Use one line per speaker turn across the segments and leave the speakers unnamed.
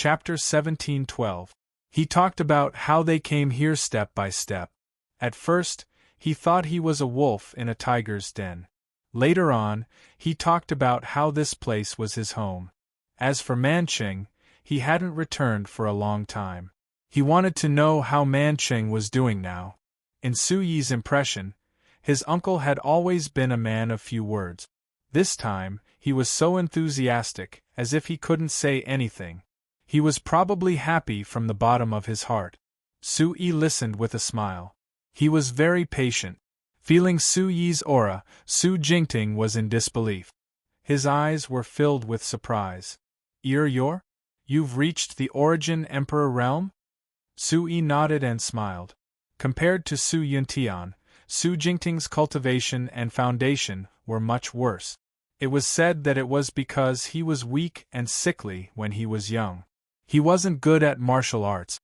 Chapter 17:12. He talked about how they came here step by step. At first, he thought he was a wolf in a tiger's den. Later on, he talked about how this place was his home. As for Mancheng, he hadn't returned for a long time. He wanted to know how Mancheng was doing now. In Su Yi's impression, his uncle had always been a man of few words. This time, he was so enthusiastic, as if he couldn't say anything. He was probably happy from the bottom of his heart. Su Yi listened with a smile. He was very patient. Feeling Su Yi's aura, Su Jingting was in disbelief. His eyes were filled with surprise. You've reached the Origin Emperor realm? Su Yi nodded and smiled. Compared to Su Yuntian, Su Jingting's cultivation and foundation were much worse. It was said that it was because he was weak and sickly when he was young. He wasn't good at martial arts.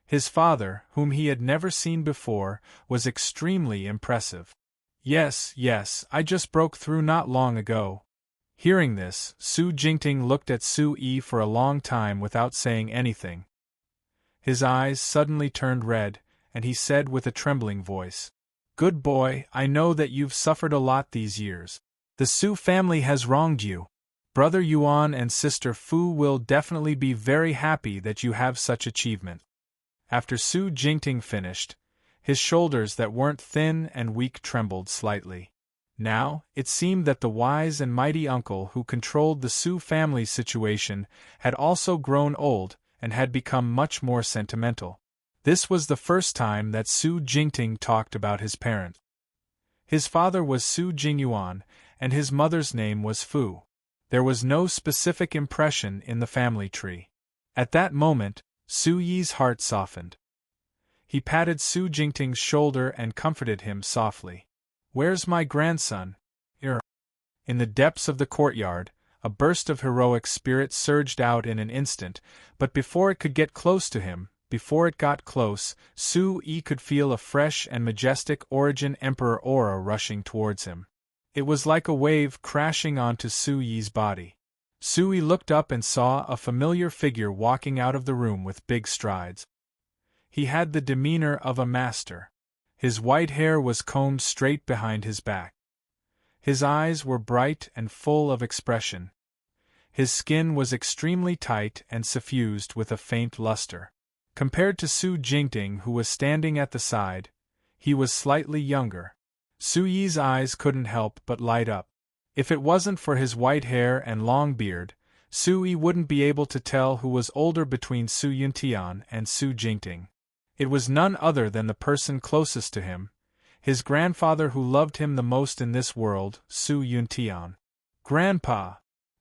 His father, whom he had never seen before, was extremely impressive. Yes, I just broke through not long ago. Hearing this, Su Jingting looked at Su Yi for a long time without saying anything. His eyes suddenly turned red, and he said with a trembling voice, "Good boy, I know that you've suffered a lot these years. The Su family has wronged you. Brother Yuan and sister Fu will definitely be very happy that you have such achievement." After Su Jingting finished, his shoulders that weren't thin and weak trembled slightly. Now, it seemed that the wise and mighty uncle who controlled the Su family's situation had also grown old and had become much more sentimental. This was the first time that Su Jingting talked about his parent. His father was Su Jingyuan, and his mother's name was Fu. There was no specific impression in the family tree. At that moment, Su Yi's heart softened. He patted Su Jingting's shoulder and comforted him softly. "Where's my grandson?" In the depths of the courtyard, a burst of heroic spirit surged out in an instant, but before it could get close to him, Su Yi could feel a fresh and majestic Origin Emperor aura rushing towards him. It was like a wave crashing onto Su Yi's body. Su Yi looked up and saw a familiar figure walking out of the room with big strides. He had the demeanor of a master. His white hair was combed straight behind his back. His eyes were bright and full of expression. His skin was extremely tight and suffused with a faint luster. Compared to Su Jingting, who was standing at the side, he was slightly younger. Su Yi's eyes couldn't help but light up. If it wasn't for his white hair and long beard, Su Yi wouldn't be able to tell who was older between Su Yuntian and Su Jingting. It was none other than the person closest to him, his grandfather who loved him the most in this world, Su Yuntian. "Grandpa!"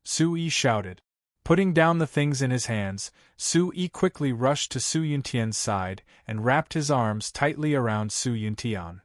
Su Yi shouted. Putting down the things in his hands, Su Yi quickly rushed to Su Yuntian's side and wrapped his arms tightly around Su Yuntian.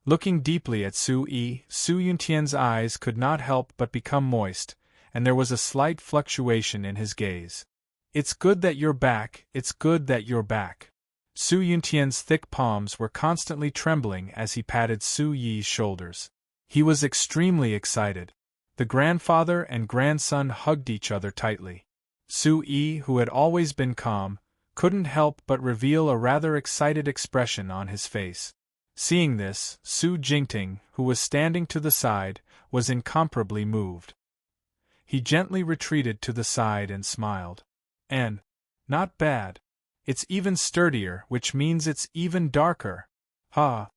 Looking deeply at Su Yi, Su Yuntian's eyes could not help but become moist, and there was a slight fluctuation in his gaze. "It's good that you're back, it's good that you're back." Su Yuntian's thick palms were constantly trembling as he patted Su Yi's shoulders. He was extremely excited. The grandfather and grandson hugged each other tightly. Su Yi, who had always been calm, couldn't help but reveal a rather excited expression on his face. Seeing this, Su Jingting, who was standing to the side, was incomparably moved. He gently retreated to the side and smiled. Not bad. It's even sturdier, which means it's even darker. Ha!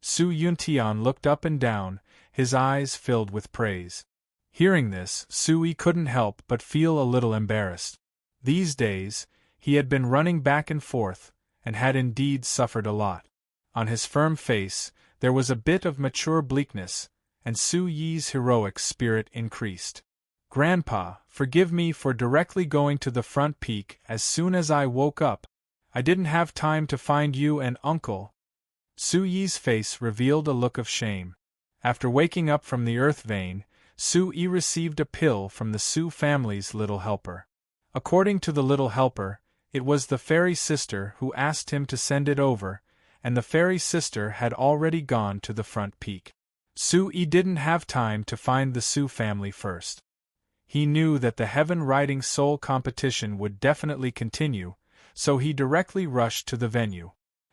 Su Yuntian looked up and down, his eyes filled with praise. Hearing this, Su Yi couldn't help but feel a little embarrassed. These days, he had been running back and forth, and had indeed suffered a lot. On his firm face, there was a bit of mature bleakness, and Su Yi's heroic spirit increased. "Grandpa, forgive me for directly going to the front peak as soon as I woke up. I didn't have time to find you and Uncle." Su Yi's face revealed a look of shame. After waking up from the earth vein, Su Yi received a pill from the Su family's little helper. According to the little helper, it was the fairy sister who asked him to send it over, and the fairy sister had already gone to the front peak. Su Yi didn't have time to find the Su family first. He knew that the heaven-riding soul competition would definitely continue, so he directly rushed to the venue.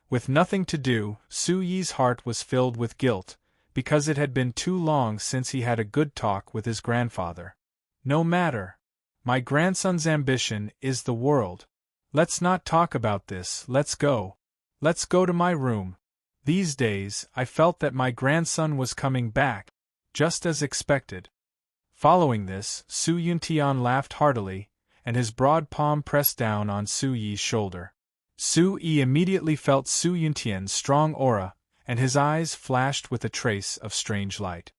With nothing to do, Su Yi's heart was filled with guilt, because it had been too long since he had a good talk with his grandfather. No matter. My grandson's ambition is the world. Let's not talk about this, let's go. Let's go to my room. These days, I felt that my grandson was coming back, just as expected. Following this, Su Yuntian laughed heartily, and his broad palm pressed down on Su Yi's shoulder. Su Yi immediately felt Su Yuntian's strong aura, and his eyes flashed with a trace of strange light.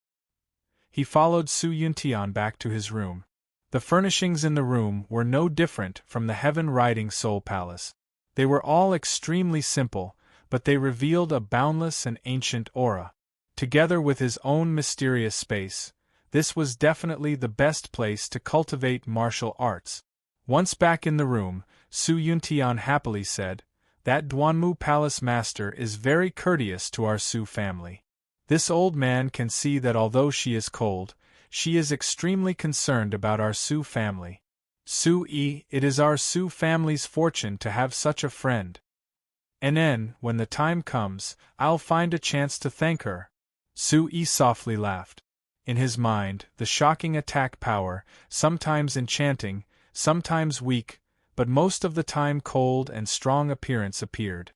He followed Su Yuntian back to his room. The furnishings in the room were no different from the heaven-riding soul palace. They were all extremely simple, but they revealed a boundless and ancient aura. Together with his own mysterious space, this was definitely the best place to cultivate martial arts. Once back in the room, Su Yuntian happily said, "That Duanmu Palace Master is very courteous to our Su family. This old man can see that although she is cold, she is extremely concerned about our Su family. Su Yi, it is our Su family's fortune to have such a friend. And then, when the time comes, I'll find a chance to thank her." Su Yi softly laughed. In his mind, the shocking attack power, sometimes enchanting, sometimes weak, but most of the time cold and strong appearance appeared.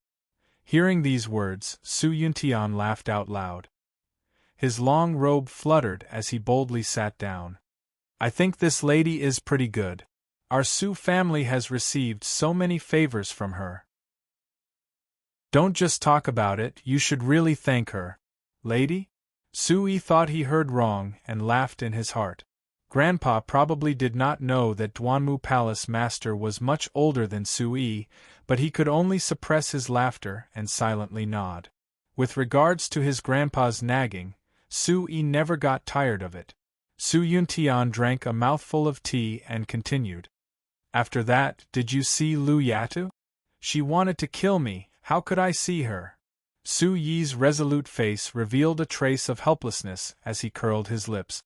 Hearing these words, Su Yuntian laughed out loud. His long robe fluttered as he boldly sat down. "I think this lady is pretty good. Our Su family has received so many favors from her." "Don't just talk about it, you should really thank her." "Lady?" Su Yi thought he heard wrong and laughed in his heart. Grandpa probably did not know that Duanmu Palace Master was much older than Su Yi, but he could only suppress his laughter and silently nod. With regards to his grandpa's nagging, Su Yi never got tired of it. Su Yuntian drank a mouthful of tea and continued. "After that, did you see Lu Yatu? She wanted to kill me, how could I see her?" Su Yi's resolute face revealed a trace of helplessness as he curled his lips.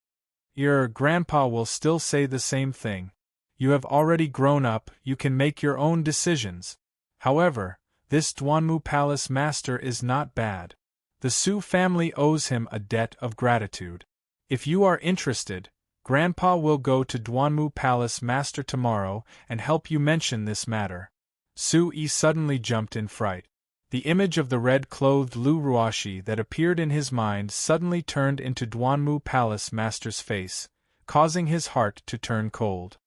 "Your grandpa will still say the same thing. You have already grown up, you can make your own decisions. However, this Duanmu Palace Master is not bad. The Su family owes him a debt of gratitude. If you are interested, Grandpa will go to Duanmu Palace Master tomorrow and help you mention this matter." Su Yi suddenly jumped in fright. The image of the red-clothed Lu Ruashi that appeared in his mind suddenly turned into Duanmu Palace Master's face, causing his heart to turn cold.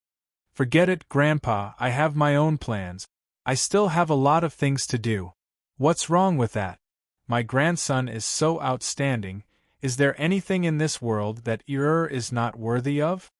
"Forget it, Grandpa, I have my own plans. I still have a lot of things to do." "What's wrong with that? My grandson is so outstanding, is there anything in this world that is not worthy of?"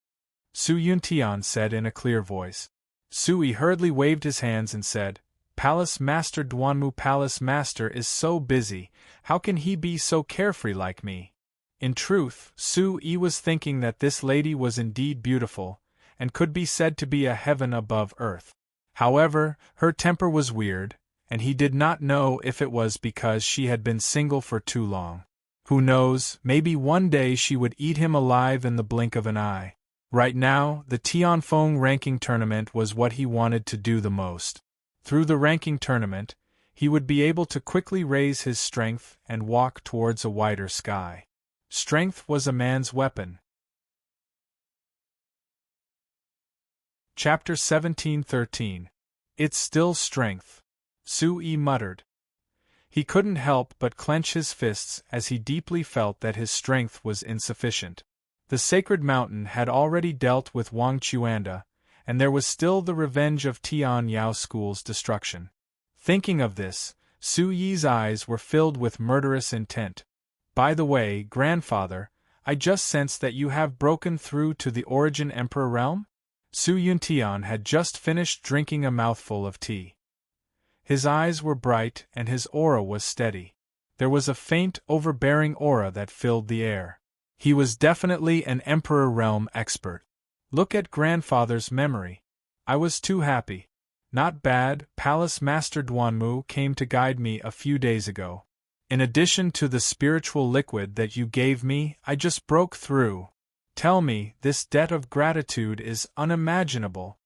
Su Yuntian said in a clear voice. Su Yi hurriedly waved his hands and said, "Palace Master Duanmu Palace Master is so busy, how can he be so carefree like me?" In truth, Su Yi was thinking that this lady was indeed beautiful, and could be said to be a heaven above earth. However, her temper was weird, and he did not know if it was because she had been single for too long. Who knows, maybe one day she would eat him alive in the blink of an eye. Right now, the Tianfeng ranking tournament was what he wanted to do the most. Through the ranking tournament, he would be able to quickly raise his strength and walk towards a wider sky. Strength was a man's weapon. Chapter 17:13. It's still strength. Su Yi muttered. He couldn't help but clench his fists as he deeply felt that his strength was insufficient. The sacred mountain had already dealt with Wang Chuanda, and there was still the revenge of Tian Yao School's destruction. Thinking of this, Su Yi's eyes were filled with murderous intent. "By the way, grandfather, I just sense that you have broken through to the Origin Emperor realm?" Su Yuntian had just finished drinking a mouthful of tea. His eyes were bright and his aura was steady. There was a faint, overbearing aura that filled the air. He was definitely an Emperor realm expert. Look at grandfather's memory. I was too happy. Not bad, Palace Master Duanmu came to guide me a few days ago. In addition to the spiritual liquid that you gave me, I just broke through. Tell me, this debt of gratitude is unimaginable.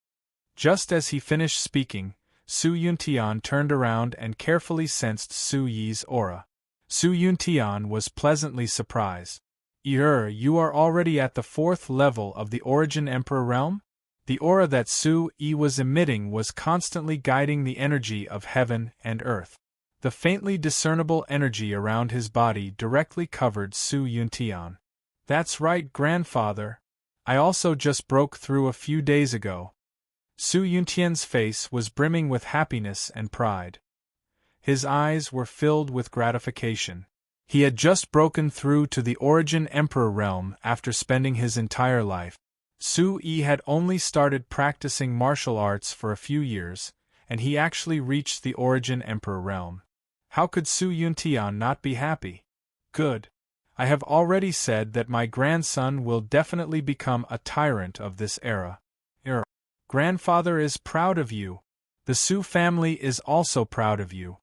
Just as he finished speaking, Su Yuntian turned around and carefully sensed Su Yi's aura. Su Yuntian was pleasantly surprised. You are already at the 4th level of the Origin Emperor realm? The aura that Su Yi was emitting was constantly guiding the energy of heaven and earth. The faintly discernible energy around his body directly covered Su Yuntian. That's right, grandfather. I also just broke through a few days ago. Su Yuntian's face was brimming with happiness and pride. His eyes were filled with gratification. He had just broken through to the Origin Emperor realm after spending his entire life. Su Yi had only started practicing martial arts for a few years, and he actually reached the Origin Emperor realm. How could Su Yuntian not be happy? Good. I have already said that my grandson will definitely become a tyrant of this era. Grandfather is proud of you. The Su family is also proud of you.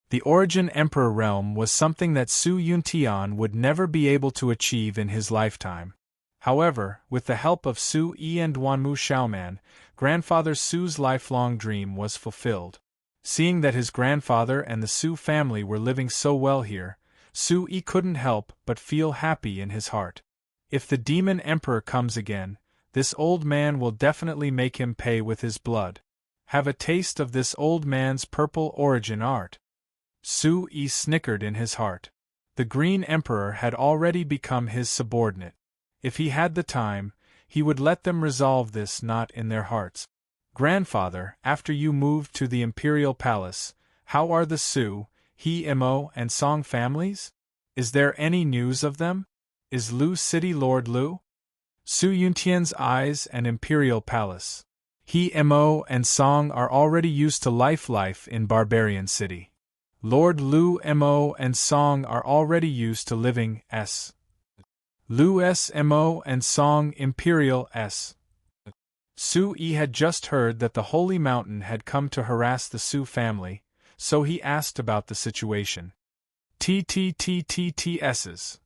The Origin Emperor realm was something that Su Yuntian would never be able to achieve in his lifetime. However, with the help of Su Yi and Duanmu Xiaoman, Grandfather Su's lifelong dream was fulfilled. Seeing that his grandfather and the Su family were living so well here, Su Yi couldn't help but feel happy in his heart. If the Demon Emperor comes again, this old man will definitely make him pay with his blood. Have a taste of this old man's purple origin art. Su Yi snickered in his heart. The Green Emperor had already become his subordinate. If he had the time, he would let them resolve this knot in their hearts. Grandfather, after you moved to the Imperial Palace, how are the Su, He Mo and Song families? Is there any news of them? Is Lu City Lord Lu? Su Yuntian's eyes and Imperial Palace. He Mo and Song are already used to life in Barbarian City. Lord Lu Mo and Song are already used to living s. Lu Mo and Song Imperial s. Su Yi had just heard that the Holy Mountain had come to harass the Su family, so he asked about the situation. TTTTTS's.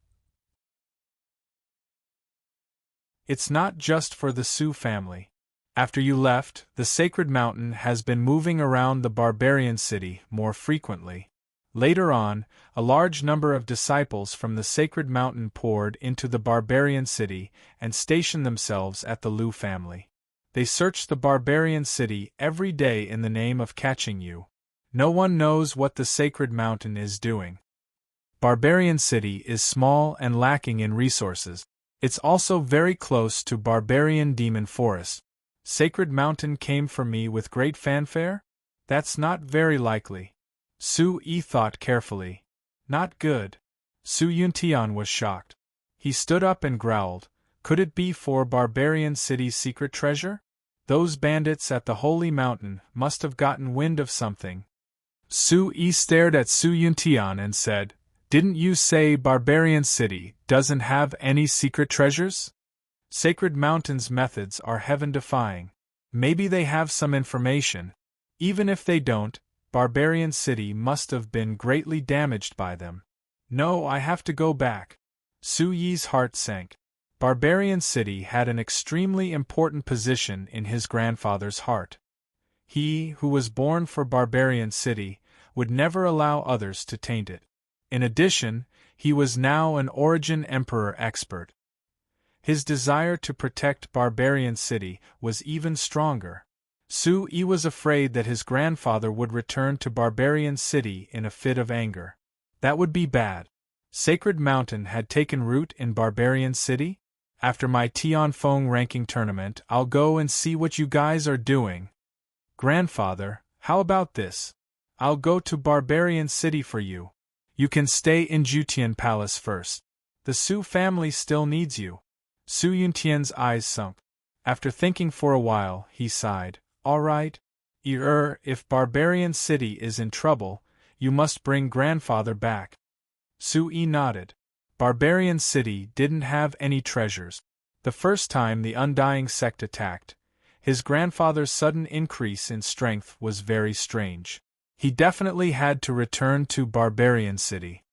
It's not just for the Su family. After you left, the Sacred Mountain has been moving around the Barbarian City more frequently. Later on, a large number of disciples from the Sacred Mountain poured into the Barbarian City and stationed themselves at the Lu family. They searched the Barbarian City every day in the name of catching you. No one knows what the Sacred Mountain is doing. Barbarian City is small and lacking in resources. It's also very close to Barbarian Demon Forest. Sacred Mountain came for me with great fanfare? That's not very likely. Su Yi thought carefully. Not good. Su Yuntian was shocked. He stood up and growled. Could it be for Barbarian City's secret treasure? Those bandits at the Holy Mountain must have gotten wind of something. Su Yi stared at Su Yuntian and said, Didn't you say Barbarian City doesn't have any secret treasures? Sacred Mountain's methods are heaven-defying. Maybe they have some information. Even if they don't, Barbarian City must have been greatly damaged by them. No, I have to go back. Su Yi's heart sank. Barbarian City had an extremely important position in his grandfather's heart. He, who was born for Barbarian City, would never allow others to taint it. In addition, he was now an Origin Emperor expert. His desire to protect Barbarian City was even stronger. Su Yi was afraid that his grandfather would return to Barbarian City in a fit of anger. That would be bad. Sacred Mountain had taken root in Barbarian City? After my Tianfeng ranking tournament, I'll go and see what you guys are doing. Grandfather, how about this? I'll go to Barbarian City for you. You can stay in Jutian Palace first. The Su family still needs you. Su Yuntian's eyes sunk. After thinking for a while, he sighed. All right. If Barbarian City is in trouble, you must bring grandfather back. Su Yi nodded. Barbarian City didn't have any treasures. The first time the Undying Sect attacked, his grandfather's sudden increase in strength was very strange. He definitely had to return to Barbarian City.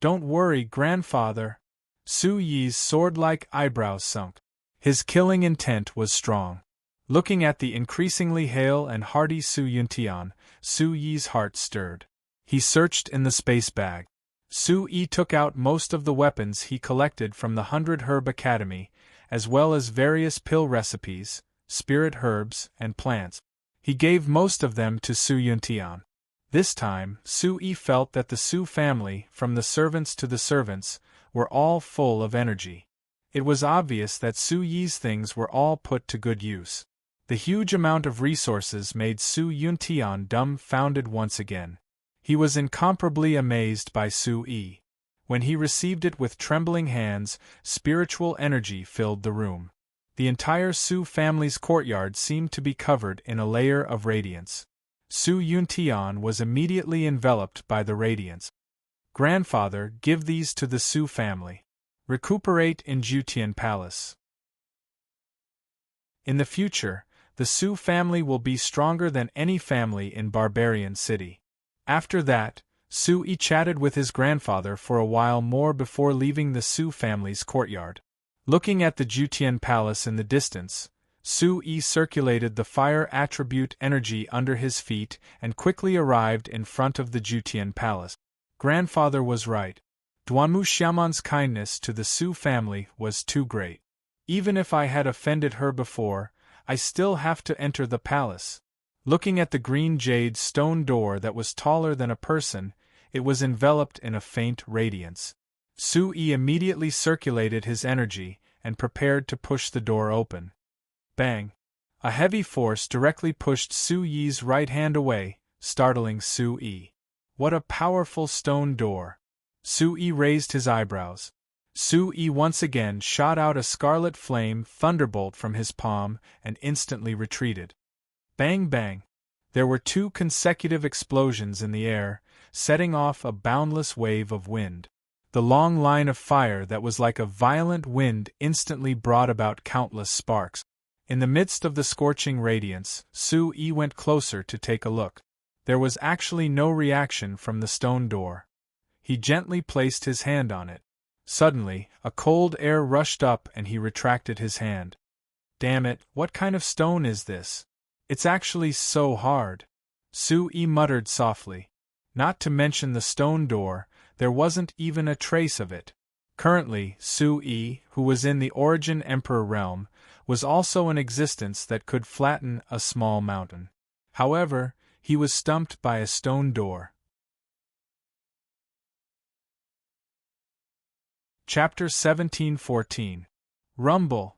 Don't worry, grandfather. Su Yi's sword-like eyebrows sunk. His killing intent was strong. Looking at the increasingly hale and hearty Su Yuntian, Su Yi's heart stirred. He searched in the space bag. Su Yi took out most of the weapons he collected from the 100 Herb Academy, as well as various pill recipes, spirit herbs, and plants. He gave most of them to Su Yuntian. This time, Su Yi felt that the Su family, from the servants to the servants, were all full of energy. It was obvious that Su Yi's things were all put to good use. The huge amount of resources made Su Yuntian dumbfounded once again. He was incomparably amazed by Su Yi. When he received it with trembling hands, spiritual energy filled the room. The entire Su family's courtyard seemed to be covered in a layer of radiance. Su Yuntian was immediately enveloped by the radiance. "Grandfather, give these to the Su family. Recuperate in Jutian Palace. In the future, the Su family will be stronger than any family in Barbarian City." After that, Su Yi chatted with his grandfather for a while more before leaving the Su family's courtyard. Looking at the Jutian Palace in the distance, Su Yi circulated the fire attribute energy under his feet and quickly arrived in front of the Jutian Palace. Grandfather was right. Duanmu Xiaoman's kindness to the Su family was too great. Even if I had offended her before, I still have to enter the palace. Looking at the green jade stone door that was taller than a person, it was enveloped in a faint radiance. Su Yi immediately circulated his energy and prepared to push the door open. Bang! A heavy force directly pushed Su Yi's right hand away, startling Su Yi. What a powerful stone door! Su Yi raised his eyebrows. Su Yi once again shot out a scarlet flame thunderbolt from his palm and instantly retreated. Bang bang! There were 2 consecutive explosions in the air, setting off a boundless wave of wind. The long line of fire that was like a violent wind instantly brought about countless sparks. In the midst of the scorching radiance, Su Yi went closer to take a look. There was actually no reaction from the stone door. He gently placed his hand on it. Suddenly, a cold air rushed up and he retracted his hand. Damn it, what kind of stone is this? It's actually so hard. Su Yi muttered softly. Not to mention the stone door, there wasn't even a trace of it. Currently, Su Yi, who was in the Origin Emperor realm, was also an existence that could flatten a small mountain. However, he was stumped by a stone door. Chapter 1714. Rumble.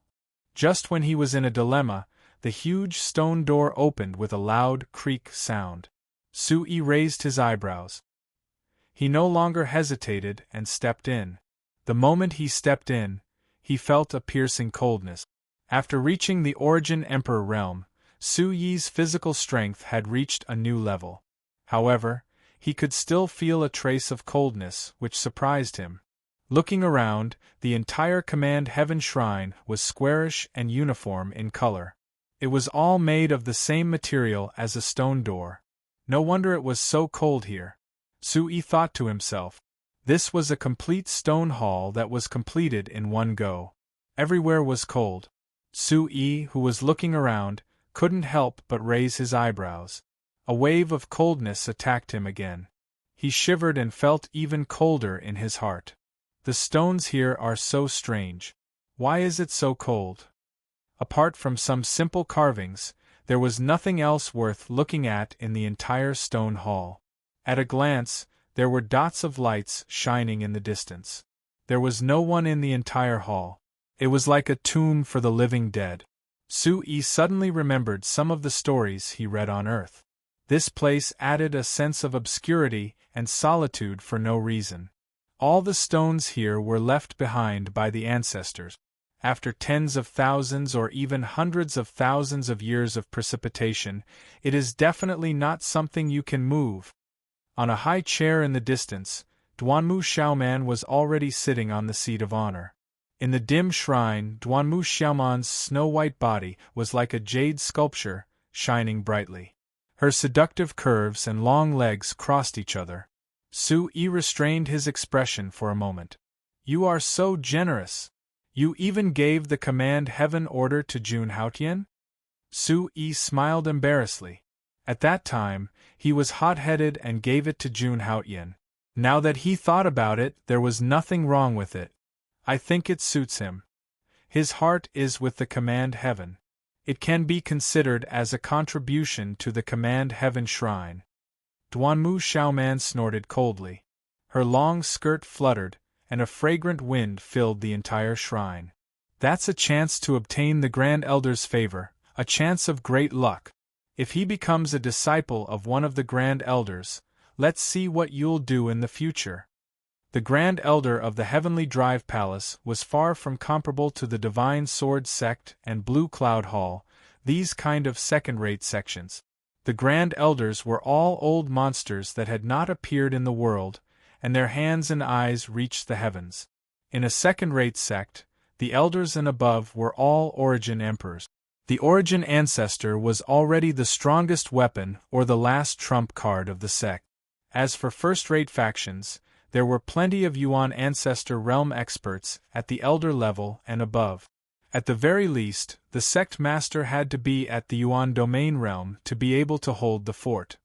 Just when he was in a dilemma, the huge stone door opened with a loud creak sound. Su Yi raised his eyebrows. He no longer hesitated and stepped in. The moment he stepped in, he felt a piercing coldness. After reaching the Origin Emperor realm, Su Yi's physical strength had reached a new level. However, he could still feel a trace of coldness, which surprised him. Looking around, the entire Command Heaven Shrine was squarish and uniform in color. It was all made of the same material as a stone door. No wonder it was so cold here. Su Yi thought to himself. This was a complete stone hall that was completed in one go. Everywhere was cold. Su Yi, who was looking around, couldn't help but raise his eyebrows. A wave of coldness attacked him again. He shivered and felt even colder in his heart. The stones here are so strange. Why is it so cold? Apart from some simple carvings, there was nothing else worth looking at in the entire stone hall. At a glance, there were dots of lights shining in the distance. There was no one in the entire hall. It was like a tomb for the living dead. Su Yi suddenly remembered some of the stories he read on Earth. This place added a sense of obscurity and solitude for no reason. All the stones here were left behind by the ancestors. After tens of thousands or even hundreds of thousands of years of precipitation, it is definitely not something you can move. On a high chair in the distance, Duanmu Xiaoman was already sitting on the seat of honor. In the dim shrine, Duanmu Xiaoman's snow-white body was like a jade sculpture, shining brightly. Her seductive curves and long legs crossed each other. Su Yi restrained his expression for a moment. You are so generous. You even gave the command heaven order to Jun Haotian? Su-yi smiled embarrassedly. At that time, he was hot-headed and gave it to Jun Haotian. Now that he thought about it, there was nothing wrong with it. I think it suits him. His heart is with the command heaven. It can be considered as a contribution to the command heaven shrine. Duanmu Xiaoman snorted coldly. Her long skirt fluttered, and a fragrant wind filled the entire shrine. That's a chance to obtain the Grand Elder's favor, a chance of great luck. If he becomes a disciple of one of the Grand Elders, let's see what you'll do in the future. The Grand Elder of the Heavenly Drive Palace was far from comparable to the Divine Sword Sect and Blue Cloud Hall, these kind of second-rate sections. The Grand Elders were all old monsters that had not appeared in the world, and their hands and eyes reached the heavens. In a second-rate sect, the Elders and above were all Origin Emperors. The Origin Ancestor was already the strongest weapon or the last trump card of the sect. As for first-rate factions, there were plenty of Yuan Ancestor realm experts at the Elder level and above. At the very least, the sect master had to be at the Yuan domain realm to be able to hold the fort.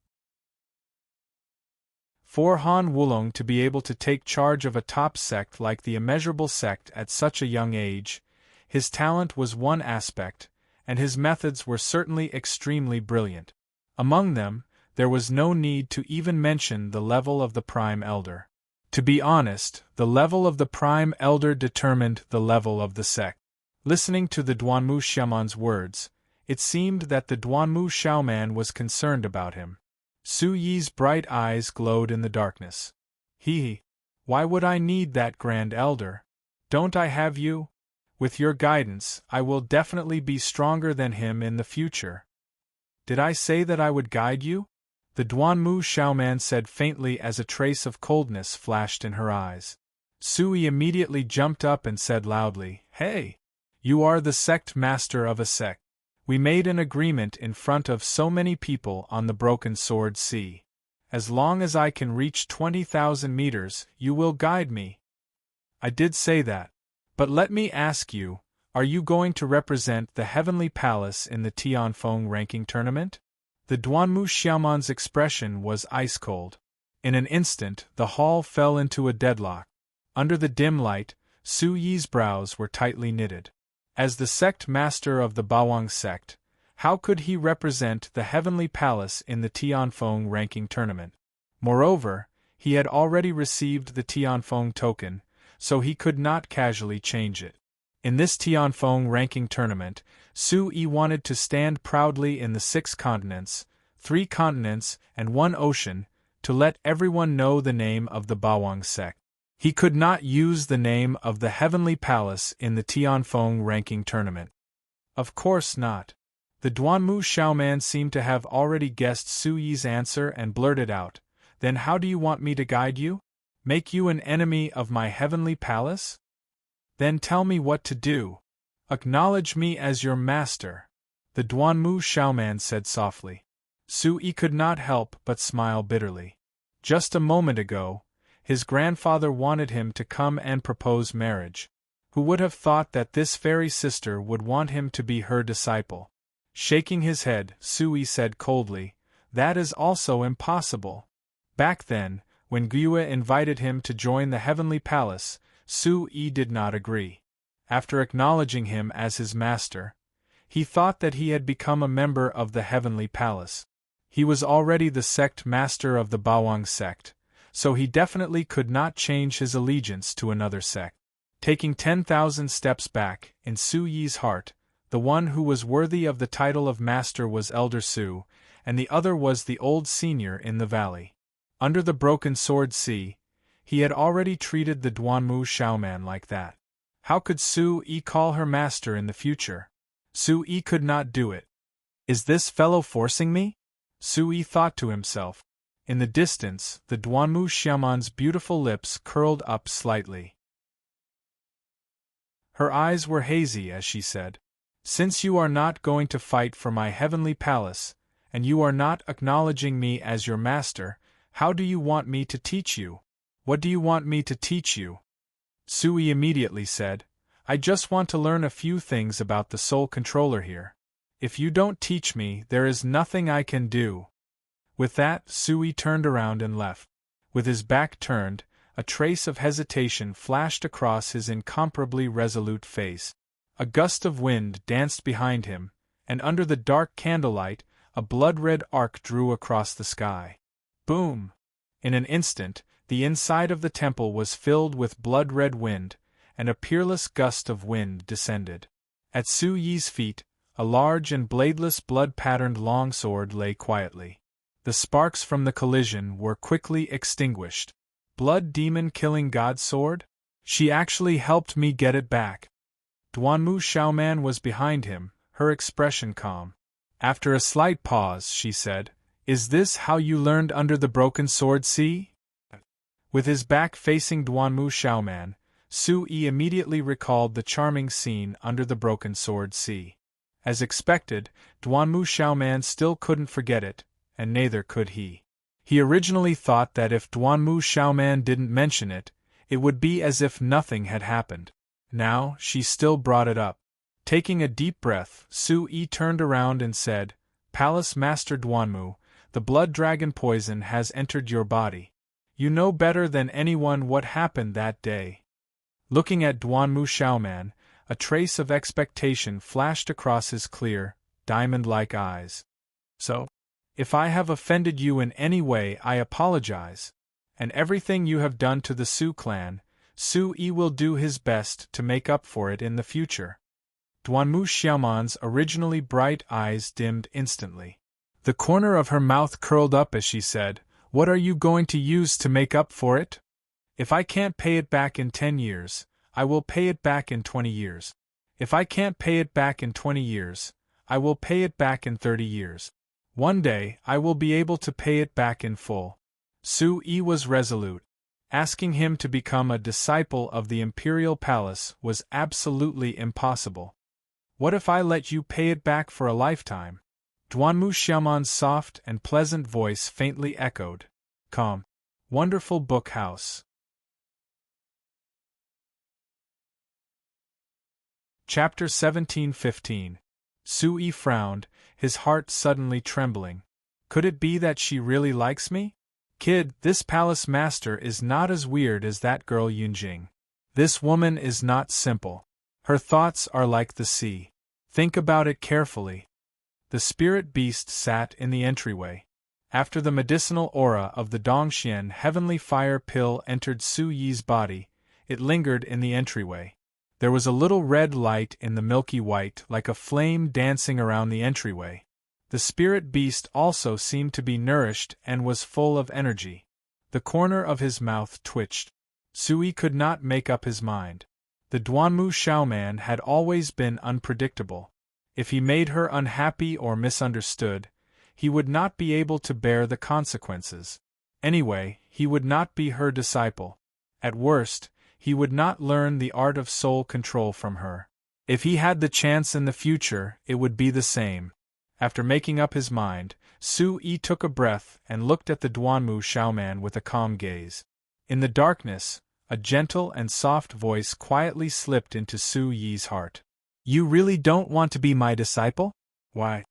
For Han Wulong to be able to take charge of a top sect like the Immeasurable Sect at such a young age, his talent was one aspect, and his methods were certainly extremely brilliant. Among them, there was no need to even mention the level of the Prime Elder. To be honest, the level of the Prime Elder determined the level of the sect. Listening to the Duanmu Xiaoman's words, it seemed that the Duanmu Xiaoman was concerned about him. Su-yi's bright eyes glowed in the darkness. Why would I need that Grand Elder? Don't I have you? With your guidance, I will definitely be stronger than him in the future. Did I say that I would guide you? The Duanmu Xiaoman said faintly as a trace of coldness flashed in her eyes. Su-yi immediately jumped up and said loudly, Hey! You are the sect master of a sect. We made an agreement in front of so many people on the Broken Sword Sea. As long as I can reach 20,000 meters, you will guide me. I did say that. But let me ask you, are you going to represent the Heavenly Palace in the Tianfeng ranking tournament? The Duanmu Xiaoman's expression was ice-cold. In an instant, the hall fell into a deadlock. Under the dim light, Su-yi's brows were tightly knitted. As the sect master of the Bawang sect, how could he represent the Heavenly Palace in the Tianfeng ranking tournament? Moreover, he had already received the Tianfeng token, so he could not casually change it. In this Tianfeng ranking tournament, Su-yi wanted to stand proudly in the 6 continents, 3 continents, and 1 ocean, to let everyone know the name of the Bawang sect. He could not use the name of the Heavenly Palace in the Tianfeng ranking tournament. Of course not. The Duanmu Xiaoman seemed to have already guessed Su-yi's answer and blurted out, Then how do you want me to guide you? Make you an enemy of my Heavenly Palace? Then tell me what to do. Acknowledge me as your master, the Duanmu Xiaoman said softly. Su-yi could not help but smile bitterly. Just a moment ago, his grandfather wanted him to come and propose marriage. Who would have thought that this fairy sister would want him to be her disciple? Shaking his head, Su-yi said coldly, That is also impossible. Back then, when Gyue invited him to join the Heavenly Palace, Su-yi did not agree. After acknowledging him as his master, he thought that he had become a member of the Heavenly Palace. He was already the sect master of the Bawang sect, so he definitely could not change his allegiance to another sect. Taking 10,000 steps back, in Su-yi's heart, the one who was worthy of the title of master was Elder Su, and the other was the old senior in the valley. Under the Broken Sword Sea, he had already treated the Duanmu Xiaoman like that. How could Su-yi call her master in the future? Su-yi could not do it. Is this fellow forcing me? Su-yi thought to himself. In the distance, the Duanmu Xiaoman's beautiful lips curled up slightly. Her eyes were hazy as she said, Since you are not going to fight for my Heavenly Palace, and you are not acknowledging me as your master, how do you want me to teach you? What do you want me to teach you? Sui immediately said, I just want to learn a few things about the soul controller here. If you don't teach me, there is nothing I can do. With that, Sui turned around and left. With his back turned, a trace of hesitation flashed across his incomparably resolute face. A gust of wind danced behind him, and under the dark candlelight, a blood-red arc drew across the sky. Boom! In an instant, the inside of the temple was filled with blood-red wind, and a peerless gust of wind descended. At Su Yi's feet, a large and bladeless blood-patterned longsword lay quietly. The sparks from the collision were quickly extinguished. Blood demon killing god sword? She actually helped me get it back. Duanmu Xiaoman was behind him, her expression calm. After a slight pause, she said, Is this how you learned under the broken sword sea? With his back facing Duanmu Xiaoman, Su Yi immediately recalled the charming scene under the broken sword sea. As expected, Duanmu Xiaoman still couldn't forget it, and neither could he. He originally thought that if Duanmu Xiaoman didn't mention it, it would be as if nothing had happened. Now, she still brought it up. Taking a deep breath, Su Yi turned around and said, Palace Master Duanmu, the blood dragon poison has entered your body. You know better than anyone what happened that day. Looking at Duanmu Xiaoman, a trace of expectation flashed across his clear, diamond-like eyes. So, if I have offended you in any way, I apologize. And everything you have done to the Su clan, Su Yi will do his best to make up for it in the future. Duanmu Xiaoman's originally bright eyes dimmed instantly. The corner of her mouth curled up as she said, What are you going to use to make up for it? If I can't pay it back in 10 years, I will pay it back in 20 years. If I can't pay it back in 20 years, I will pay it back in 30 years. One day, I will be able to pay it back in full. Su Yi was resolute. Asking him to become a disciple of the imperial palace was absolutely impossible. What if I let you pay it back for a lifetime? Duanmu Xiaoman's soft and pleasant voice faintly echoed. Calm. Wonderful book house. Chapter 17:15. Su Yi frowned, his heart suddenly trembling. Could it be that she really likes me? Kid, this palace master is not as weird as that girl Yunjing. This woman is not simple. Her thoughts are like the sea. Think about it carefully. The spirit beast sat in the entryway. After the medicinal aura of the Dongxian heavenly fire pill entered Su Yi's body, it lingered in the entryway. There was a little red light in the milky white like a flame dancing around the entryway. The spirit beast also seemed to be nourished and was full of energy. The corner of his mouth twitched. Su Yi could not make up his mind. The Duanmu Xiaoman had always been unpredictable. If he made her unhappy or misunderstood, he would not be able to bear the consequences. Anyway, he would not be her disciple. At worst, he would not learn the art of soul control from her. If he had the chance in the future, it would be the same. After making up his mind, Su Yi took a breath and looked at the Duanmu Xiaoman with a calm gaze. In the darkness, a gentle and soft voice quietly slipped into Su Yi's heart. You really don't want to be my disciple? Why?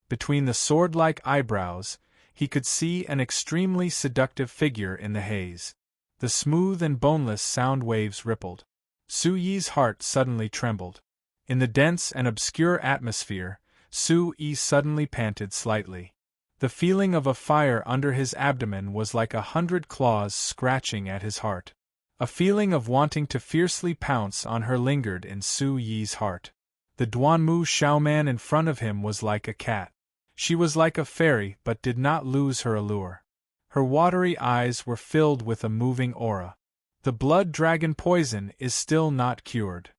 Between the sword-like eyebrows, he could see an extremely seductive figure in the haze. The smooth and boneless sound waves rippled. Su Yi's heart suddenly trembled. In the dense and obscure atmosphere, Su Yi suddenly panted slightly. The feeling of a fire under his abdomen was like 100 claws scratching at his heart. A feeling of wanting to fiercely pounce on her lingered in Su Yi's heart. The Duanmu Xiaoman in front of him was like a cat. She was like a fairy but did not lose her allure. Her watery eyes were filled with a moving aura. The blood dragon poison is still not cured.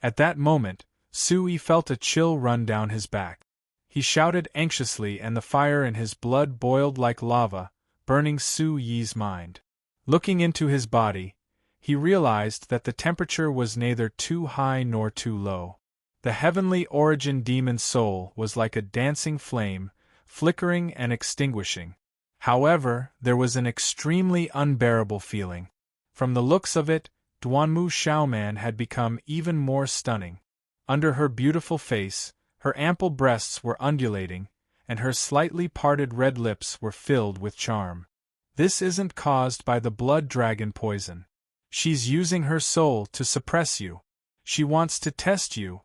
At that moment, Su Yi felt a chill run down his back. He shouted anxiously and the fire in his blood boiled like lava, burning Su Yi's mind. Looking into his body, he realized that the temperature was neither too high nor too low. The heavenly origin demon soul was like a dancing flame, flickering and extinguishing. However, there was an extremely unbearable feeling. From the looks of it, Duanmu Xiaoman had become even more stunning. Under her beautiful face, her ample breasts were undulating, and her slightly parted red lips were filled with charm. This isn't caused by the blood dragon poison. She's using her soul to suppress you. She wants to test you.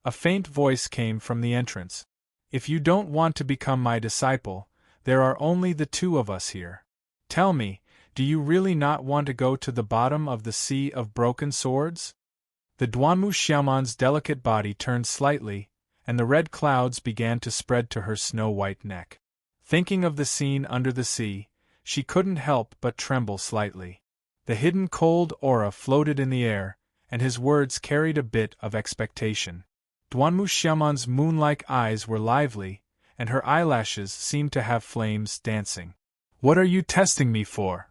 A faint voice came from the entrance. If you don't want to become my disciple, there are only the two of us here. Tell me, do you really not want to go to the bottom of the sea of broken swords? The Duanmu Xiaoman's delicate body turned slightly, and the red clouds began to spread to her snow-white neck. Thinking of the scene under the sea, she couldn't help but tremble slightly. The hidden cold aura floated in the air, and his words carried a bit of expectation. Duanmu Xiaoman's moon-like eyes were lively, and her eyelashes seemed to have flames dancing. What are you testing me for?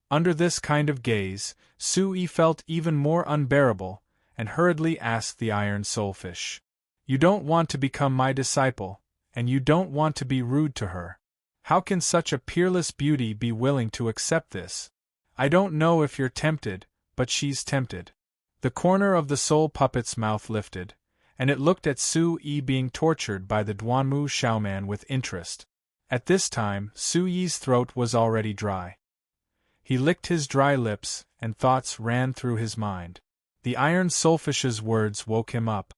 Under this kind of gaze, Sui felt even more unbearable, and hurriedly asked the iron soulfish. You don't want to become my disciple, and you don't want to be rude to her. How can such a peerless beauty be willing to accept this? I don't know if you're tempted, but she's tempted. The corner of the soul puppet's mouth lifted, and it looked at Sui being tortured by the Duanmu Xiaoman with interest. At this time, Suyi's throat was already dry. He licked his dry lips, and thoughts ran through his mind. The iron soulfish's words woke him up.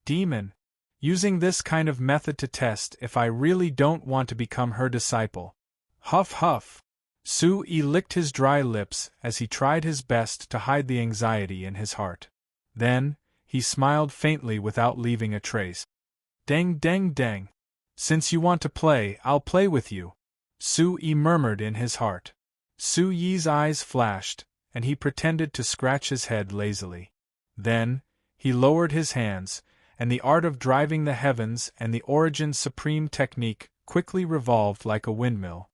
Demon! Using this kind of method to test if I really don't want to become her disciple. Huff huff! Sui licked his dry lips as he tried his best to hide the anxiety in his heart. Then, he smiled faintly without leaving a trace. Dang dang dang! Since you want to play, I'll play with you, Sui murmured in his heart. Suyi's eyes flashed, and he pretended to scratch his head lazily. Then, he lowered his hands, and the art of driving the heavens and the Origin Supreme technique quickly revolved like a windmill.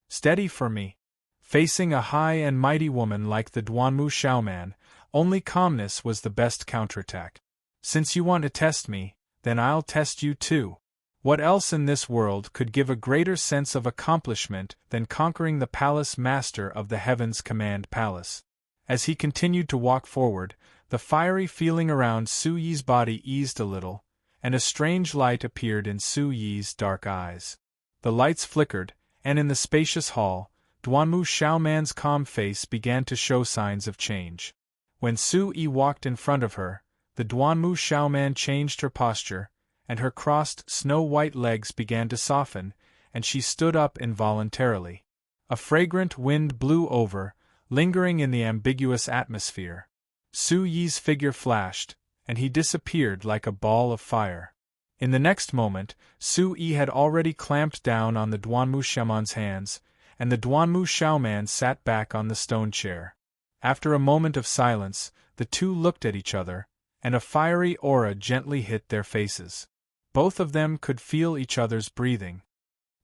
Steady for me. Facing a high and mighty woman like the Duanmu Xiaoman, only calmness was the best counterattack. Since you want to test me, then I'll test you too. What else in this world could give a greater sense of accomplishment than conquering the palace master of the Heavens Command Palace? As he continued to walk forward, the fiery feeling around Suyi's body eased a little, and a strange light appeared in Suyi's dark eyes. The lights flickered, and in the spacious hall, Duanmu Xiaoman's calm face began to show signs of change. When Sui walked in front of her, the Duanmu Xiaoman changed her posture, and her crossed, snow-white legs began to soften, and she stood up involuntarily. A fragrant wind blew over, lingering in the ambiguous atmosphere. Suyi's figure flashed, and he disappeared like a ball of fire. In the next moment, Sui had already clamped down on the Duanmu Xiaoman's hands, and the Duanmu Xiaoman sat back on the stone chair. After a moment of silence, the two looked at each other, and a fiery aura gently hit their faces. Both of them could feel each other's breathing.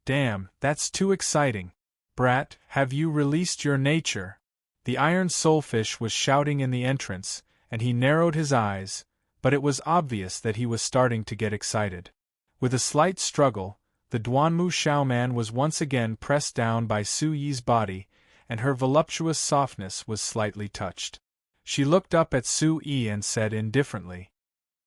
Damn, that's too exciting. Brat, have you released your nature? The iron soulfish was shouting in the entrance, and he narrowed his eyes, but it was obvious that he was starting to get excited. With a slight struggle, the Duanmu Xiaoman was once again pressed down by Suyi's body, and her voluptuous softness was slightly touched. She looked up at Sui and said indifferently,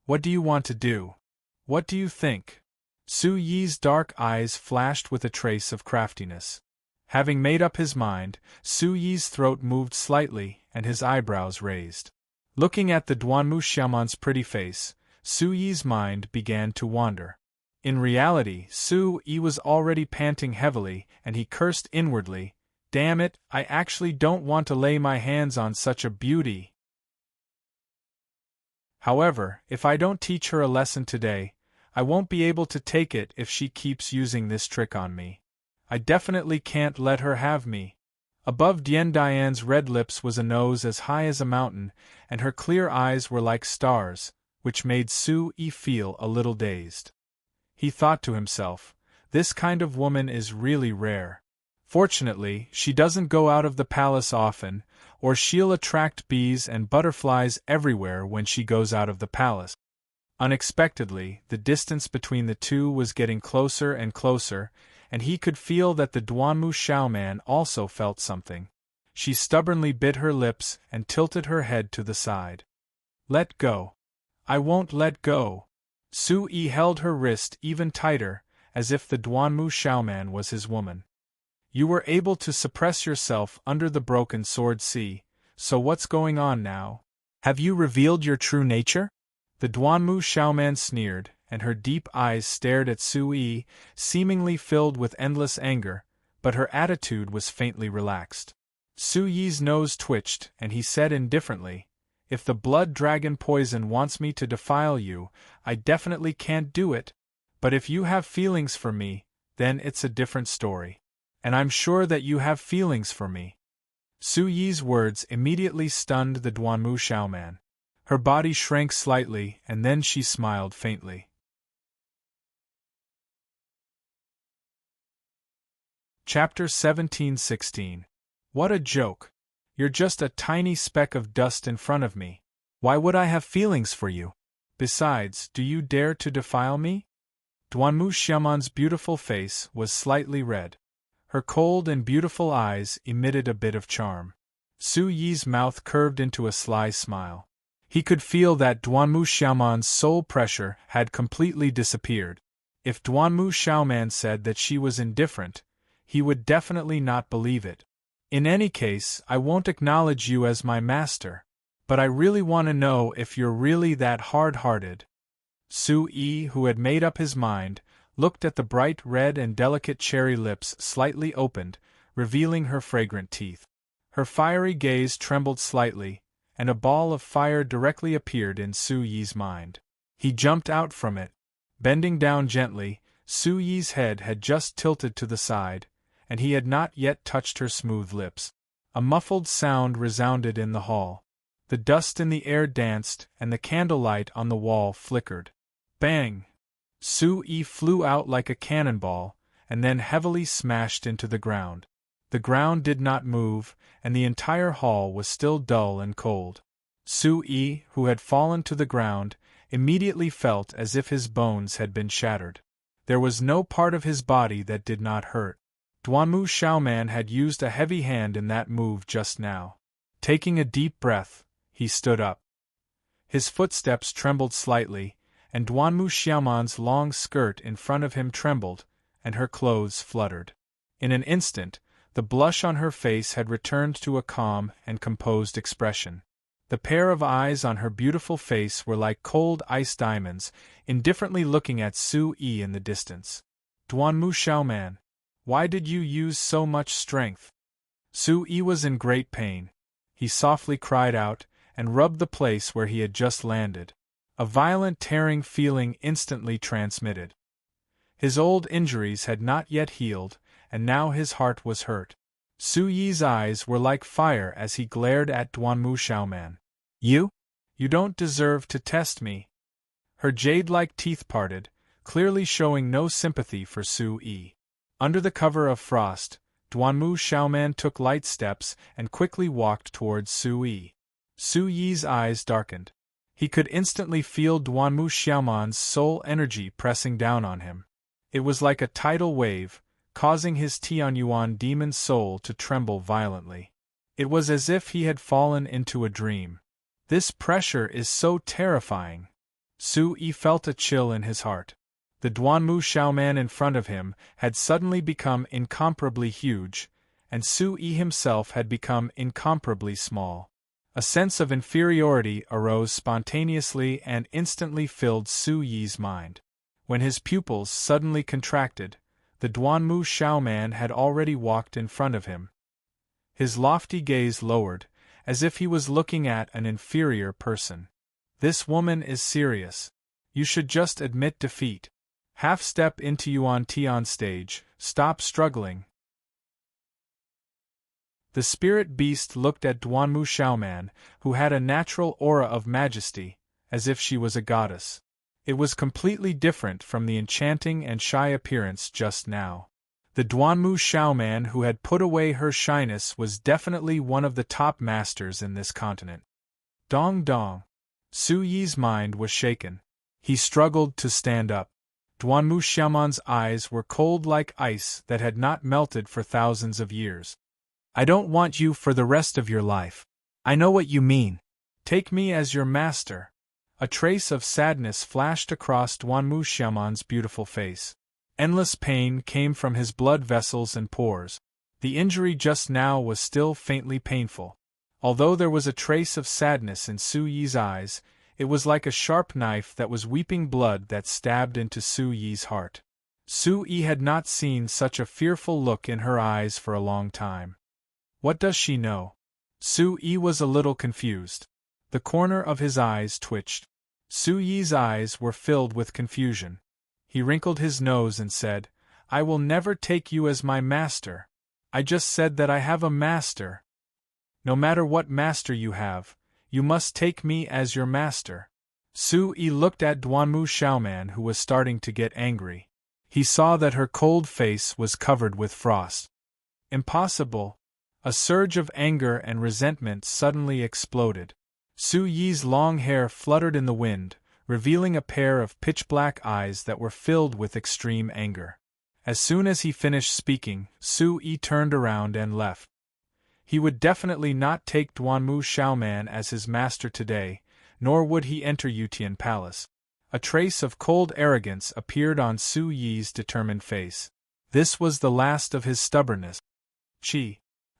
"What do you want to do? What do you think?" Suyi's dark eyes flashed with a trace of craftiness. Having made up his mind, Suyi's throat moved slightly and his eyebrows raised. Looking at the Duanmu Xiaoman's pretty face, Suyi's mind began to wander. In reality, Sui was already panting heavily, and he cursed inwardly, "Damn it, I actually don't want to lay my hands on such a beauty. However, if I don't teach her a lesson today, I won't be able to take it if she keeps using this trick on me. I definitely can't let her have me." Above Dian Dian's red lips was a nose as high as a mountain, and her clear eyes were like stars, which made Sui feel a little dazed. He thought to himself, this kind of woman is really rare. Fortunately, she doesn't go out of the palace often, or she'll attract bees and butterflies everywhere when she goes out of the palace. Unexpectedly, the distance between the two was getting closer and closer, and he could feel that the Duanmu Xiaoman also felt something. She stubbornly bit her lips and tilted her head to the side. Let go. I won't let go. Su-yi held her wrist even tighter, as if the Duanmu Xiaoman was his woman. You were able to suppress yourself under the broken sword sea, so what's going on now? Have you revealed your true nature? The Duanmu Xiaoman sneered, and her deep eyes stared at Su-yi, seemingly filled with endless anger, but her attitude was faintly relaxed. Su-yi's nose twitched, and he said indifferently, If the blood dragon poison wants me to defile you, I definitely can't do it, but if you have feelings for me, then it's a different story. And I'm sure that you have feelings for me. Su-yi's words immediately stunned the Duanmu Xiaoman. Her body shrank slightly, and then she smiled faintly. Chapter 17-16. What a joke. You're just a tiny speck of dust in front of me. Why would I have feelings for you? Besides, do you dare to defile me? Duanmu Xiaoman's beautiful face was slightly red. Her cold and beautiful eyes emitted a bit of charm. Su-yi's mouth curved into a sly smile. He could feel that Duanmu Xiaoman's soul pressure had completely disappeared. If Duanmu Xiaoman said that she was indifferent, he would definitely not believe it. In any case, I won't acknowledge you as my master. But I really want to know if you're really that hard-hearted. Su-yi, who had made up his mind, looked at the bright red and delicate cherry lips slightly opened, revealing her fragrant teeth. Her fiery gaze trembled slightly, and a ball of fire directly appeared in Su-yi's mind. He jumped out from it. Bending down gently, Su-yi's head had just tilted to the side, and he had not yet touched her smooth lips. A muffled sound resounded in the hall. The dust in the air danced, and the candlelight on the wall flickered. Bang! Su-yi flew out like a cannonball, and then heavily smashed into the ground. The ground did not move, and the entire hall was still dull and cold. Su-yi, who had fallen to the ground, immediately felt as if his bones had been shattered. There was no part of his body that did not hurt. Duanmu Xiaoman had used a heavy hand in that move just now. Taking a deep breath, he stood up. His footsteps trembled slightly, and Duanmu Xiaoman's long skirt in front of him trembled, and her clothes fluttered. In an instant, the blush on her face had returned to a calm and composed expression. The pair of eyes on her beautiful face were like cold ice diamonds, indifferently looking at Su-yi in the distance. Duanmu Xiaoman, why did you use so much strength? Su-yi was in great pain. He softly cried out, and rubbed the place where he had just landed. A violent tearing feeling instantly transmitted. His old injuries had not yet healed, and now his heart was hurt. Su-yi's eyes were like fire as he glared at Duanmu Xiaoman. You don't deserve to test me. Her jade-like teeth parted, clearly showing no sympathy for Su-yi. Under the cover of frost, Duanmu Xiaoman took light steps and quickly walked towards Su-yi. Su-yi's eyes darkened. He could instantly feel Duanmu Xiaoman's soul energy pressing down on him. It was like a tidal wave, causing his Tianyuan demon soul to tremble violently. It was as if he had fallen into a dream. This pressure is so terrifying. Su-yi felt a chill in his heart. The Duanmu Xiaoman in front of him had suddenly become incomparably huge, and Su-yi himself had become incomparably small. A sense of inferiority arose spontaneously and instantly filled Su-yi's mind. When his pupils suddenly contracted, the Duanmu Xiaoman had already walked in front of him. His lofty gaze lowered, as if he was looking at an inferior person. This woman is serious. You should just admit defeat. Half step into Yuan Tian stage, stop struggling. The spirit beast looked at Duanmu Xiaoman, who had a natural aura of majesty, as if she was a goddess. It was completely different from the enchanting and shy appearance just now. The Duanmu Xiaoman who had put away her shyness was definitely one of the top masters in this continent. Dong dong. Su-yi's mind was shaken. He struggled to stand up. Duanmu Xiaoman's eyes were cold like ice that had not melted for thousands of years. I don't want you for the rest of your life. I know what you mean. Take me as your master. A trace of sadness flashed across Duanmu Xiaoman's beautiful face. Endless pain came from his blood vessels and pores. The injury just now was still faintly painful. Although there was a trace of sadness in Su Yi's eyes, it was like a sharp knife that was weeping blood that stabbed into Su Yi's heart. Su Yi had not seen such a fearful look in her eyes for a long time. What does she know? Su Yi was a little confused. The corner of his eyes twitched. Su Yi's eyes were filled with confusion. He wrinkled his nose and said, I will never take you as my master. I just said that I have a master. No matter what master you have, you must take me as your master. Su Yi looked at Duanmu Xiaoman, who was starting to get angry. He saw that her cold face was covered with frost. Impossible! A surge of anger and resentment suddenly exploded. Su Yi's long hair fluttered in the wind, revealing a pair of pitch-black eyes that were filled with extreme anger. As soon as he finished speaking, Su Yi turned around and left. He would definitely not take Duanmu Xiaoman as his master today, nor would he enter Yutian Palace. A trace of cold arrogance appeared on Su Yi's determined face. This was the last of his stubbornness. Qi.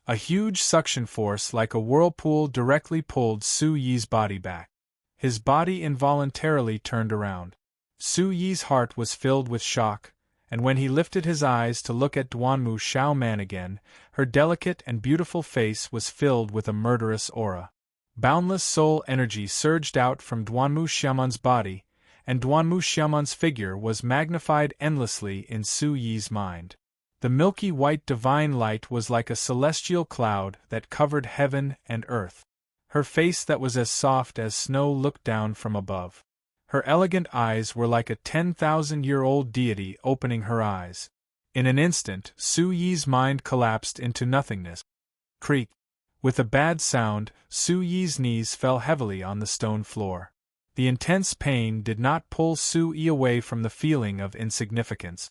A huge suction force like a whirlpool directly pulled Su Yi's body back. His body involuntarily turned around. Su Yi's heart was filled with shock, and when he lifted his eyes to look at Duanmu Xiaoman again, her delicate and beautiful face was filled with a murderous aura. Boundless soul energy surged out from Duanmu Xiaoman's body, and Duanmu Xiaoman's figure was magnified endlessly in Su Yi's mind. The milky white divine light was like a celestial cloud that covered heaven and earth. Her face that was as soft as snow looked down from above. Her elegant eyes were like a 10,000-year-old deity opening her eyes. In an instant, Su Yi's mind collapsed into nothingness. Creak! With a bad sound, Su Yi's knees fell heavily on the stone floor. The intense pain did not pull Su Yi away from the feeling of insignificance.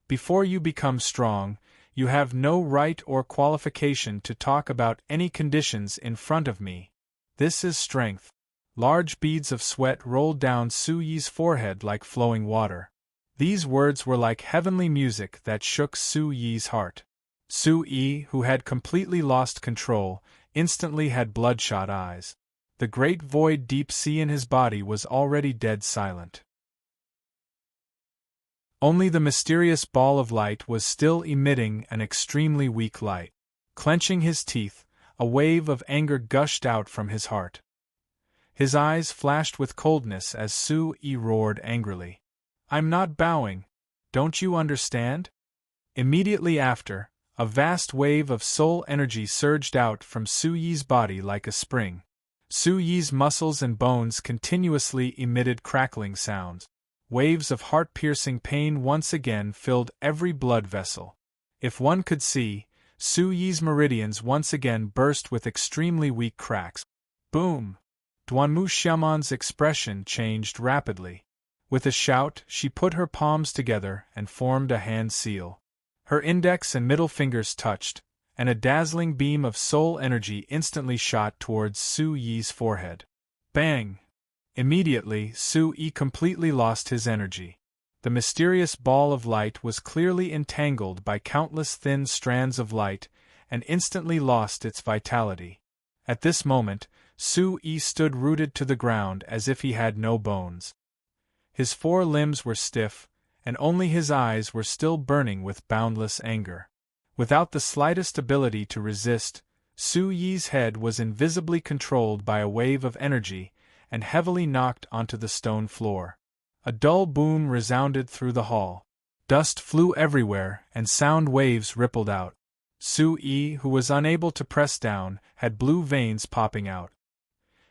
Before you become strong, you have no right or qualification to talk about any conditions in front of me. This is strength. Large beads of sweat rolled down Su Yi's forehead like flowing water. These words were like heavenly music that shook Su Yi's heart. Su Yi, who had completely lost control, instantly had bloodshot eyes. The great void deep sea in his body was already dead silent. Only the mysterious ball of light was still emitting an extremely weak light. Clenching his teeth, a wave of anger gushed out from his heart. His eyes flashed with coldness as Su Yi roared angrily. I'm not bowing. Don't you understand? Immediately after, a vast wave of soul energy surged out from Su Yi's body like a spring. Su Yi's muscles and bones continuously emitted crackling sounds. Waves of heart-piercing pain once again filled every blood vessel. If one could see, Su Yi's meridians once again burst with extremely weak cracks. Boom! Duanmu Xiaoman's expression changed rapidly. With a shout, she put her palms together and formed a hand seal. Her index and middle fingers touched, and a dazzling beam of soul energy instantly shot towards Su Yi's forehead. Bang! Immediately, Su Yi completely lost his energy. The mysterious ball of light was clearly entangled by countless thin strands of light, and instantly lost its vitality. At this moment, Su Yi stood rooted to the ground as if he had no bones. His 4 limbs were stiff, and only his eyes were still burning with boundless anger. Without the slightest ability to resist, Su Yi's head was invisibly controlled by a wave of energy, and heavily knocked onto the stone floor. A dull boom resounded through the hall. Dust flew everywhere, and sound waves rippled out. Su Yi, who was unable to press down, had blue veins popping out.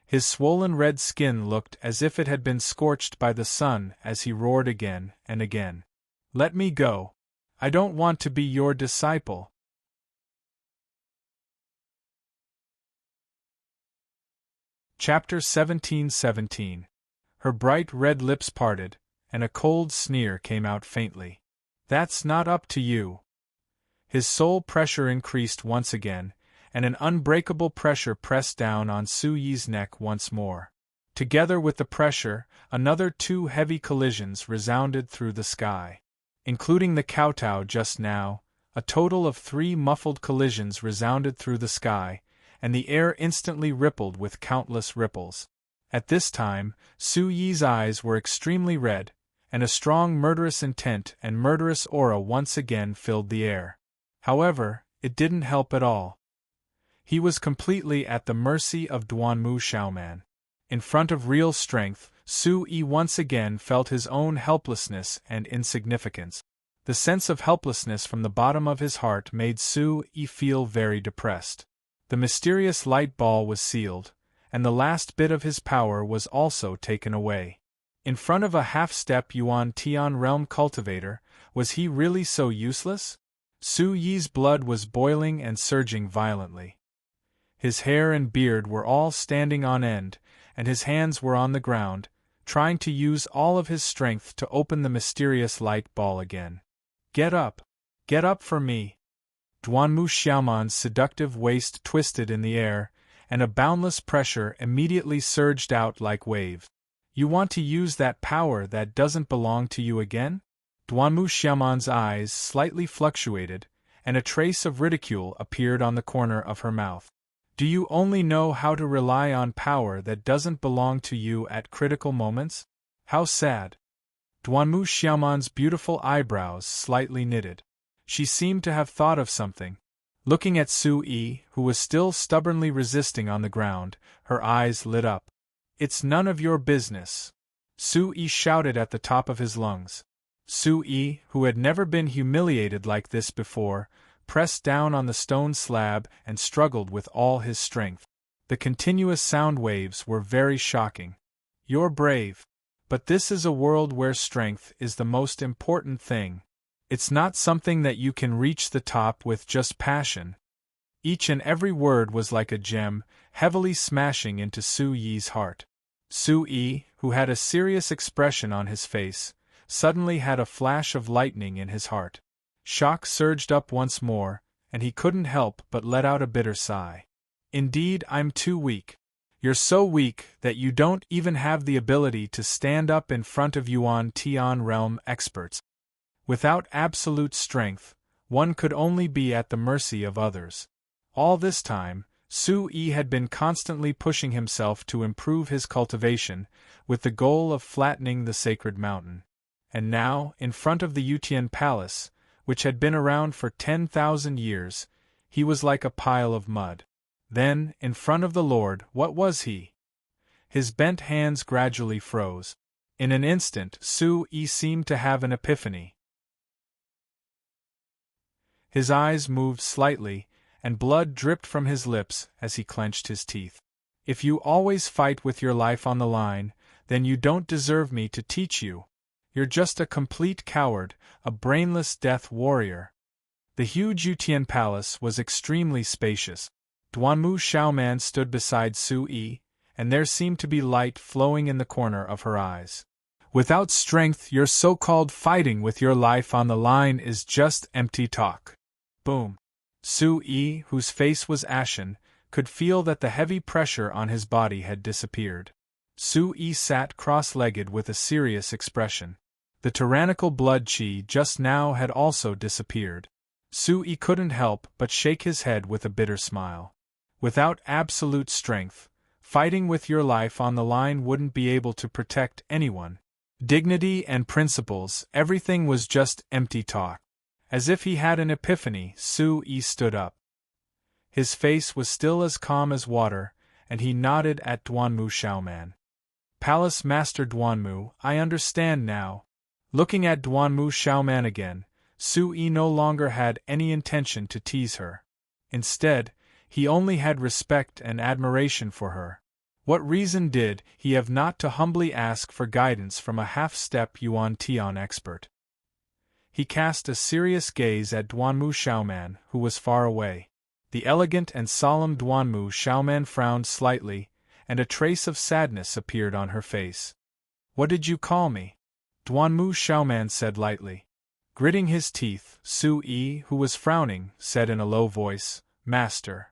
His swollen red skin looked as if it had been scorched by the sun as he roared again and again. Let me go. I don't want to be your disciple. Chapter 17:17. Her bright red lips parted, and a cold sneer came out faintly. That's not up to you. His soul pressure increased once again, and an unbreakable pressure pressed down on Su Yi's neck once more. Together with the pressure, another 2 heavy collisions resounded through the sky. Including the kowtow just now, a total of 3 muffled collisions resounded through the sky, and the air instantly rippled with countless ripples. At this time, Su Yi's eyes were extremely red, and a strong murderous intent and murderous aura once again filled the air. However, it didn't help at all. He was completely at the mercy of Duanmu Xiaoman. In front of real strength, Su Yi once again felt his own helplessness and insignificance. The sense of helplessness from the bottom of his heart made Su Yi feel very depressed. The mysterious light ball was sealed, and the last bit of his power was also taken away. In front of a half-step Yuan Tian realm cultivator, was he really so useless? Su Yi's blood was boiling and surging violently. His hair and beard were all standing on end, and his hands were on the ground, trying to use all of his strength to open the mysterious light ball again. Get up! Get up for me! Duanmu Xiaoman's seductive waist twisted in the air, and a boundless pressure immediately surged out like waves. You want to use that power that doesn't belong to you again? Duanmu Xiaoman's eyes slightly fluctuated, and a trace of ridicule appeared on the corner of her mouth. Do you only know how to rely on power that doesn't belong to you at critical moments? How sad. Duanmu Xiaoman's beautiful eyebrows slightly knitted. She seemed to have thought of something. Looking at Su Yi, who was still stubbornly resisting on the ground, her eyes lit up. It's none of your business. Su Yi shouted at the top of his lungs. Su Yi, who had never been humiliated like this before, pressed down on the stone slab and struggled with all his strength. The continuous sound waves were very shocking. You're brave. But this is a world where strength is the most important thing. It's not something that you can reach the top with just passion. Each and every word was like a gem, heavily smashing into Su Yi's heart. Su Yi, who had a serious expression on his face, suddenly had a flash of lightning in his heart. Shock surged up once more, and he couldn't help but let out a bitter sigh. Indeed, I'm too weak. You're so weak that you don't even have the ability to stand up in front of Yuan Tian realm experts. Without absolute strength, one could only be at the mercy of others. All this time, Su Yi had been constantly pushing himself to improve his cultivation, with the goal of flattening the sacred mountain. And now, in front of the Yutian Palace, which had been around for 10,000 years, he was like a pile of mud. Then, in front of the Lord, what was he? His bent hands gradually froze. In an instant, Su Yi seemed to have an epiphany. His eyes moved slightly, and blood dripped from his lips as he clenched his teeth. If you always fight with your life on the line, then you don't deserve me to teach you. You're just a complete coward, a brainless death warrior. The huge Yutian Palace was extremely spacious. Duanmu Xiaoman stood beside Su Yi, and there seemed to be light flowing in the corner of her eyes. Without strength, your so-called fighting with your life on the line is just empty talk. Boom. Su Yi, whose face was ashen, could feel that the heavy pressure on his body had disappeared. Su Yi sat cross-legged with a serious expression. The tyrannical blood qi just now had also disappeared. Su Yi couldn't help but shake his head with a bitter smile. Without absolute strength, fighting with your life on the line wouldn't be able to protect anyone. Dignity and principles, everything was just empty talk. As if he had an epiphany, Su Yi stood up. His face was still as calm as water, and he nodded at Duanmu Xiaoman. Palace Master Duanmu, I understand now. Looking at Duanmu Xiaoman again, Su Yi no longer had any intention to tease her. Instead, he only had respect and admiration for her. What reason did he have not to humbly ask for guidance from a half-step Yuan Tian expert? He cast a serious gaze at Duanmu Xiaoman, who was far away. The elegant and solemn Duanmu Xiaoman frowned slightly, and a trace of sadness appeared on her face. What did you call me? Duanmu Xiaoman said lightly. Gritting his teeth, Su Yi, who was frowning, said in a low voice, Master.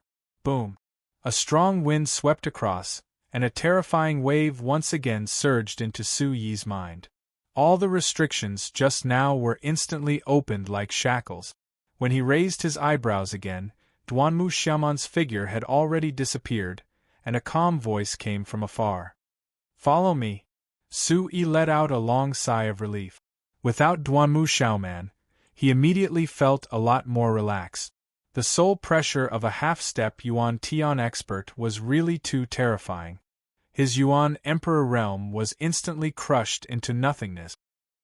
Boom! A strong wind swept across, and a terrifying wave once again surged into Su Yi's mind. All the restrictions just now were instantly opened like shackles. When he raised his eyebrows again, Duanmu Xiaoman's figure had already disappeared, and a calm voice came from afar. "Follow me." Su Yi let out a long sigh of relief. Without Duanmu Xiaoman, he immediately felt a lot more relaxed. The sole pressure of a half-step Yuan Tian expert was really too terrifying. His Yuan Emperor realm was instantly crushed into nothingness.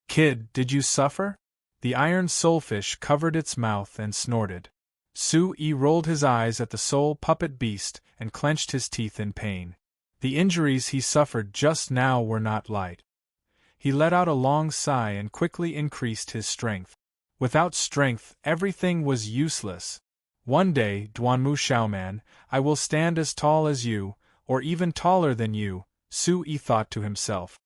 "Kid, did you suffer?" The iron soulfish covered its mouth and snorted. Su Yi rolled his eyes at the soul puppet beast and clenched his teeth in pain. The injuries he suffered just now were not light. He let out a long sigh and quickly increased his strength. Without strength, everything was useless. "One day, Duanmu Xiaoman, I will stand as tall as you, or even taller than you," Su Yi thought to himself.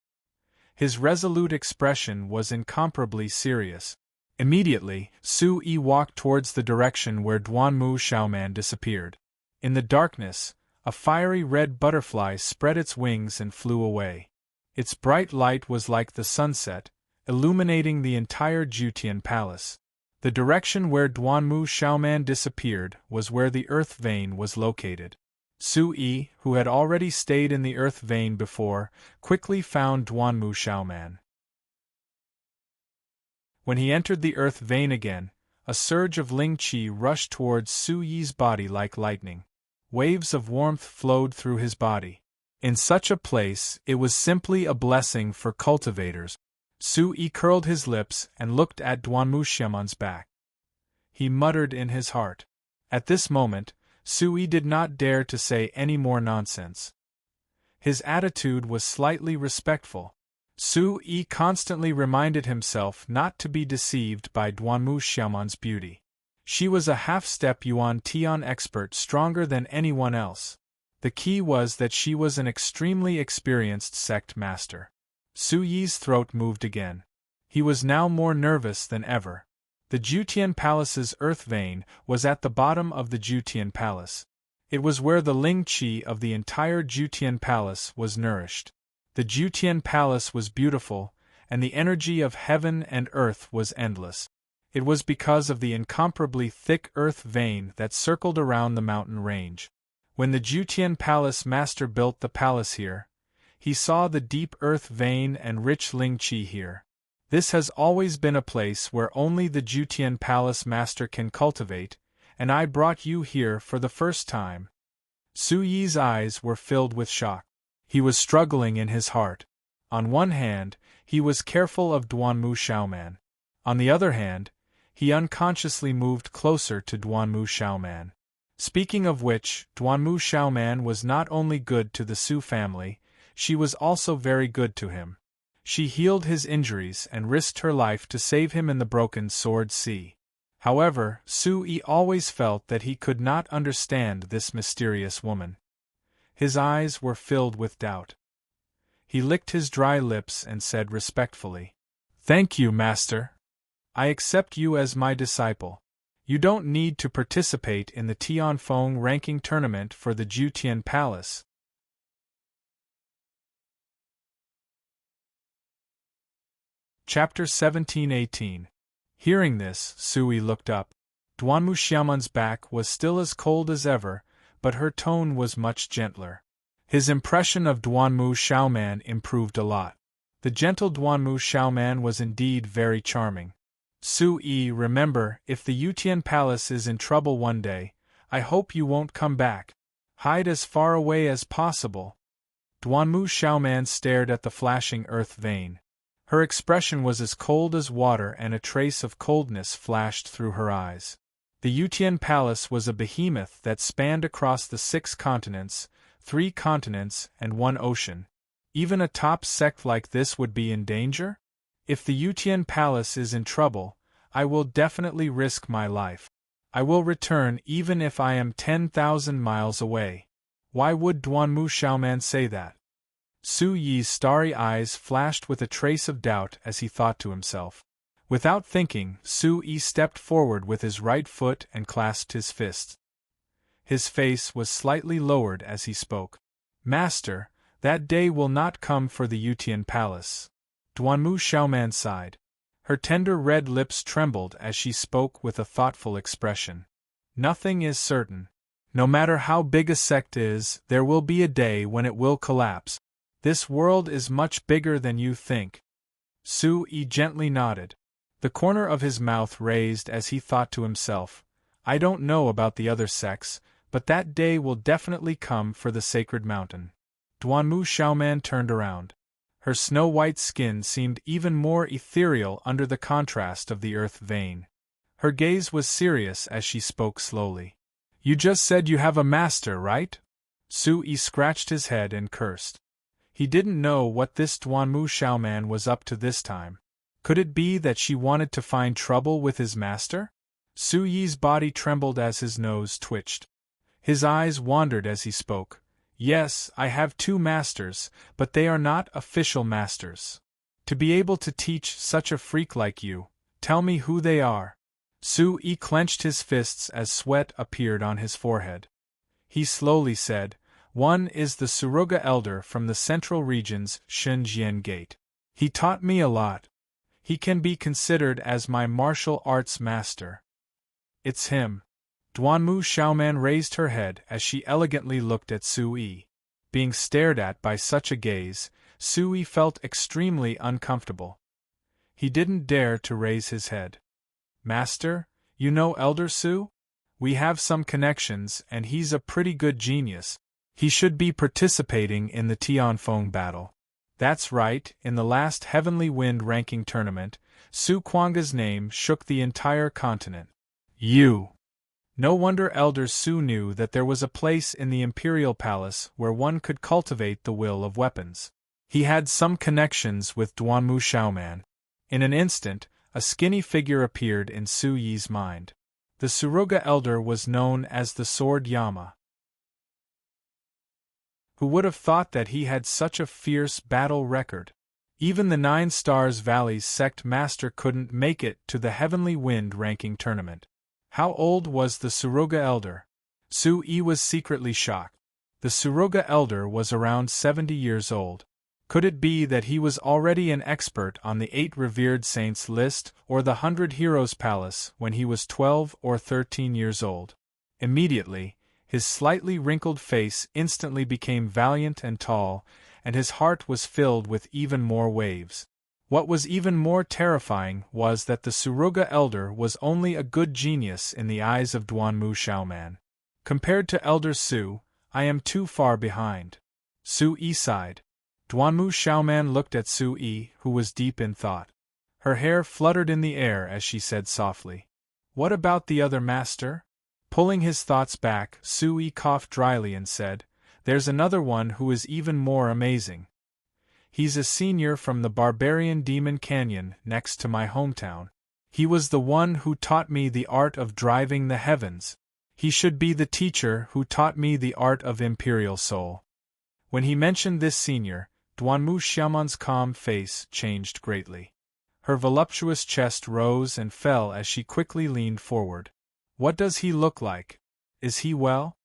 His resolute expression was incomparably serious. Immediately, Su Yi walked towards the direction where Duanmu Xiaoman disappeared. In the darkness, a fiery red butterfly spread its wings and flew away. Its bright light was like the sunset, illuminating the entire Jutian palace. The direction where Duanmu Xiaoman disappeared was where the earth vein was located. Su Yi, who had already stayed in the earth vein before, quickly found Duanmu Xiaoman. When he entered the earth vein again, a surge of Ling Qi rushed towards Su Yi's body like lightning. Waves of warmth flowed through his body. In such a place, it was simply a blessing for cultivators. Su Yi curled his lips and looked at Duanmu Xiaoman's back. He muttered in his heart. At this moment, Su Yi did not dare to say any more nonsense. His attitude was slightly respectful. Su Yi constantly reminded himself not to be deceived by Duanmu Xiaoman's beauty. She was a half-step Yuan Tian expert stronger than anyone else. The key was that she was an extremely experienced sect master. Su Yi's throat moved again. He was now more nervous than ever. The Jutian Palace's earth vein was at the bottom of the Jutian Palace. It was where the Ling Qi of the entire Jutian Palace was nourished. The Jutian Palace was beautiful, and the energy of heaven and earth was endless. It was because of the incomparably thick earth vein that circled around the mountain range. When the Jutian Palace master built the palace here, he saw the deep earth vein and rich Ling Qi here. This has always been a place where only the Jutian Palace master can cultivate, and I brought you here for the first time. Su Yi's eyes were filled with shock. He was struggling in his heart. On one hand, he was careful of Duanmu Xiaoman. On the other hand, he unconsciously moved closer to Duanmu Xiaoman. Speaking of which, Duanmu Xiaoman was not only good to the Su family, she was also very good to him. She healed his injuries and risked her life to save him in the Broken Sword Sea. However, Su Yi always felt that he could not understand this mysterious woman. His eyes were filled with doubt. He licked his dry lips and said respectfully, "Thank you, Master. I accept you as my disciple. You don't need to participate in the Tianfeng ranking tournament for the Jutian Palace." Chapter 17-18. Hearing this, Su Yi looked up. Duanmu Xiaoman's back was still as cold as ever, but her tone was much gentler. His impression of Duanmu Xiaoman improved a lot. The gentle Duanmu Xiaoman was indeed very charming. "Su Yi, remember, if the Yutian Palace is in trouble one day, I hope you won't come back. Hide as far away as possible." Duanmu Xiaoman stared at the flashing earth vein. Her expression was as cold as water and a trace of coldness flashed through her eyes. The Yutian Palace was a behemoth that spanned across the 6 continents, 3 continents, and 1 ocean. Even a top sect like this would be in danger? If the Yutian Palace is in trouble, I will definitely risk my life. I will return even if I am 10,000 miles away. Why would Duanmu Xiaoman say that? Su Yi's starry eyes flashed with a trace of doubt as he thought to himself. Without thinking, Su Yi stepped forward with his right foot and clasped his fists. His face was slightly lowered as he spoke. Master, that day will not come for the Yutian palace. Duanmu Xiaoman sighed. Her tender red lips trembled as she spoke with a thoughtful expression. Nothing is certain. No matter how big a sect is, there will be a day when it will collapse. This world is much bigger than you think. Su-yi gently nodded. The corner of his mouth raised as he thought to himself, I don't know about the other sects, but that day will definitely come for the sacred mountain. Duanmu Xiaoman turned around. Her snow-white skin seemed even more ethereal under the contrast of the earth vein. Her gaze was serious as she spoke slowly. You just said you have a master, right? Su-yi scratched his head and cursed. He didn't know what this Duanmu Xiaoman was up to this time. Could it be that she wanted to find trouble with his master? Su-yi's body trembled as his nose twitched. His eyes wandered as he spoke. Yes, I have 2 masters, but they are not official masters. To be able to teach such a freak like you, tell me who they are. Su-yi clenched his fists as sweat appeared on his forehead. He slowly said, One is the Suruga elder from the central region's Shenzhen Gate. He taught me a lot. He can be considered as my martial arts master. It's him. Duanmu Xiaoman raised her head as she elegantly looked at Su-yi. Being stared at by such a gaze, Su-yi felt extremely uncomfortable. He didn't dare to raise his head. Master, you know Elder Su? We have some connections and he's a pretty good genius. He should be participating in the Tianfeng battle. That's right, in the last Heavenly Wind ranking tournament, Su Quanga's name shook the entire continent. You! No wonder Elder Su knew that there was a place in the Imperial Palace where one could cultivate the will of weapons. He had some connections with Duanmu Xiaoman. In an instant, a skinny figure appeared in Su-yi's mind. The Suruga elder was known as the Sword Yama. Who would have thought that he had such a fierce battle record? Even the 9 Stars Valley's sect master couldn't make it to the Heavenly Wind ranking tournament. How old was the Suruga elder? Su-yi was secretly shocked. The Suruga elder was around 70 years old. Could it be that he was already an expert on the 8 revered saints list or the 100 heroes palace when he was 12 or 13 years old? Immediately, his slightly wrinkled face instantly became valiant and tall, and his heart was filled with even more waves. What was even more terrifying was that the Suruga elder was only a good genius in the eyes of Duanmu Xiaoman. Compared to Elder Su, I am too far behind. Su-yi sighed. Duanmu Xiaoman looked at Su-yi, who was deep in thought. Her hair fluttered in the air as she said softly, What about the other master? Pulling his thoughts back, Su-yi coughed dryly and said, There's another one who is even more amazing. He's a senior from the barbarian Demon Canyon next to my hometown. He was the one who taught me the art of driving the heavens. He should be the teacher who taught me the art of Imperial Soul. When he mentioned this senior, Duanmu Xiaoman's calm face changed greatly. Her voluptuous chest rose and fell as she quickly leaned forward. What does he look like? Is he well?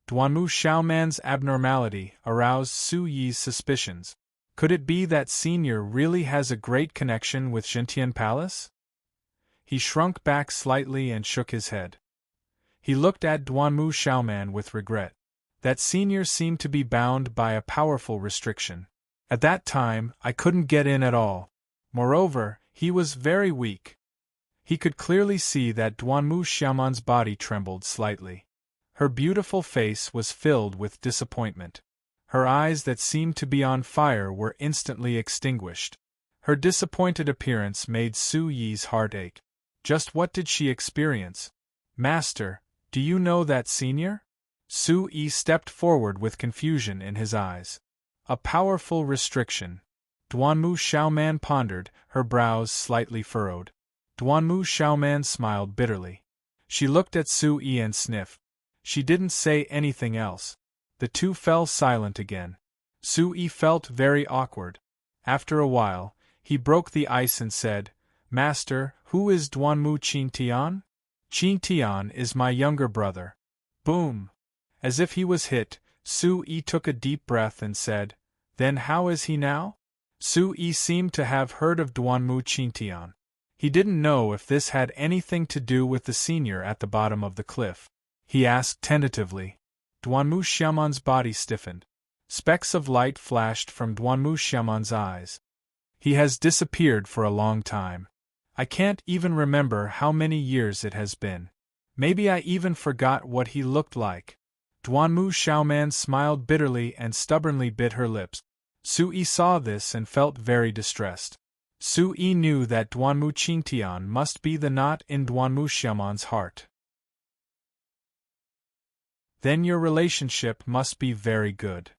Duanmu Xiaoman's abnormality aroused Su-yi's suspicions. Could it be that senior really has a great connection with Xintian Palace? He shrunk back slightly and shook his head. He looked at Duanmu Xiaoman with regret. That senior seemed to be bound by a powerful restriction. At that time, I couldn't get in at all. Moreover, he was very weak. He could clearly see that Duanmu Xiaoman's body trembled slightly. Her beautiful face was filled with disappointment. Her eyes that seemed to be on fire were instantly extinguished. Her disappointed appearance made Su-yi's heart ache. Just what did she experience? Master, do you know that senior? Su-yi stepped forward with confusion in his eyes. A powerful restriction. Duanmu Xiaoman pondered, her brows slightly furrowed. Duanmu Xiaoman smiled bitterly. She looked at Su-yi and sniffed. She didn't say anything else. The two fell silent again. Su-yi felt very awkward. After a while, he broke the ice and said, Master, who is Duanmu Qingtian? Qingtian is my younger brother. Boom! As if he was hit, Su-yi took a deep breath and said, "Then how is he now?" Su-yi seemed to have heard of Duanmu Qingtian. He didn't know if this had anything to do with the senior at the bottom of the cliff. He asked tentatively. Duanmu Xiaoman's body stiffened. Specks of light flashed from Duanmu Xiaoman's eyes. "He has disappeared for a long time. I can't even remember how many years it has been. Maybe I even forgot what he looked like." Duanmu Xiaoman smiled bitterly and stubbornly bit her lips. Su-yi saw this and felt very distressed. Su-yi knew that Duanmu Qingtian must be the knot in Duanmu Xiaoman's heart. "Then your relationship must be very good."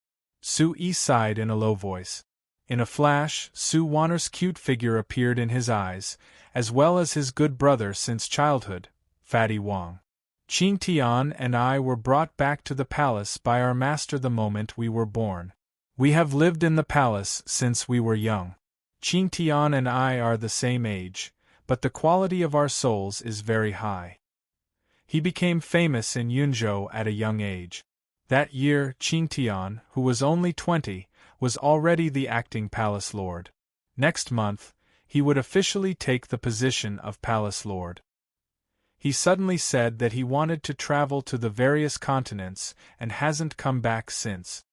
Su-yi sighed in a low voice. In a flash, Su Wanner's cute figure appeared in his eyes, as well as his good brother since childhood, Fatty Wang. "Qingtian and I were brought back to the palace by our master the moment we were born. We have lived in the palace since we were young. Qingtian and I are the same age, but the quality of our souls is very high. He became famous in Yunzhou at a young age. That year, Qingtian, who was only 20, was already the acting palace lord. Next month, he would officially take the position of palace lord. He suddenly said that he wanted to travel to the various continents and hasn't come back since."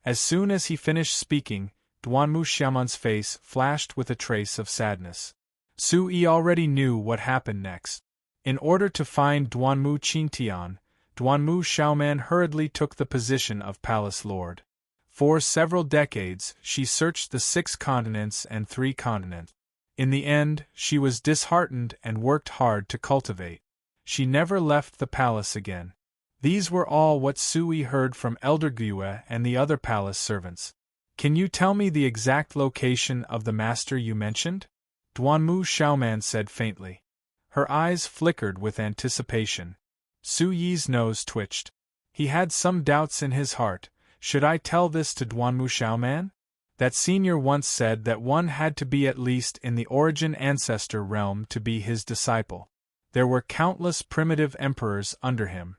As soon as he finished speaking, Duanmu Xiaoman's face flashed with a trace of sadness. Su-yi already knew what happened next. In order to find Duanmu Qingtian, Duanmu Xiaoman hurriedly took the position of palace lord. For several decades, she searched the 6 continents and 3 continents. In the end, she was disheartened and worked hard to cultivate. She never left the palace again. These were all what Su-yi heard from Elder Gyue and the other palace servants. "Can you tell me the exact location of the master you mentioned?" Duanmu Xiaoman said faintly. Her eyes flickered with anticipation. Su-yi's nose twitched. He had some doubts in his heart. Should I tell this to Duanmu Xiaoman? That senior once said that one had to be at least in the origin ancestor realm to be his disciple. There were countless primitive emperors under him.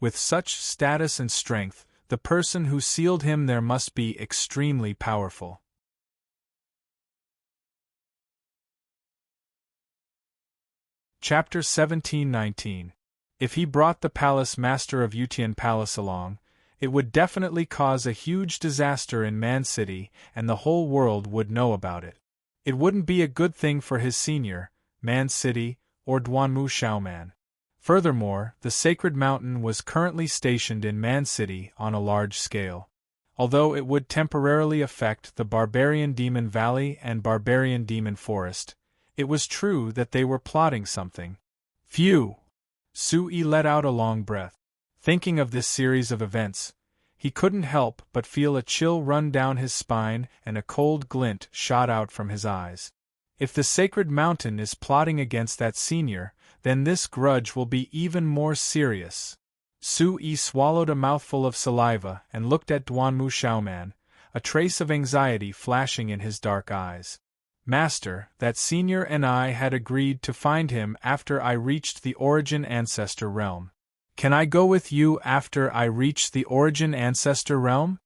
With such status and strength, the person who sealed him there must be extremely powerful. Chapter 17-19. If he brought the palace master of Yutian Palace along, it would definitely cause a huge disaster in Man City, and the whole world would know about it. It wouldn't be a good thing for his senior, Man City, or Duanmu Xiaoman. Furthermore, the Sacred Mountain was currently stationed in Man City on a large scale. Although it would temporarily affect the Barbarian Demon Valley and Barbarian Demon Forest, it was true that they were plotting something. Phew! Su-yi let out a long breath. Thinking of this series of events, he couldn't help but feel a chill run down his spine and a cold glint shot out from his eyes. If the Sacred Mountain is plotting against that senior, then this grudge will be even more serious. Su-yi swallowed a mouthful of saliva and looked at Duanmu Xiaoman, a trace of anxiety flashing in his dark eyes. "Master, that senior and I had agreed to find him after I reached the Origin Ancestor Realm. Can I go with you after I reach the Origin Ancestor Realm?"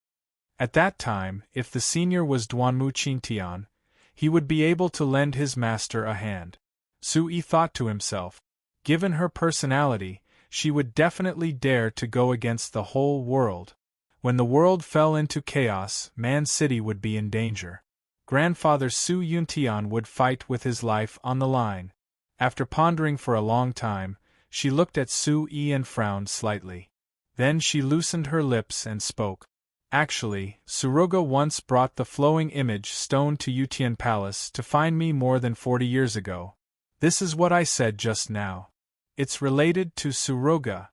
At that time, if the senior was Duanmu Qingtian, he would be able to lend his master a hand. Su-yi thought to himself. Given her personality, she would definitely dare to go against the whole world. When the world fell into chaos, Man City would be in danger. Grandfather Su Yuntian would fight with his life on the line. After pondering for a long time, she looked at Su-yi and frowned slightly. Then she loosened her lips and spoke. "Actually, Suroga once brought the flowing image stone to Yutian Palace to find me more than 40 years ago. This is what I said just now. It's related to Suroga."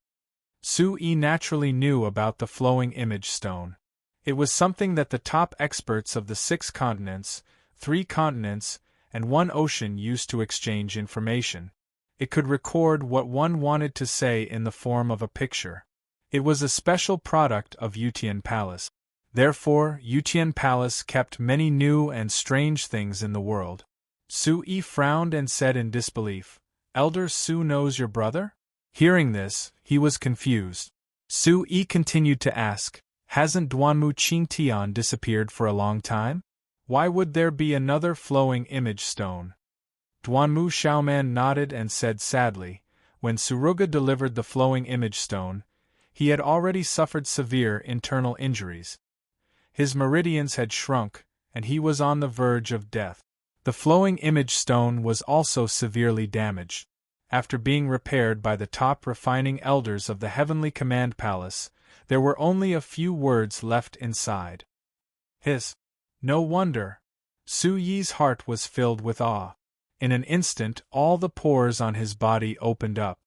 Su-yi naturally knew about the flowing image stone. It was something that the top experts of the 6 continents, 3 continents, and 1 ocean used to exchange information. It could record what one wanted to say in the form of a picture. It was a special product of Yutian Palace. Therefore, Yutian Palace kept many new and strange things in the world. Su-yi frowned and said in disbelief, "Elder Su knows your brother?" Hearing this, he was confused. Su-yi continued to ask, hasn't Duanmu Qingtian disappeared for a long time? Why would there be another flowing image stone? Duanmu Xiaoman nodded and said sadly, when Suruga delivered the flowing image stone, he had already suffered severe internal injuries. His meridians had shrunk, and he was on the verge of death. The flowing image stone was also severely damaged. After being repaired by the top refining elders of the Heavenly Command Palace, there were only a few words left inside. No wonder. Su-yi's heart was filled with awe. In an instant all the pores on his body opened up.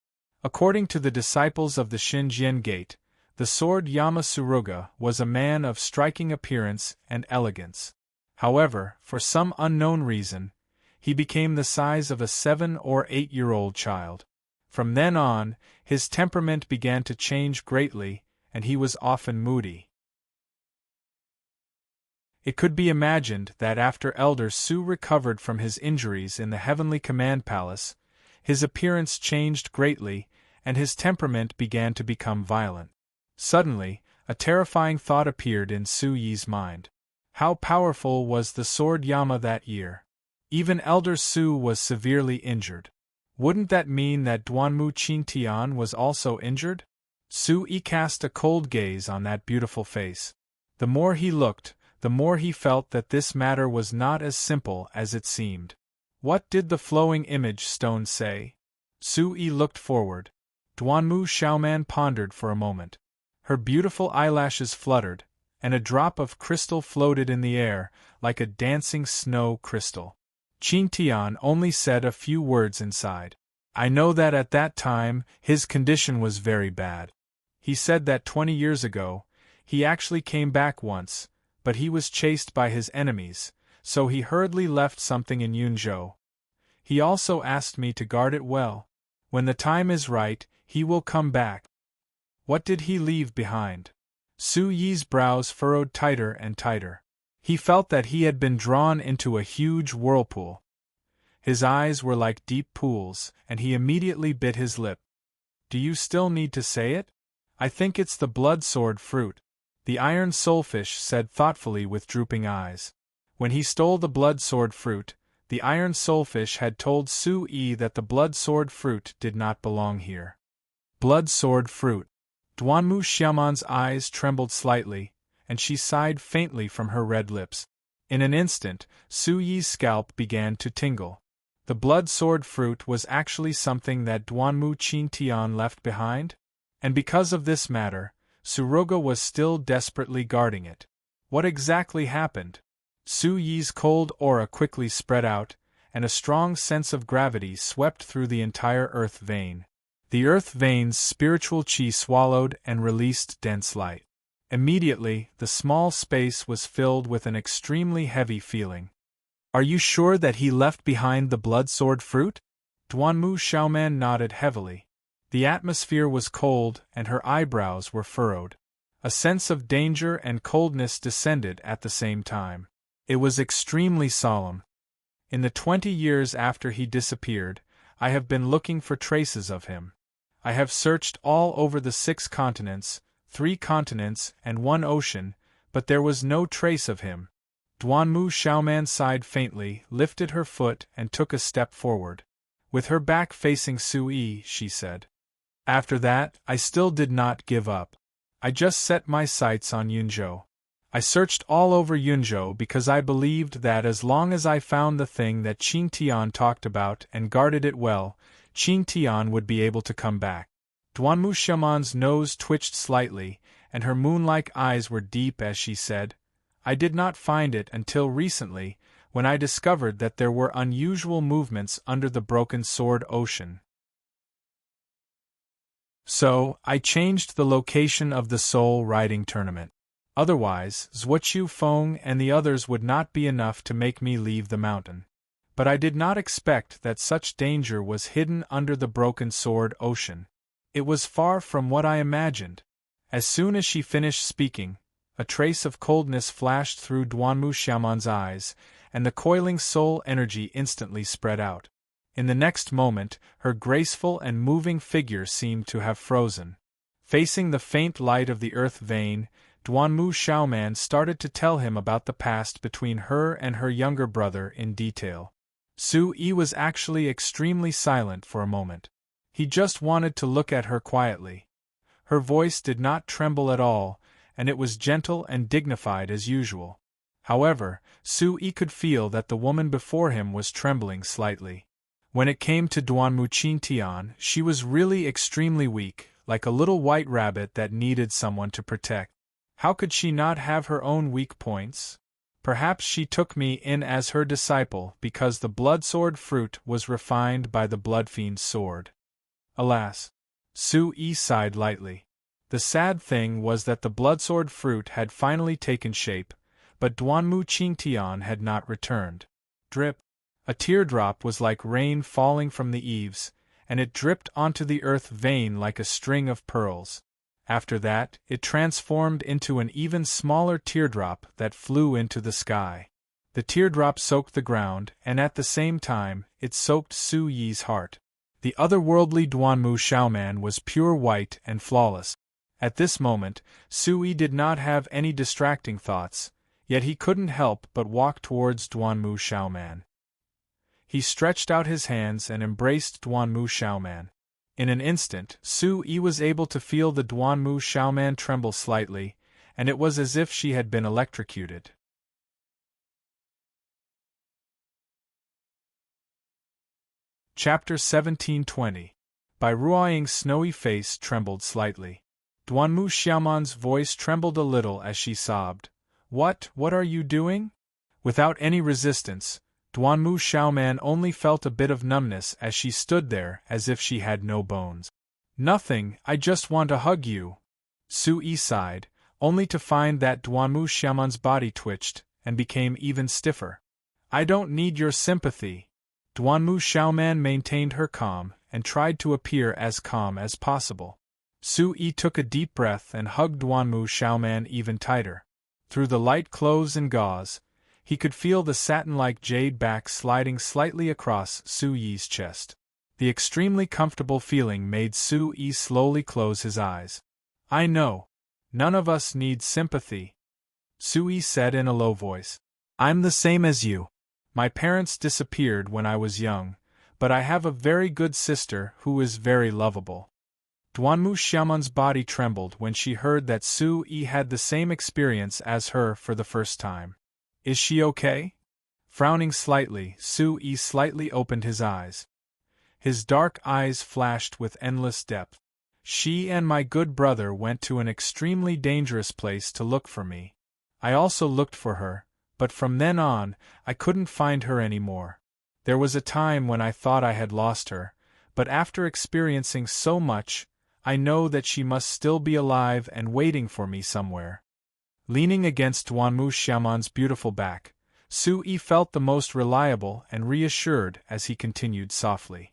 According to the disciples of the Xinjian Gate, the sword Yama Suruga was a man of striking appearance and elegance. However, for some unknown reason, he became the size of a 7 or 8-year-old child. From then on, his temperament began to change greatly, and he was often moody. It could be imagined that after Elder Su recovered from his injuries in the Heavenly Command Palace, his appearance changed greatly, and his temperament began to become violent. Suddenly, a terrifying thought appeared in Su-yi's mind. How powerful was the sword Yama that year? Even Elder Su was severely injured. Wouldn't that mean that Duanmu Qingtian was also injured? Su-yi cast a cold gaze on that beautiful face. The more he looked, the more he felt that this matter was not as simple as it seemed. What did the flowing image stone say? Su-yi looked forward. Duanmu Xiaoman pondered for a moment. Her beautiful eyelashes fluttered, and a drop of crystal floated in the air, like a dancing snow crystal. Qingtian only said a few words inside. I know that at that time, his condition was very bad. He said that 20 years ago, he actually came back once, but he was chased by his enemies, so he hurriedly left something in Yunzhou. He also asked me to guard it well. When the time is right, he will come back. What did he leave behind? Su-yi's brows furrowed tighter and tighter. He felt that he had been drawn into a huge whirlpool. His eyes were like deep pools, and he immediately bit his lip. Do you still need to say it? I think it's the blood sword fruit, the iron soulfish said thoughtfully with drooping eyes. When he stole the blood sword fruit, the iron soulfish had told Su-yi that the blood sword fruit did not belong here. Blood sword fruit. Duanmu Xiaoman's eyes trembled slightly, and she sighed faintly from her red lips. In an instant, Su-yi's scalp began to tingle. The blood sword fruit was actually something that Duanmu Qingtian left behind? And because of this matter, Suruga was still desperately guarding it. What exactly happened? Su-yi's cold aura quickly spread out, and a strong sense of gravity swept through the entire earth vein. The earth vein's spiritual qi swallowed and released dense light. Immediately, the small space was filled with an extremely heavy feeling. Are you sure that he left behind the blood sword fruit? Duanmu Xiaoman nodded heavily. The atmosphere was cold and her eyebrows were furrowed. A sense of danger and coldness descended at the same time. It was extremely solemn. In the 20 years after he disappeared, I have been looking for traces of him. I have searched all over the 6 continents, 3 continents and 1 ocean, but there was no trace of him. Duanmu Xiaoman sighed faintly, lifted her foot and took a step forward. With her back facing Su-yi, she said. After that, I still did not give up. I just set my sights on Yunzhou. I searched all over Yunzhou because I believed that as long as I found the thing that Qingtian talked about and guarded it well, Qingtian would be able to come back. Duanmu Xiaoman's nose twitched slightly, and her moon-like eyes were deep as she said, I did not find it until recently, when I discovered that there were unusual movements under the broken sword ocean. So, I changed the location of the soul riding tournament. Otherwise, Zhuoqiu Feng and the others would not be enough to make me leave the mountain. But I did not expect that such danger was hidden under the broken sword ocean. It was far from what I imagined. As soon as she finished speaking, a trace of coldness flashed through Duanmu Xiaoman's eyes, and the coiling soul energy instantly spread out. In the next moment, her graceful and moving figure seemed to have frozen. Facing the faint light of the earth vein, Duanmu Xiaoman started to tell him about the past between her and her younger brother in detail. Su Yi was actually extremely silent for a moment. He just wanted to look at her quietly. Her voice did not tremble at all, and it was gentle and dignified as usual. However, Su Yi could feel that the woman before him was trembling slightly. When it came to Duanmu Qingtian, she was really extremely weak, like a little white rabbit that needed someone to protect. How could she not have her own weak points? Perhaps she took me in as her disciple because the bloodsword fruit was refined by the bloodfiend's sword. Alas! Su Yi sighed lightly. The sad thing was that the bloodsword fruit had finally taken shape, but Duanmu Qingtian had not returned. Drip! A teardrop was like rain falling from the eaves, and it dripped onto the earth vein like a string of pearls. After that, it transformed into an even smaller teardrop that flew into the sky. The teardrop soaked the ground, and at the same time, it soaked Su Yi's heart. The otherworldly Duanmu Xiaoman was pure white and flawless. At this moment, Su Yi did not have any distracting thoughts, yet he couldn't help but walk towards Duanmu Xiaoman. He stretched out his hands and embraced Duanmu Xiaoman. In an instant, Su Yi was able to feel the Duanmu Xiaoman tremble slightly, and it was as if she had been electrocuted. Chapter 1720. By Ruoying's snowy face trembled slightly. Duanmu Xiaoman's voice trembled a little as she sobbed. What are you doing?" Without any resistance, Duanmu Xiaoman only felt a bit of numbness as she stood there as if she had no bones. "Nothing, I just want to hug you." Su Yi sighed, only to find that Duanmu Xiaoman's body twitched and became even stiffer. "I don't need your sympathy." Duanmu Xiaoman maintained her calm and tried to appear as calm as possible. Su Yi took a deep breath and hugged Duanmu Xiaoman even tighter. Through the light clothes and gauze, he could feel the satin-like jade back sliding slightly across Su Yi's chest. The extremely comfortable feeling made Su Yi slowly close his eyes. "I know. None of us needs sympathy," Su Yi said in a low voice. "I'm the same as you. My parents disappeared when I was young, but I have a very good sister who is very lovable." Duanmu Xiaoman's body trembled when she heard that Su Yi had the same experience as her for the first time. "Is she okay?" Frowning slightly, Su Yi slightly opened his eyes. His dark eyes flashed with endless depth. "She and my good brother went to an extremely dangerous place to look for me. I also looked for her, but from then on, I couldn't find her anymore. There was a time when I thought I had lost her, but after experiencing so much, I know that she must still be alive and waiting for me somewhere." Leaning against Duanmu Xiaoman's beautiful back, Su Yi felt the most reliable and reassured as he continued softly.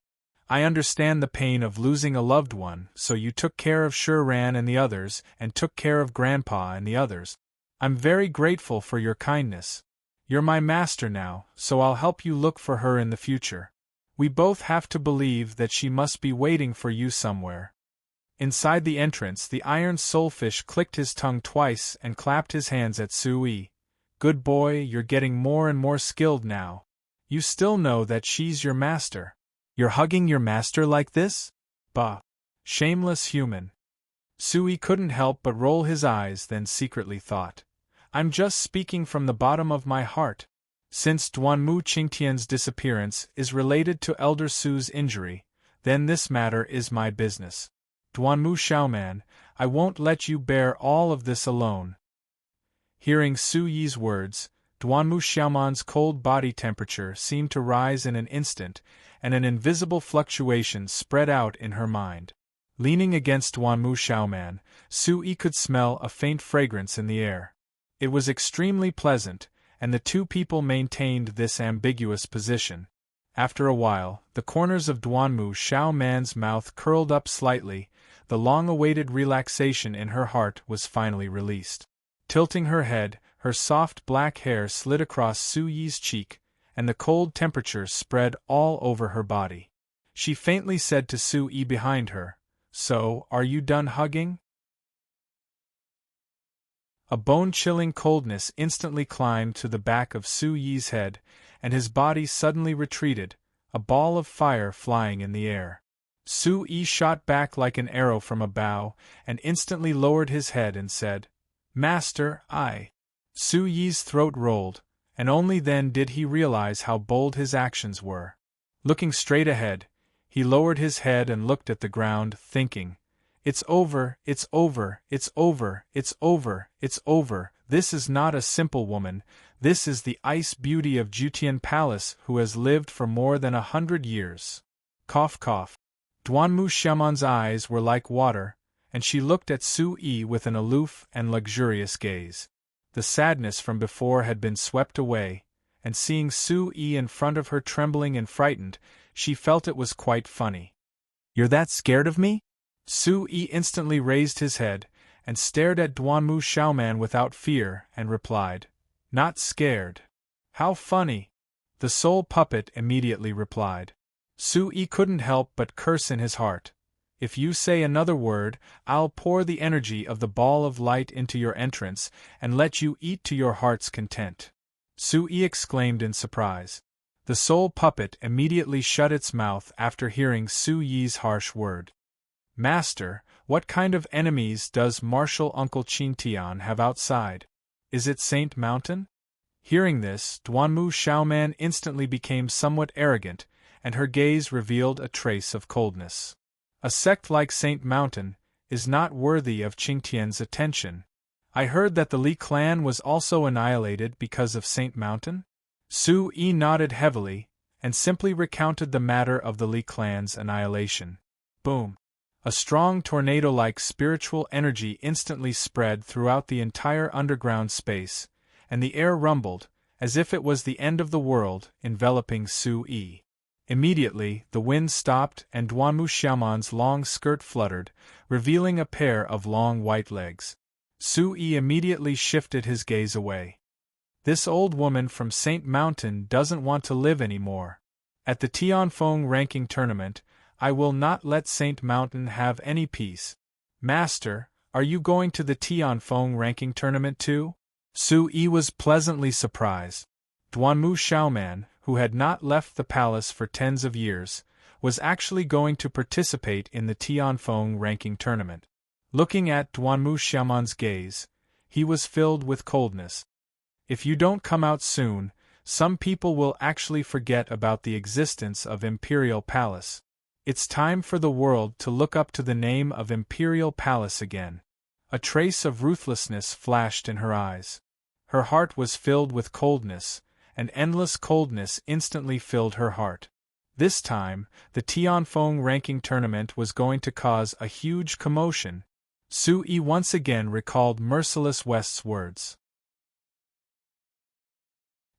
"I understand the pain of losing a loved one, so you took care of Shiran and the others, and took care of Grandpa and the others. I'm very grateful for your kindness. You're my master now, so I'll help you look for her in the future. We both have to believe that she must be waiting for you somewhere." Inside the entrance, the iron soulfish clicked his tongue twice and clapped his hands at Su Yi. "Good boy, you're getting more and more skilled now. You still know that she's your master. You're hugging your master like this? Bah! Shameless human." Su Yi couldn't help but roll his eyes, then secretly thought, "I'm just speaking from the bottom of my heart. Since Duanmu Qingtian's disappearance is related to Elder Su's injury, then this matter is my business. Duanmu Xiaoman, I won't let you bear all of this alone." Hearing Su Yi's words, Duanmu Xiaoman's cold body temperature seemed to rise in an instant, and an invisible fluctuation spread out in her mind. Leaning against Duanmu Xiaoman, Su Yi could smell a faint fragrance in the air. It was extremely pleasant, and the two people maintained this ambiguous position. After a while, the corners of Duanmu Xiaoman's mouth curled up slightly. The long-awaited relaxation in her heart was finally released. Tilting her head, her soft black hair slid across Su Yi's cheek, and the cold temperature spread all over her body. She faintly said to Su Yi behind her, "So, are you done hugging?" A bone-chilling coldness instantly climbed to the back of Su Yi's head, and his body suddenly retreated, a ball of fire flying in the air. Su Yi shot back like an arrow from a bow, and instantly lowered his head and said, "Master, I." Su Yi's throat rolled, and only then did he realize how bold his actions were. Looking straight ahead, he lowered his head and looked at the ground, thinking, "It's over, it's over, it's over, it's over, it's over. This is not a simple woman, this is the ice beauty of Jutian Palace who has lived for more than 100 years. Cough cough. Duanmu Xiaoman's eyes were like water, and she looked at Su Yi with an aloof and luxurious gaze. The sadness from before had been swept away, and seeing Su Yi in front of her trembling and frightened, she felt it was quite funny. "You're that scared of me?" Su Yi instantly raised his head, and stared at Duanmu Xiaoman without fear, and replied, "Not scared. How funny." The soul puppet immediately replied. Su Yi couldn't help but curse in his heart. "If you say another word, I'll pour the energy of the ball of light into your entrance, and let you eat to your heart's content." Su Yi exclaimed in surprise. The soul puppet immediately shut its mouth after hearing Su Yi's harsh word. "Master, what kind of enemies does martial Uncle Qingtian have outside? Is it Saint Mountain?" Hearing this, Duanmu Xiaoman instantly became somewhat arrogant, and her gaze revealed a trace of coldness. "A sect like Saint Mountain is not worthy of Qingtian's attention. I heard that the Li clan was also annihilated because of Saint Mountain?" Su Yi nodded heavily, and simply recounted the matter of the Li clan's annihilation. Boom! A strong tornado-like spiritual energy instantly spread throughout the entire underground space, and the air rumbled, as if it was the end of the world, enveloping Su Yi. Immediately, the wind stopped and Duanmu Xiaoman's long skirt fluttered, revealing a pair of long white legs. Su Yi immediately shifted his gaze away. "This old woman from Saint Mountain doesn't want to live anymore. At the Tianfeng ranking tournament, I will not let Saint Mountain have any peace." "Master, are you going to the Tianfeng ranking tournament too?" Su Yi was pleasantly surprised. Duanmu Xiaoman, who had not left the palace for tens of years, was actually going to participate in the Tianfeng ranking tournament. Looking at Duanmu Xiaoman's gaze, he was filled with coldness. "If you don't come out soon, some people will actually forget about the existence of Imperial Palace. It's time for the world to look up to the name of Imperial Palace again." A trace of ruthlessness flashed in her eyes. Her heart was filled with coldness, and endless coldness instantly filled her heart. This time, the Tianfeng ranking tournament was going to cause a huge commotion. Su Yi once again recalled Merciless West's words.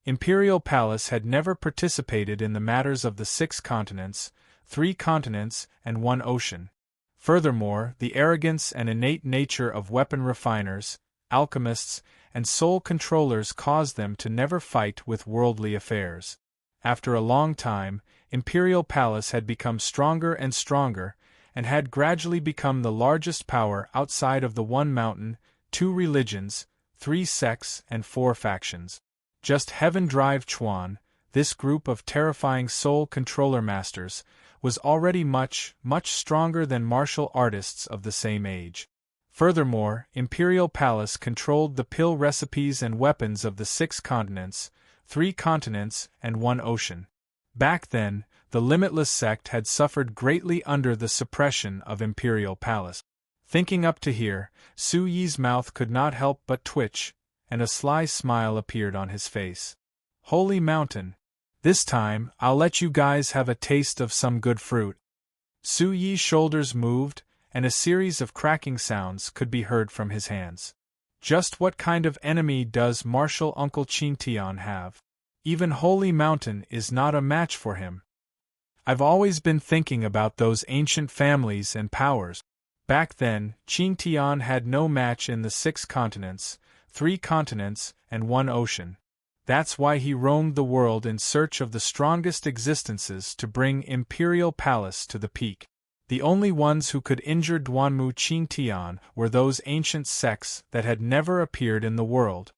Imperial Palace had never participated in the matters of the 6 continents, 3 continents, and 1 ocean. Furthermore, the arrogance and innate nature of weapon refiners, alchemists, and soul controllers caused them to never fight with worldly affairs. After a long time, Imperial Palace had become stronger and stronger, and had gradually become the largest power outside of the 1 mountain, 2 religions, 3 sects, and 4 factions. Just Heaven Drive Chuan, this group of terrifying soul controller masters, was already much, much stronger than martial artists of the same age. Furthermore, Imperial Palace controlled the pill recipes and weapons of the 6 continents, 3 continents, and 1 ocean. Back then, the Limitless sect had suffered greatly under the suppression of Imperial Palace. Thinking up to here, Su Yi's mouth could not help but twitch, and a sly smile appeared on his face. "Holy Mountain! This time, I'll let you guys have a taste of some good fruit." Su Yi's shoulders moved, and a series of cracking sounds could be heard from his hands. Just what kind of enemy does martial Uncle Qingtian have? Even Holy Mountain is not a match for him. I've always been thinking about those ancient families and powers. Back then, Qingtian had no match in the 6 continents, 3 continents, and 1 ocean. That's why he roamed the world in search of the strongest existences to bring Imperial Palace to the peak. The only ones who could injure Duanmu Qingtian were those ancient sects that had never appeared in the world.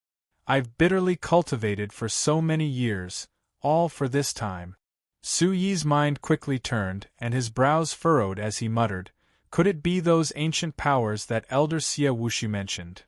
I've bitterly cultivated for so many years, all for this time. Su Yi's mind quickly turned, and his brows furrowed as he muttered, could it be those ancient powers that Elder Xie Wuxi mentioned?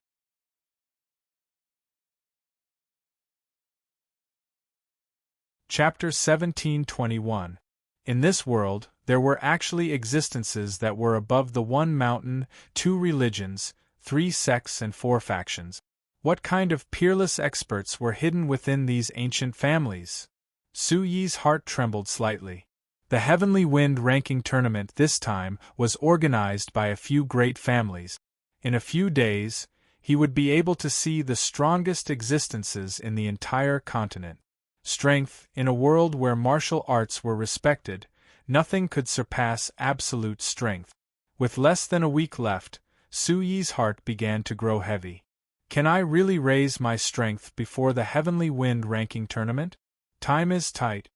Chapter 1721. In this world, there were actually existences that were above the one mountain, 2 religions, 3 sects and 4 factions. What kind of peerless experts were hidden within these ancient families? Su Yi's heart trembled slightly. The Heavenly Wind ranking tournament this time was organized by a few great families. In a few days, he would be able to see the strongest existences in the entire continent. Strength, in a world where martial arts were respected, nothing could surpass absolute strength. With less than a week left, Su Yi's heart began to grow heavy. Can I really raise my strength before the Heavenly Wind ranking tournament? Time is tight.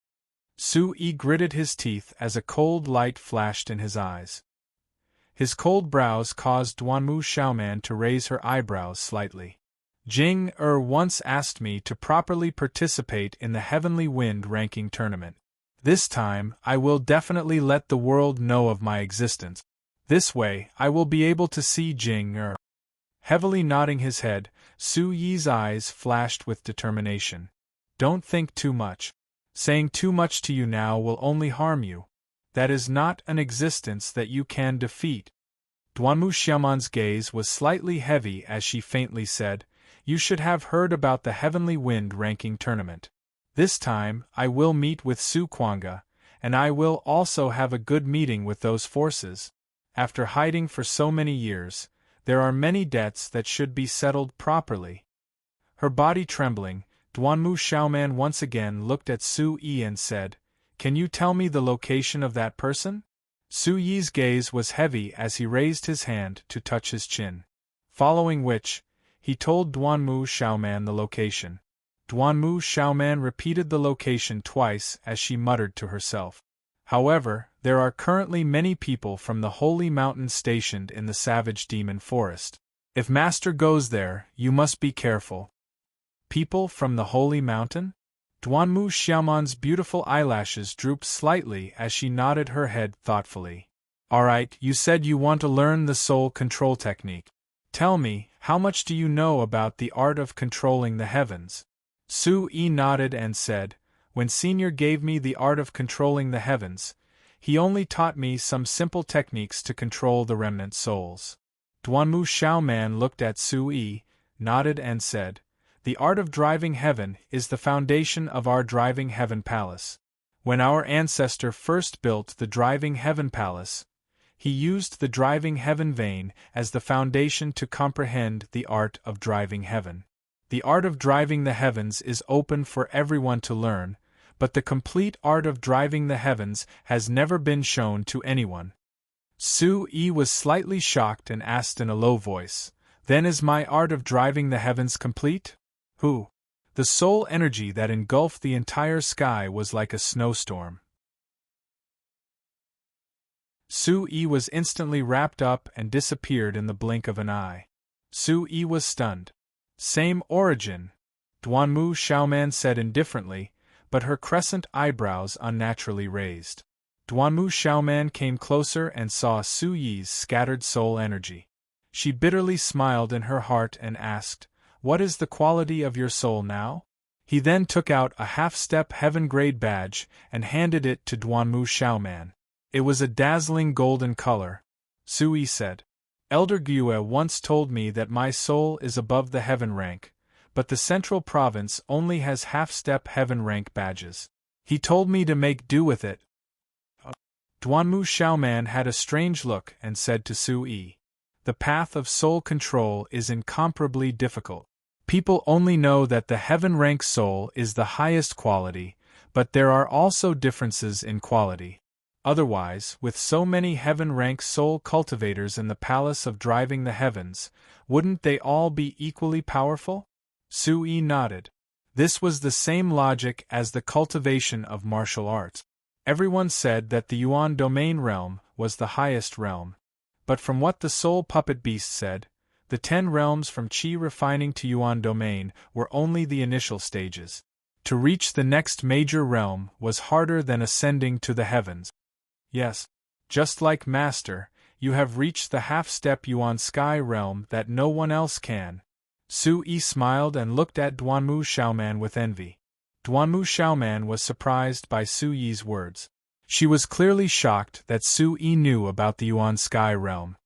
Su Yi gritted his teeth as a cold light flashed in his eyes. His cold brows caused Duanmu Xiaoman to raise her eyebrows slightly. Jing once asked me to properly participate in the Heavenly Wind ranking tournament. This time, I will definitely let the world know of my existence. This way, I will be able to see Jing. Heavily nodding his head, Su Yi's eyes flashed with determination. Don't think too much. Saying too much to you now will only harm you. That is not an existence that you can defeat. Duanmu Xiaoman's gaze was slightly heavy as she faintly said, you should have heard about the Heavenly Wind ranking tournament. This time, I will meet with Su Kuanga, and I will also have a good meeting with those forces. After hiding for so many years, there are many debts that should be settled properly. Her body trembling, Duanmu Xiaoman once again looked at Su Yi and said, can you tell me the location of that person? Su Yi's gaze was heavy as he raised his hand to touch his chin. Following which, he told Duanmu Xiaoman the location. Duanmu Xiaoman repeated the location twice as she muttered to herself. However, there are currently many people from the Holy Mountain stationed in the Savage Demon Forest. If Master goes there, you must be careful. People from the Holy Mountain? Duanmu Xiaoman's beautiful eyelashes drooped slightly as she nodded her head thoughtfully. Alright, you said you want to learn the soul control technique. Tell me, how much do you know about the art of controlling the heavens? Su Yi nodded and said, when Senior gave me the art of controlling the heavens, he only taught me some simple techniques to control the remnant souls. Duanmu Xiaoman looked at Su Yi, nodded and said, the art of driving heaven is the foundation of our driving heaven palace. When our ancestor first built the driving heaven palace, he used the driving heaven vein as the foundation to comprehend the art of driving heaven. The art of driving the heavens is open for everyone to learn, but the complete art of driving the heavens has never been shown to anyone. Su Yi was slightly shocked and asked in a low voice, then is my art of driving the heavens complete? Who? The soul energy that engulfed the entire sky was like a snowstorm. Su Yi was instantly wrapped up and disappeared in the blink of an eye. Su Yi was stunned. Same origin, Duanmu Xiaoman said indifferently, but her crescent eyebrows unnaturally raised. Duanmu Xiaoman came closer and saw Su Yi's scattered soul energy. She bitterly smiled in her heart and asked, what is the quality of your soul now? He then took out a half-step heaven-grade badge and handed it to Duanmu Xiaoman. It was a dazzling golden color. Su Yi said, Elder Gue once told me that my soul is above the heaven rank, but the central province only has half-step heaven rank badges. He told me to make do with it. Duanmu Xiaoman had a strange look and said to Su Yi, the path of soul control is incomparably difficult. People only know that the heaven rank soul is the highest quality, but there are also differences in quality. Otherwise, with so many heaven rank soul cultivators in the palace of driving the heavens, wouldn't they all be equally powerful? Su Yi nodded. This was the same logic as the cultivation of martial arts. Everyone said that the Yuan domain realm was the highest realm. But from what the soul puppet beast said, the 10 realms from Qi refining to Yuan domain were only the initial stages. To reach the next major realm was harder than ascending to the heavens. Yes, just like Master, you have reached the half-step Yuan sky realm that no one else can. Su Yi smiled and looked at Duanmu Xiaoman with envy. Duanmu Xiaoman was surprised by Su Yi's words. She was clearly shocked that Su Yi knew about the Yuan sky realm.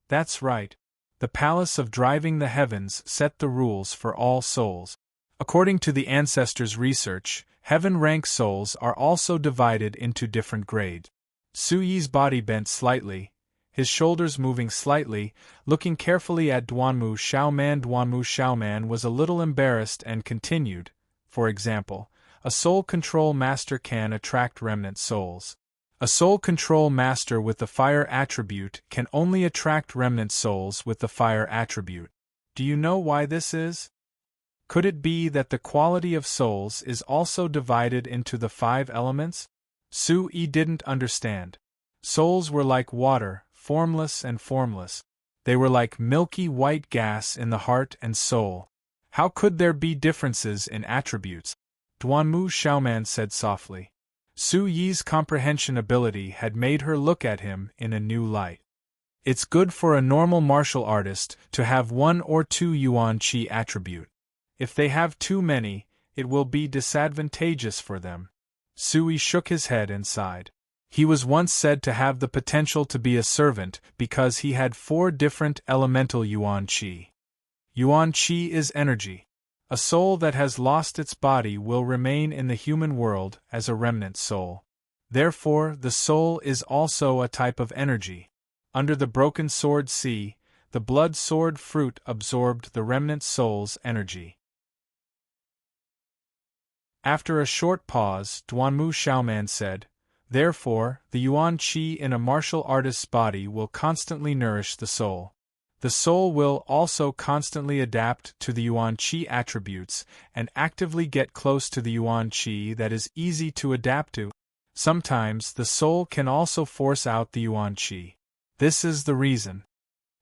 That's right. The Palace of Driving the Heavens set the rules for all souls. According to the ancestors' research, heaven-rank souls are also divided into different grades. Su Yi's body bent slightly, his shoulders moving slightly, looking carefully at Duanmu Xiaoman. Duanmu Xiaoman was a little embarrassed and continued, for example, a soul control master can attract remnant souls. A soul control master with the fire attribute can only attract remnant souls with the fire attribute. Do you know why this is? Could it be that the quality of souls is also divided into the 5 elements? Su Yi didn't understand. Souls were like water, formless and formless. They were like milky white gas in the heart and soul. How could there be differences in attributes? Duanmu Xiaoman said softly. Su Yi's comprehension ability had made her look at him in a new light. It's good for a normal martial artist to have 1 or 2 Yuan Qi attribute. If they have too many, it will be disadvantageous for them. Su Yi shook his head and sighed. He was once said to have the potential to be a servant because he had 4 different elemental Yuan Qi. Yuan Qi is energy. A soul that has lost its body will remain in the human world as a remnant soul. Therefore, the soul is also a type of energy. Under the broken sword sea, the blood sword fruit absorbed the remnant soul's energy. After a short pause, Duanmu Xiaoman said, "Therefore, the Yuan Qi in a martial artist's body will constantly nourish the soul. The soul will also constantly adapt to the Yuan Qi attributes and actively get close to the Yuan Qi that is easy to adapt to. Sometimes the soul can also force out the Yuan Qi. This is the reason."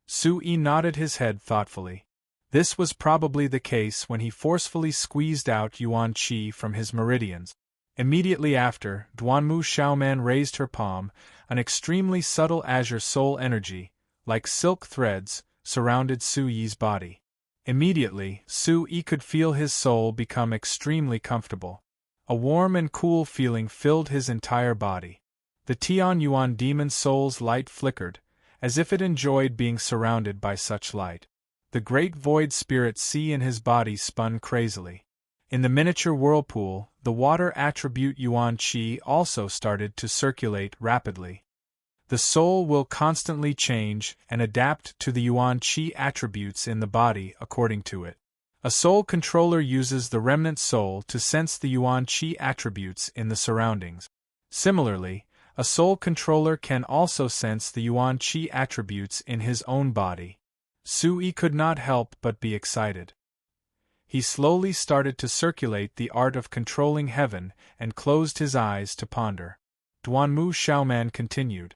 Su Yi nodded his head thoughtfully. This was probably the case when he forcefully squeezed out Yuan Qi from his meridians. Immediately after, Duanmu Xiaoman raised her palm, an extremely subtle azure soul energy, like silk threads, surrounded Su Yi's body. Immediately, Su Yi could feel his soul become extremely comfortable. A warm and cool feeling filled his entire body. The Tian Yuan demon soul's light flickered, as if it enjoyed being surrounded by such light. The great void spirit sea in his body spun crazily. In the miniature whirlpool, the water attribute Yuan Qi also started to circulate rapidly. The soul will constantly change and adapt to the Yuan Qi attributes in the body according to it. A soul controller uses the remnant soul to sense the Yuan Qi attributes in the surroundings. Similarly, a soul controller can also sense the Yuan Qi attributes in his own body. Su Yi could not help but be excited. He slowly started to circulate the art of controlling heaven and closed his eyes to ponder. Duanmu Xiaoman continued.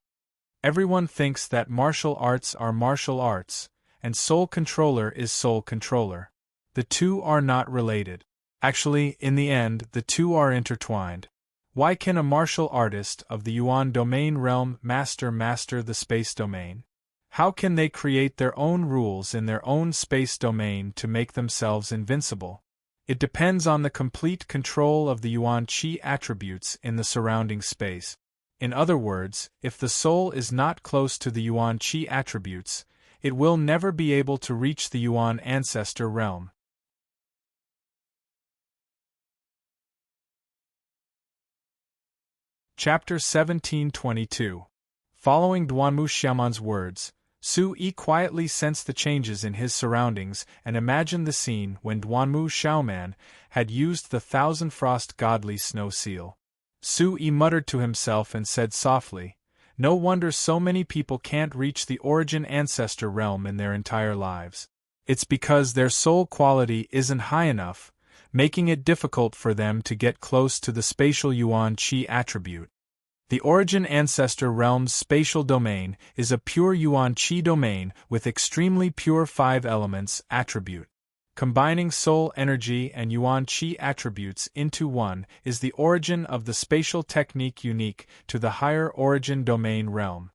Everyone thinks that martial arts are martial arts, and soul controller is soul controller. The two are not related. Actually, in the end, the two are intertwined. Why can a martial artist of the Yuan domain realm master the space domain? How can they create their own rules in their own space domain to make themselves invincible? It depends on the complete control of the Yuan Qi attributes in the surrounding space. In other words, if the soul is not close to the Yuan Qi attributes, it will never be able to reach the Yuan ancestor realm. Chapter 1722. Following Duanmu Xiaoman's words, Su Yi quietly sensed the changes in his surroundings and imagined the scene when Duanmu Xiaoman had used the Thousand Frost Godly Snow Seal. Su Yi muttered to himself and said softly, "No wonder so many people can't reach the origin ancestor realm in their entire lives. It's because their soul quality isn't high enough, making it difficult for them to get close to the spatial Yuan Qi attribute." The Origin Ancestor Realm's spatial domain is a pure Yuan Qi domain with extremely pure 5 elements attribute. Combining soul energy and Yuan Qi attributes into one is the origin of the spatial technique unique to the higher Origin domain realm.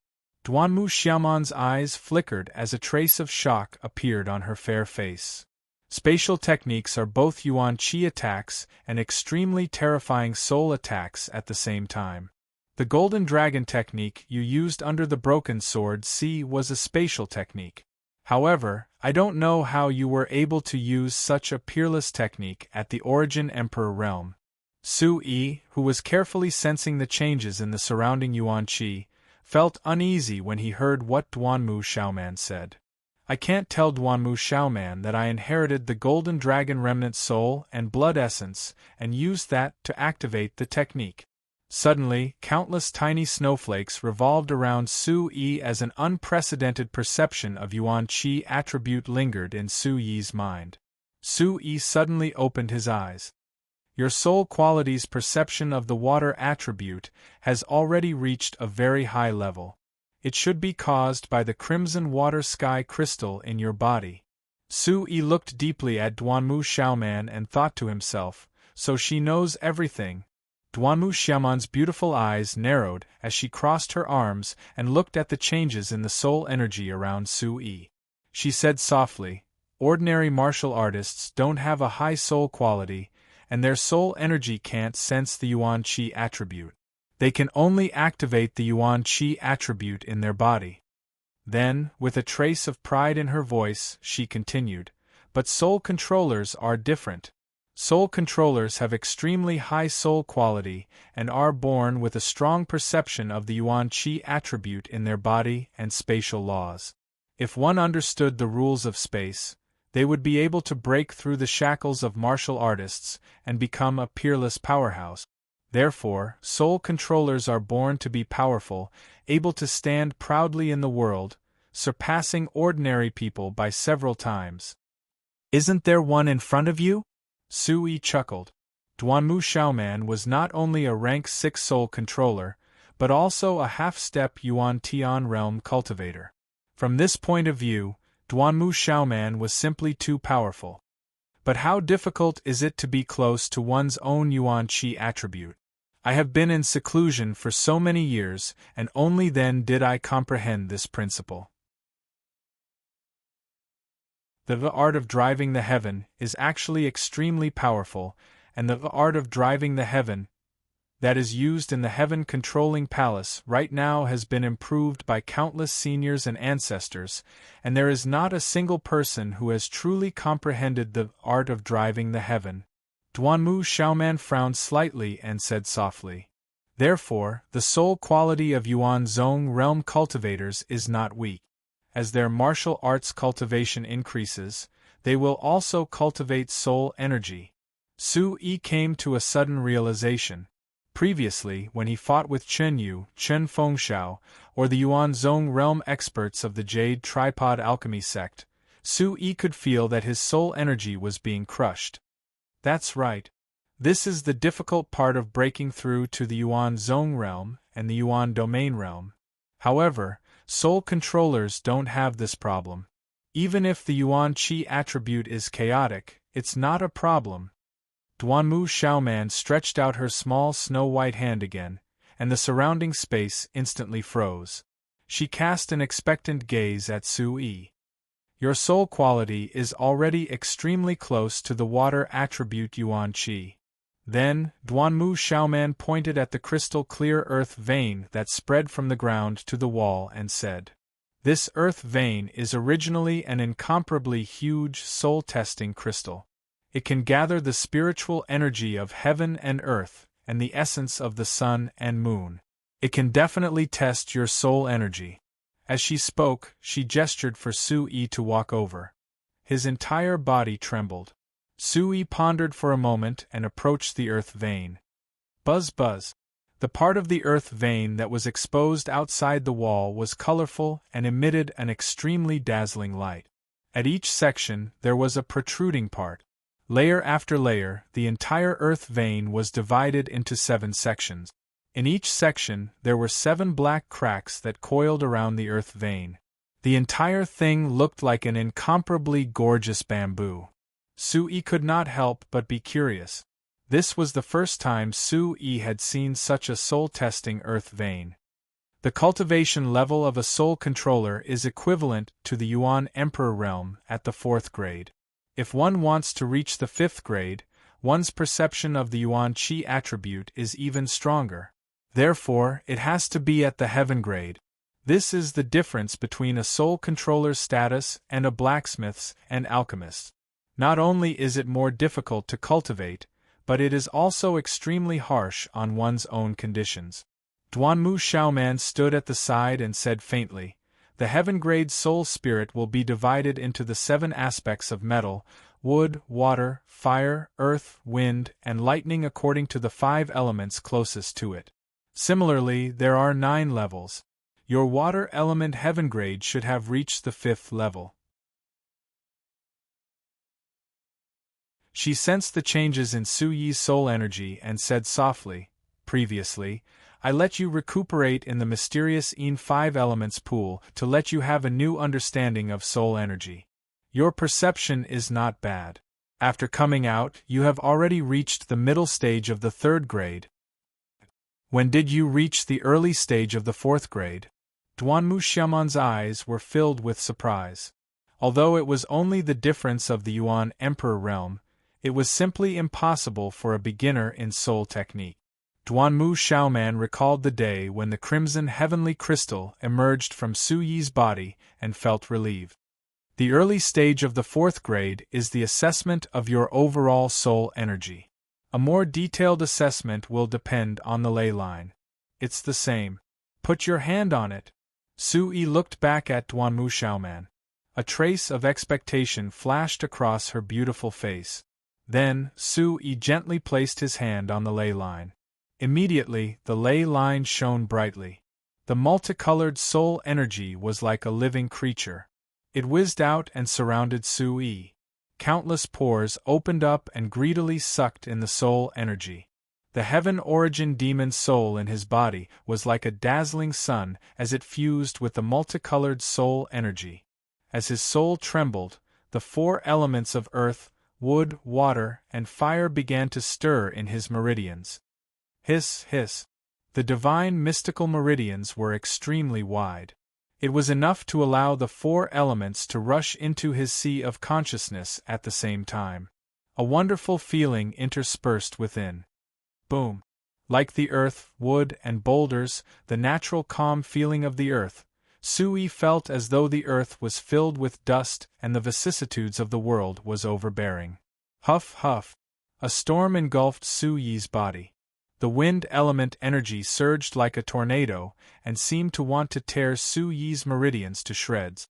Duanmu Xiaoman's eyes flickered as a trace of shock appeared on her fair face. Spatial techniques are both Yuan Qi attacks and extremely terrifying soul attacks at the same time. The Golden Dragon technique you used under the Broken Sword C was a spatial technique. However, I don't know how you were able to use such a peerless technique at the Origin Emperor realm. Su Yi, who was carefully sensing the changes in the surrounding Yuan Qi, felt uneasy when he heard what Duanmu Xiaoman said. I can't tell Duanmu Xiaoman that I inherited the Golden Dragon remnant soul and blood essence and used that to activate the technique. Suddenly, countless tiny snowflakes revolved around Su Yi as an unprecedented perception of Yuan Qi attribute lingered in Su Yi's mind. Su Yi suddenly opened his eyes. Your soul quality's perception of the water attribute has already reached a very high level. It should be caused by the crimson water sky crystal in your body. Su Yi looked deeply at Duanmu Xiaoman and thought to himself, so she knows everything. Duanmu Xiaoman's beautiful eyes narrowed as she crossed her arms and looked at the changes in the soul energy around Su Yi. She said softly, ordinary martial artists don't have a high soul quality, and their soul energy can't sense the Yuan Qi attribute. They can only activate the Yuan Qi attribute in their body. Then, with a trace of pride in her voice, she continued, but soul controllers are different. Soul controllers have extremely high soul quality and are born with a strong perception of the Yuan Qi attribute in their body and spatial laws. If one understood the rules of space, they would be able to break through the shackles of martial artists and become a peerless powerhouse. Therefore, soul controllers are born to be powerful, able to stand proudly in the world, surpassing ordinary people by several times. Isn't there one in front of you? Su Yi chuckled. Duanmu Xiaoman was not only a rank 6 soul controller, but also a half-step Yuan Tian realm cultivator. From this point of view, Duanmu Xiaoman was simply too powerful. But how difficult is it to be close to one's own Yuan Qi attribute? I have been in seclusion for so many years, and only then did I comprehend this principle. The art of driving the heaven is actually extremely powerful, and the art of driving the heaven that is used in the Heaven Controlling Palace right now has been improved by countless seniors and ancestors, and there is not a single person who has truly comprehended the art of driving the heaven. Duanmu Xiaoman frowned slightly and said softly, therefore, the soul quality of Yuan Zong realm cultivators is not weak. As their martial arts cultivation increases, they will also cultivate soul energy. Su Yi came to a sudden realization. Previously, when he fought with Chen Yu, Chen Fengxiao, or the Yuan Zong realm experts of the Jade Tripod Alchemy sect, Su Yi could feel that his soul energy was being crushed. That's right. This is the difficult part of breaking through to the Yuan Zong realm and the Yuan domain realm. However, soul controllers don't have this problem. Even if the Yuan Qi attribute is chaotic, it's not a problem. Duanmu Xiaoman stretched out her small snow-white hand again, and the surrounding space instantly froze. She cast an expectant gaze at Su Yi. Your soul quality is already extremely close to the water attribute Yuan Qi. Then, Duanmu Xiaoman pointed at the crystal-clear earth vein that spread from the ground to the wall and said, this earth vein is originally an incomparably huge soul-testing crystal. It can gather the spiritual energy of heaven and earth, and the essence of the sun and moon. It can definitely test your soul energy. As she spoke, she gestured for Su Yi to walk over. His entire body trembled. Su Yi pondered for a moment and approached the earth vein. Buzz buzz. The part of the earth vein that was exposed outside the wall was colorful and emitted an extremely dazzling light. At each section there was a protruding part. Layer after layer, the entire earth vein was divided into 7 sections. In each section, there were 7 black cracks that coiled around the earth vein. The entire thing looked like an incomparably gorgeous bamboo. Sui could not help but be curious. This was the first time Sui had seen such a soul-testing earth vein. The cultivation level of a soul controller is equivalent to the Yuan Emperor realm at the 4th grade. If one wants to reach the 5th grade, one's perception of the Yuan Qi attribute is even stronger. Therefore, it has to be at the heaven grade. This is the difference between a soul controller's status and a blacksmith's and alchemist's. Not only is it more difficult to cultivate, but it is also extremely harsh on one's own conditions. Duanmu Xiaoman stood at the side and said faintly, "The heaven-grade soul spirit will be divided into the 7 aspects of metal, wood, water, fire, earth, wind, and lightning according to the 5 elements closest to it. Similarly, there are 9 levels. Your water element heaven grade should have reached the 5th level." She sensed the changes in Su Yi's soul energy and said softly, "Previously, I let you recuperate in the mysterious Yin 5 elements pool to let you have a new understanding of soul energy. Your perception is not bad. After coming out, you have already reached the middle stage of the 3rd grade. When did you reach the early stage of the 4th grade?" Duanmu Xiaoman's eyes were filled with surprise. Although it was only the difference of the Yuan Emperor realm, it was simply impossible for a beginner in soul technique. Duanmu Xiaoman recalled the day when the crimson heavenly crystal emerged from Su Yi's body and felt relieved. The early stage of the 4th grade is the assessment of your overall soul energy. A more detailed assessment will depend on the ley line. It's the same. Put your hand on it. Su Yi looked back at Duanmu Xiaoman. A trace of expectation flashed across her beautiful face. Then, Su Yi gently placed his hand on the ley line. Immediately, the ley line shone brightly. The multicolored soul energy was like a living creature. It whizzed out and surrounded Su Yi. Countless pores opened up and greedily sucked in the soul energy. The heaven origin demon soul in his body was like a dazzling sun as it fused with the multicolored soul energy. As his soul trembled, the 4 elements of earth, wood, water, and fire began to stir in his meridians. Hiss, hiss. The divine mystical meridians were extremely wide. It was enough to allow the 4 elements to rush into his sea of consciousness at the same time. A wonderful feeling interspersed within. Boom. Like the earth, wood, and boulders, the natural calm feeling of the earth, Su Yi felt as though the earth was filled with dust and the vicissitudes of the world was overbearing. Huff, huff. A storm engulfed Su Yi's body. The wind element energy surged like a tornado and seemed to want to tear Su Yi's meridians to shreds.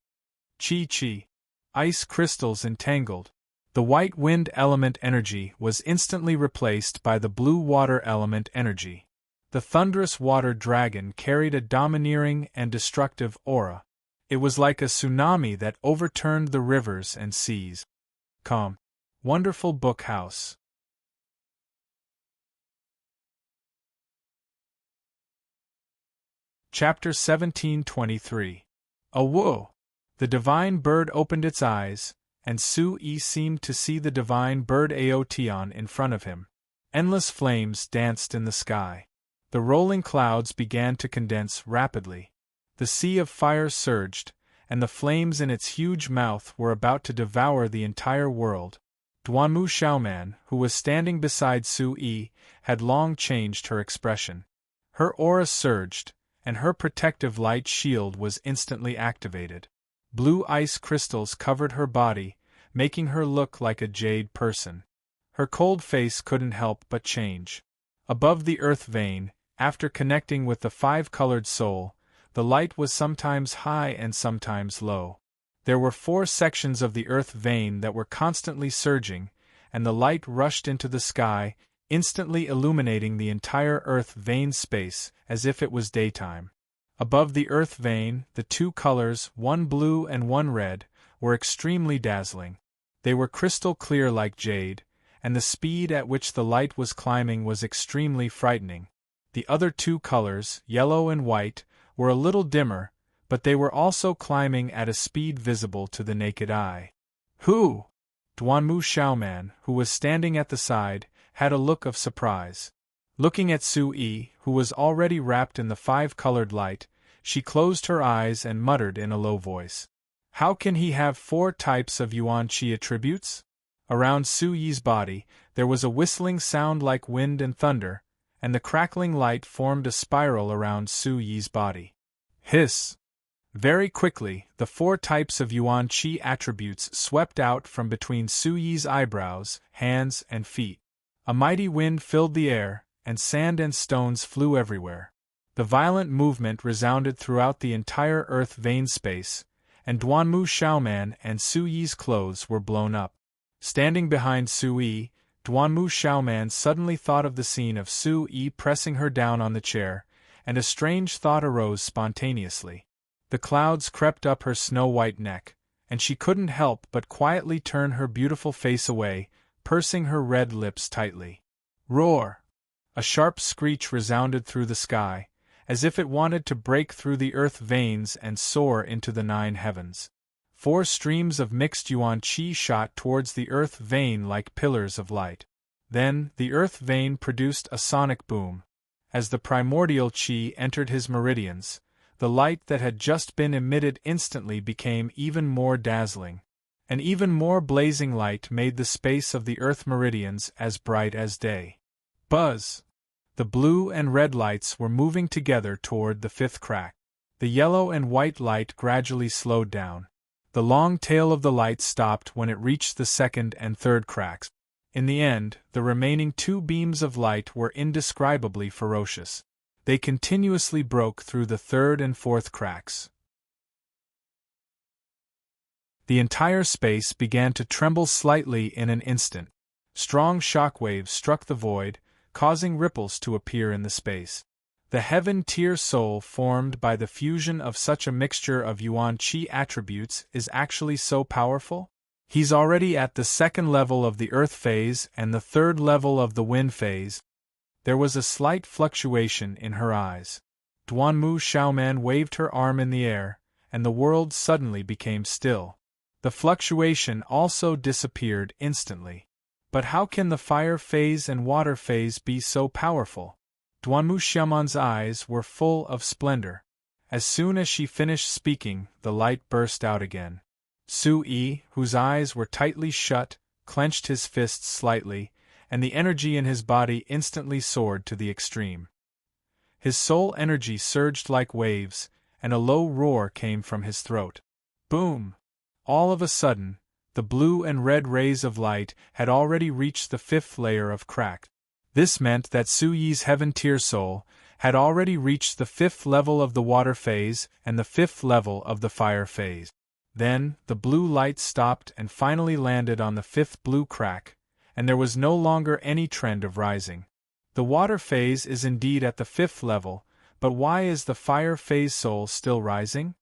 Chi chi. Ice crystals entangled. The white wind element energy was instantly replaced by the blue water element energy. The thunderous water dragon carried a domineering and destructive aura. It was like a tsunami that overturned the rivers and seas. Calm. Wonderful book house. Chapter 1723. A whoa! The divine bird opened its eyes, and Su Yi seemed to see the divine bird Aotian in front of him. Endless flames danced in the sky. The rolling clouds began to condense rapidly. The sea of fire surged, and the flames in its huge mouth were about to devour the entire world. Duanmu Xiaoman, who was standing beside Su Yi, had long changed her expression. Her aura surged, and her protective light shield was instantly activated. Blue ice crystals covered her body, making her look like a jade person. Her cold face couldn't help but change. Above the earth vein, after connecting with the 5-colored soul, the light was sometimes high and sometimes low. There were 4 sections of the earth vein that were constantly surging, and the light rushed into the sky, instantly illuminating the entire earth vein space as if it was daytime. Above the earth vein, the 2 colors, one blue and one red, were extremely dazzling. They were crystal clear like jade, and the speed at which the light was climbing was extremely frightening. The other two colors, yellow and white, were a little dimmer, but they were also climbing at a speed visible to the naked eye. Who? Duanmu Xiaoman, who was standing at the side, had a look of surprise. Looking at Sui, who was already wrapped in the five-colored light, she closed her eyes and muttered in a low voice. How can he have 4 types of Yuan Qi attributes? Around Suyi's body, there was a whistling sound like wind and thunder, and the crackling light formed a spiral around Suyi's body. Hiss! Very quickly, the 4 types of Yuan Qi attributes swept out from between Suyi's eyebrows, hands, and feet. A mighty wind filled the air, and sand and stones flew everywhere. The violent movement resounded throughout the entire earth vein space, and Duanmu Xiaoman and Suyi's clothes were blown up. Standing behind Sui, Duanmu Xiaoman suddenly thought of the scene of Sui pressing her down on the chair, and a strange thought arose spontaneously. The clouds crept up her snow-white neck, and she couldn't help but quietly turn her beautiful face away, pursing her red lips tightly. Roar! A sharp screech resounded through the sky, as if it wanted to break through the earth veins and soar into the 9 heavens. 4 streams of mixed Yuan Qi shot towards the earth vein like pillars of light. Then, the earth vein produced a sonic boom. As the primordial Qi entered his meridians, the light that had just been emitted instantly became even more dazzling. An even more blazing light made the space of the earth meridians as bright as day. Buzz! The blue and red lights were moving together toward the 5th crack. The yellow and white light gradually slowed down. The long tail of the light stopped when it reached the 2nd and 3rd cracks. In the end, the remaining 2 beams of light were indescribably ferocious. They continuously broke through the 3rd and 4th cracks. The entire space began to tremble slightly in an instant. Strong shockwaves struck the void, causing ripples to appear in the space. The heaven-tier soul formed by the fusion of such a mixture of Yuan Qi attributes is actually so powerful? He's already at the 2nd level of the earth phase and the 3rd level of the wind phase. There was a slight fluctuation in her eyes. Duanmu Xiaoman waved her arm in the air, and the world suddenly became still. The fluctuation also disappeared instantly. But how can the fire phase and water phase be so powerful? Duanmu Xiaoman's eyes were full of splendor. As soon as she finished speaking, the light burst out again. Sui, whose eyes were tightly shut, clenched his fists slightly, and the energy in his body instantly soared to the extreme. His soul energy surged like waves, and a low roar came from his throat. Boom! All of a sudden, the blue and red rays of light had already reached the 5th layer of crack. This meant that Suyi's heaven-tier soul had already reached the 5th level of the water phase and the 5th level of the fire phase. Then, the blue light stopped and finally landed on the 5th blue crack, and there was no longer any trend of rising. The water phase is indeed at the 5th level, but why is the fire phase soul still rising?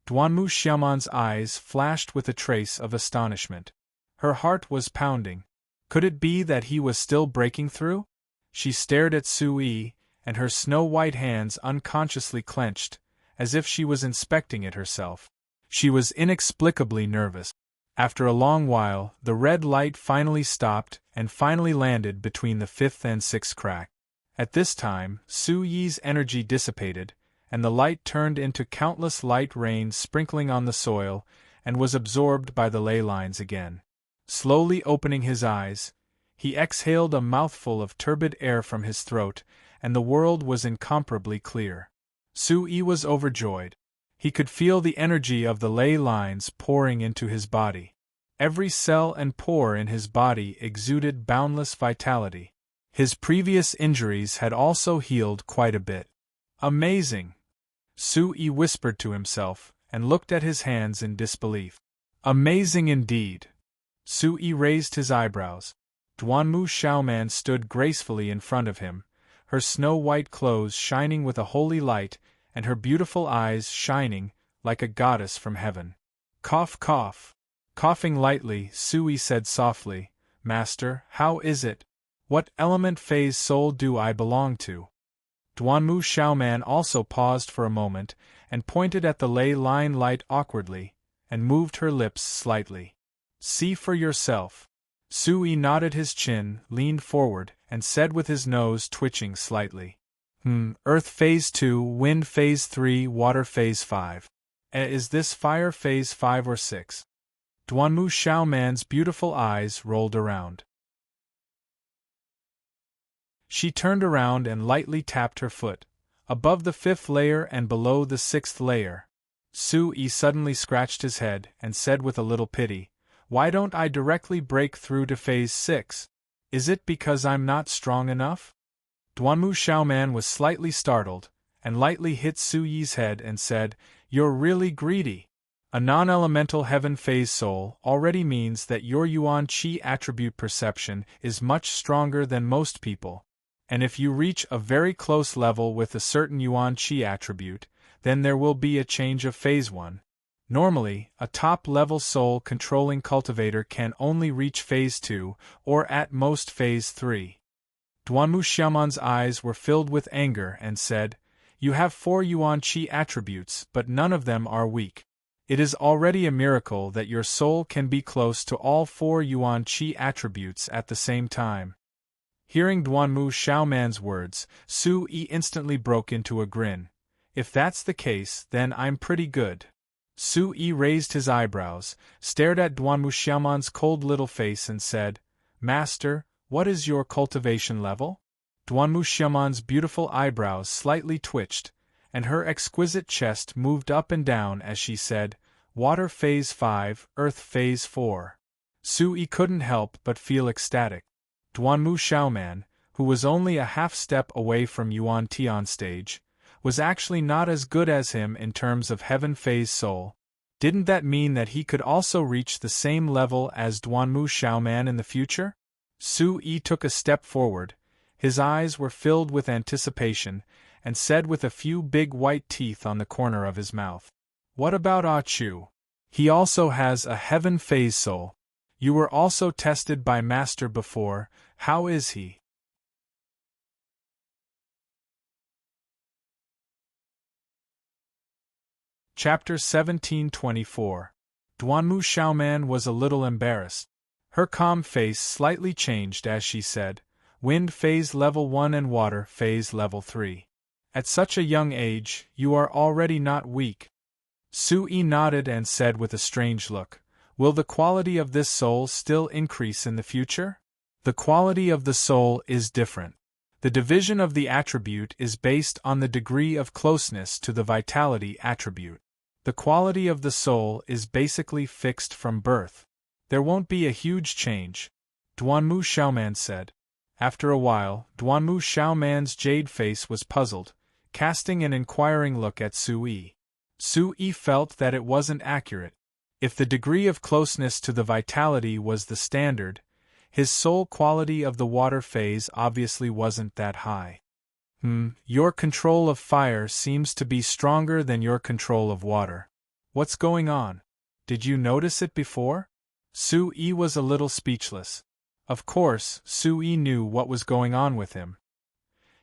Duanmu Xiaoman's eyes flashed with a trace of astonishment. Her heart was pounding. Could it be that he was still breaking through? She stared at Sui, and her snow-white hands unconsciously clenched, as if she was inspecting it herself. She was inexplicably nervous. After a long while, the red light finally stopped and finally landed between the 5th and 6th crack. At this time, Suyi's energy dissipated, and the light turned into countless light rains sprinkling on the soil and was absorbed by the ley lines again. Slowly opening his eyes, he exhaled a mouthful of turbid air from his throat, and the world was incomparably clear. Sui was overjoyed. He could feel the energy of the ley lines pouring into his body. Every cell and pore in his body exuded boundless vitality. His previous injuries had also healed quite a bit. Amazing! Sui whispered to himself, and looked at his hands in disbelief. Amazing indeed! Sui raised his eyebrows. Duanmu Xiaoman stood gracefully in front of him, her snow-white clothes shining with a holy light, and her beautiful eyes shining, like a goddess from heaven. Cough, cough. Coughing lightly, Sui said softly, "Master, how is it? What element phase soul do I belong to?" Duanmu Xiaoman also paused for a moment, and pointed at the ley line light awkwardly, and moved her lips slightly. See for yourself. Sui nodded his chin, leaned forward, and said with his nose twitching slightly. Earth Phase 2, Wind Phase 3, Water Phase 5. Is this Fire Phase 5 or 6? Duanmu Xiaoman's beautiful eyes rolled around. She turned around and lightly tapped her foot, above the 5th layer and below the 6th layer. Sui suddenly scratched his head and said with a little pity, "Why don't I directly break through to Phase 6? Is it because I'm not strong enough?" Duanmu Xiaoman was slightly startled, and lightly hit Sui's head and said, "You're really greedy. A non-elemental heaven phase soul already means that your Yuan Qi attribute perception is much stronger than most people. And if you reach a very close level with a certain Yuan Qi attribute, then there will be a change of Phase 1. Normally, a top-level soul-controlling cultivator can only reach Phase 2, or at most Phase 3. Duanmu Xiaoman's eyes were filled with anger and said, "You have 4 Yuan Qi attributes, but none of them are weak. It is already a miracle that your soul can be close to all 4 Yuan Qi attributes at the same time." Hearing Duanmu Xiaoman's words, Sui instantly broke into a grin. "If that's the case, then I'm pretty good." Sui raised his eyebrows, stared at Duanmu Xiaoman's cold little face and said, "Master, what is your cultivation level?" Duanmu Xiaoman's beautiful eyebrows slightly twitched, and her exquisite chest moved up and down as she said, "Water Phase 5, Earth Phase 4. Sui couldn't help but feel ecstatic. Duanmu Xiaoman, who was only a half-step away from Yuan Ti on stage, was actually not as good as him in terms of Heaven Phase Soul. Didn't that mean that he could also reach the same level as Duanmu Xiaoman in the future? Sui took a step forward, his eyes were filled with anticipation, and said with a few big white teeth on the corner of his mouth, "What about Ah Chu? He also has a Heaven Phase Soul. You were also tested by Master before, how is he?" Chapter 1724. Duanmu Xiaoman was a little embarrassed. Her calm face slightly changed as she said, "Wind Phase Level 1 and Water Phase Level 3. At such a young age, you are already not weak." Sui nodded and said with a strange look, "Will the quality of this soul still increase in the future?" "The quality of the soul is different. The division of the attribute is based on the degree of closeness to the vitality attribute. The quality of the soul is basically fixed from birth. There won't be a huge change," Duanmu Xiaoman said. After a while, Duanmu Xiaoman's jade face was puzzled, casting an inquiring look at Sui. Sui felt that it wasn't accurate. If the degree of closeness to the vitality was the standard, his soul quality of the water phase obviously wasn't that high. Your control of fire seems to be stronger than your control of water. What's going on? Did you notice it before?" Sui was a little speechless. Of course, Sui knew what was going on with him.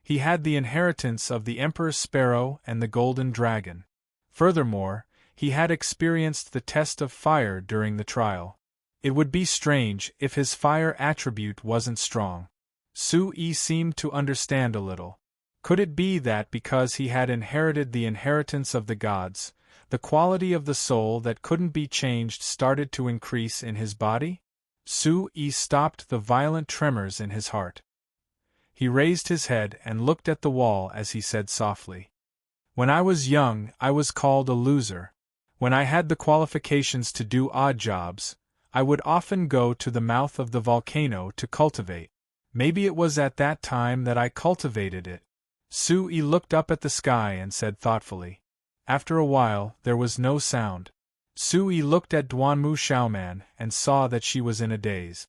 He had the inheritance of the Emperor's Sparrow and the Golden Dragon. Furthermore, he had experienced the test of fire during the trial. It would be strange if his fire attribute wasn't strong. Sui seemed to understand a little. Could it be that because he had inherited the inheritance of the gods, the quality of the soul that couldn't be changed started to increase in his body? Sui stopped the violent tremors in his heart. He raised his head and looked at the wall as he said softly, "When I was young, I was called a loser. When I had the qualifications to do odd jobs, I would often go to the mouth of the volcano to cultivate. Maybe it was at that time that I cultivated it." Sui looked up at the sky and said thoughtfully. After a while, there was no sound. Sui looked at Duanmu Xiaoman and saw that she was in a daze.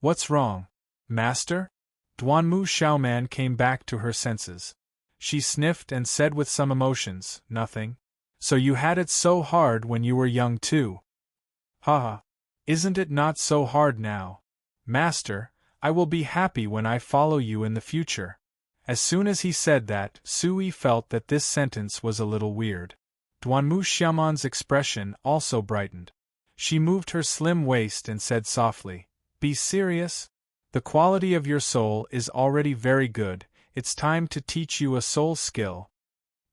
"What's wrong, Master?" Duanmu Xiaoman came back to her senses. She sniffed and said with some emotions, "Nothing. So you had it so hard when you were young too." "Haha. Isn't it not so hard now? Master, I will be happy when I follow you in the future. As soon as he said that, Sui felt that this sentence was a little weird. Duanmu Xiaoman's expression also brightened. She moved her slim waist and said softly, "Be serious? The quality of your soul is already very good, it's time to teach you a soul skill."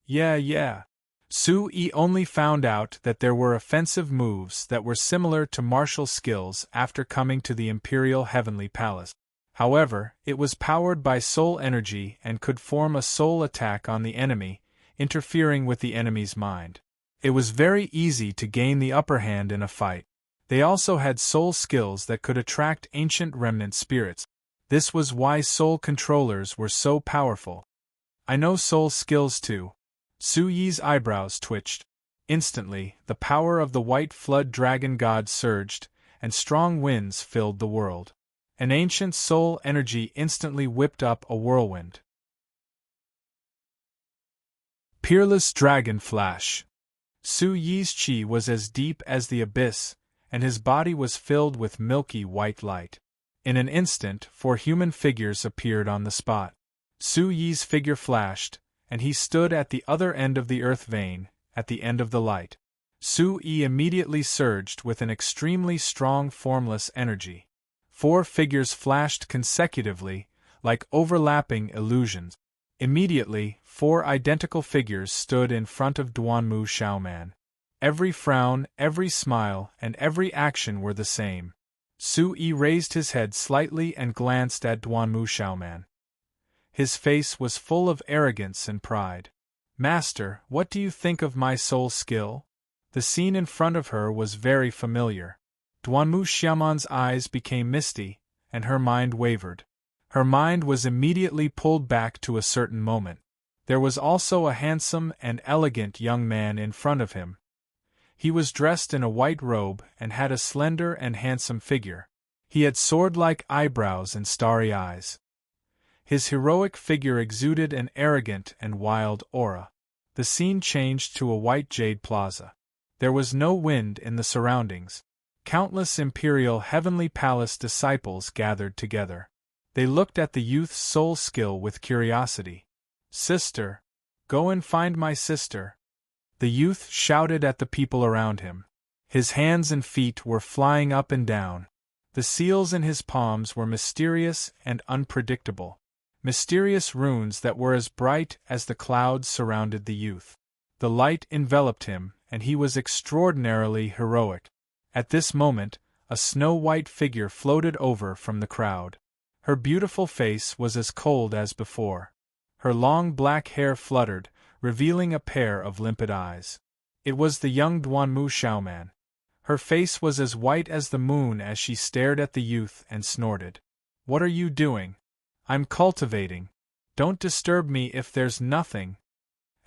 Yeah. Sui only found out that there were offensive moves that were similar to martial skills after coming to the Imperial Heavenly Palace. However, it was powered by soul energy and could form a soul attack on the enemy, interfering with the enemy's mind. It was very easy to gain the upper hand in a fight. They also had soul skills that could attract ancient remnant spirits. This was why soul controllers were so powerful. I know soul skills too. Suyi's eyebrows twitched. Instantly, the power of the white flood dragon god surged, and strong winds filled the world. An ancient soul energy instantly whipped up a whirlwind. Peerless Dragon Flash. Su Yi's chi was as deep as the abyss, and his body was filled with milky white light. In an instant, 4 human figures appeared on the spot. Su Yi's figure flashed, and he stood at the other end of the earth vein, at the end of the light. Su Yi immediately surged with an extremely strong formless energy. 4 figures flashed consecutively, like overlapping illusions. Immediately, 4 identical figures stood in front of Duanmu Xiaoman. Every frown, every smile, and every action were the same. Su Yi raised his head slightly and glanced at Duanmu Xiaoman. His face was full of arrogance and pride. "Master, what do you think of my soul skill?" The scene in front of her was very familiar. Duanmu Xiaoman's eyes became misty, and her mind wavered. Her mind was immediately pulled back to a certain moment. There was also a handsome and elegant young man in front of him. He was dressed in a white robe and had a slender and handsome figure. He had sword-like eyebrows and starry eyes. His heroic figure exuded an arrogant and wild aura. The scene changed to a white jade plaza. There was no wind in the surroundings. Countless Imperial Heavenly Palace disciples gathered together. They looked at the youth's soul skill with curiosity. "Sister, go and find my sister," the youth shouted at the people around him. His hands and feet were flying up and down. The seals in his palms were mysterious and unpredictable. Mysterious runes that were as bright as the clouds surrounded the youth. The light enveloped him, and he was extraordinarily heroic. At this moment, a snow-white figure floated over from the crowd. Her beautiful face was as cold as before. Her long black hair fluttered, revealing a pair of limpid eyes. It was the young Duanmu Xiaoman. Her face was as white as the moon as she stared at the youth and snorted. "What are you doing? I'm cultivating. Don't disturb me if there's nothing."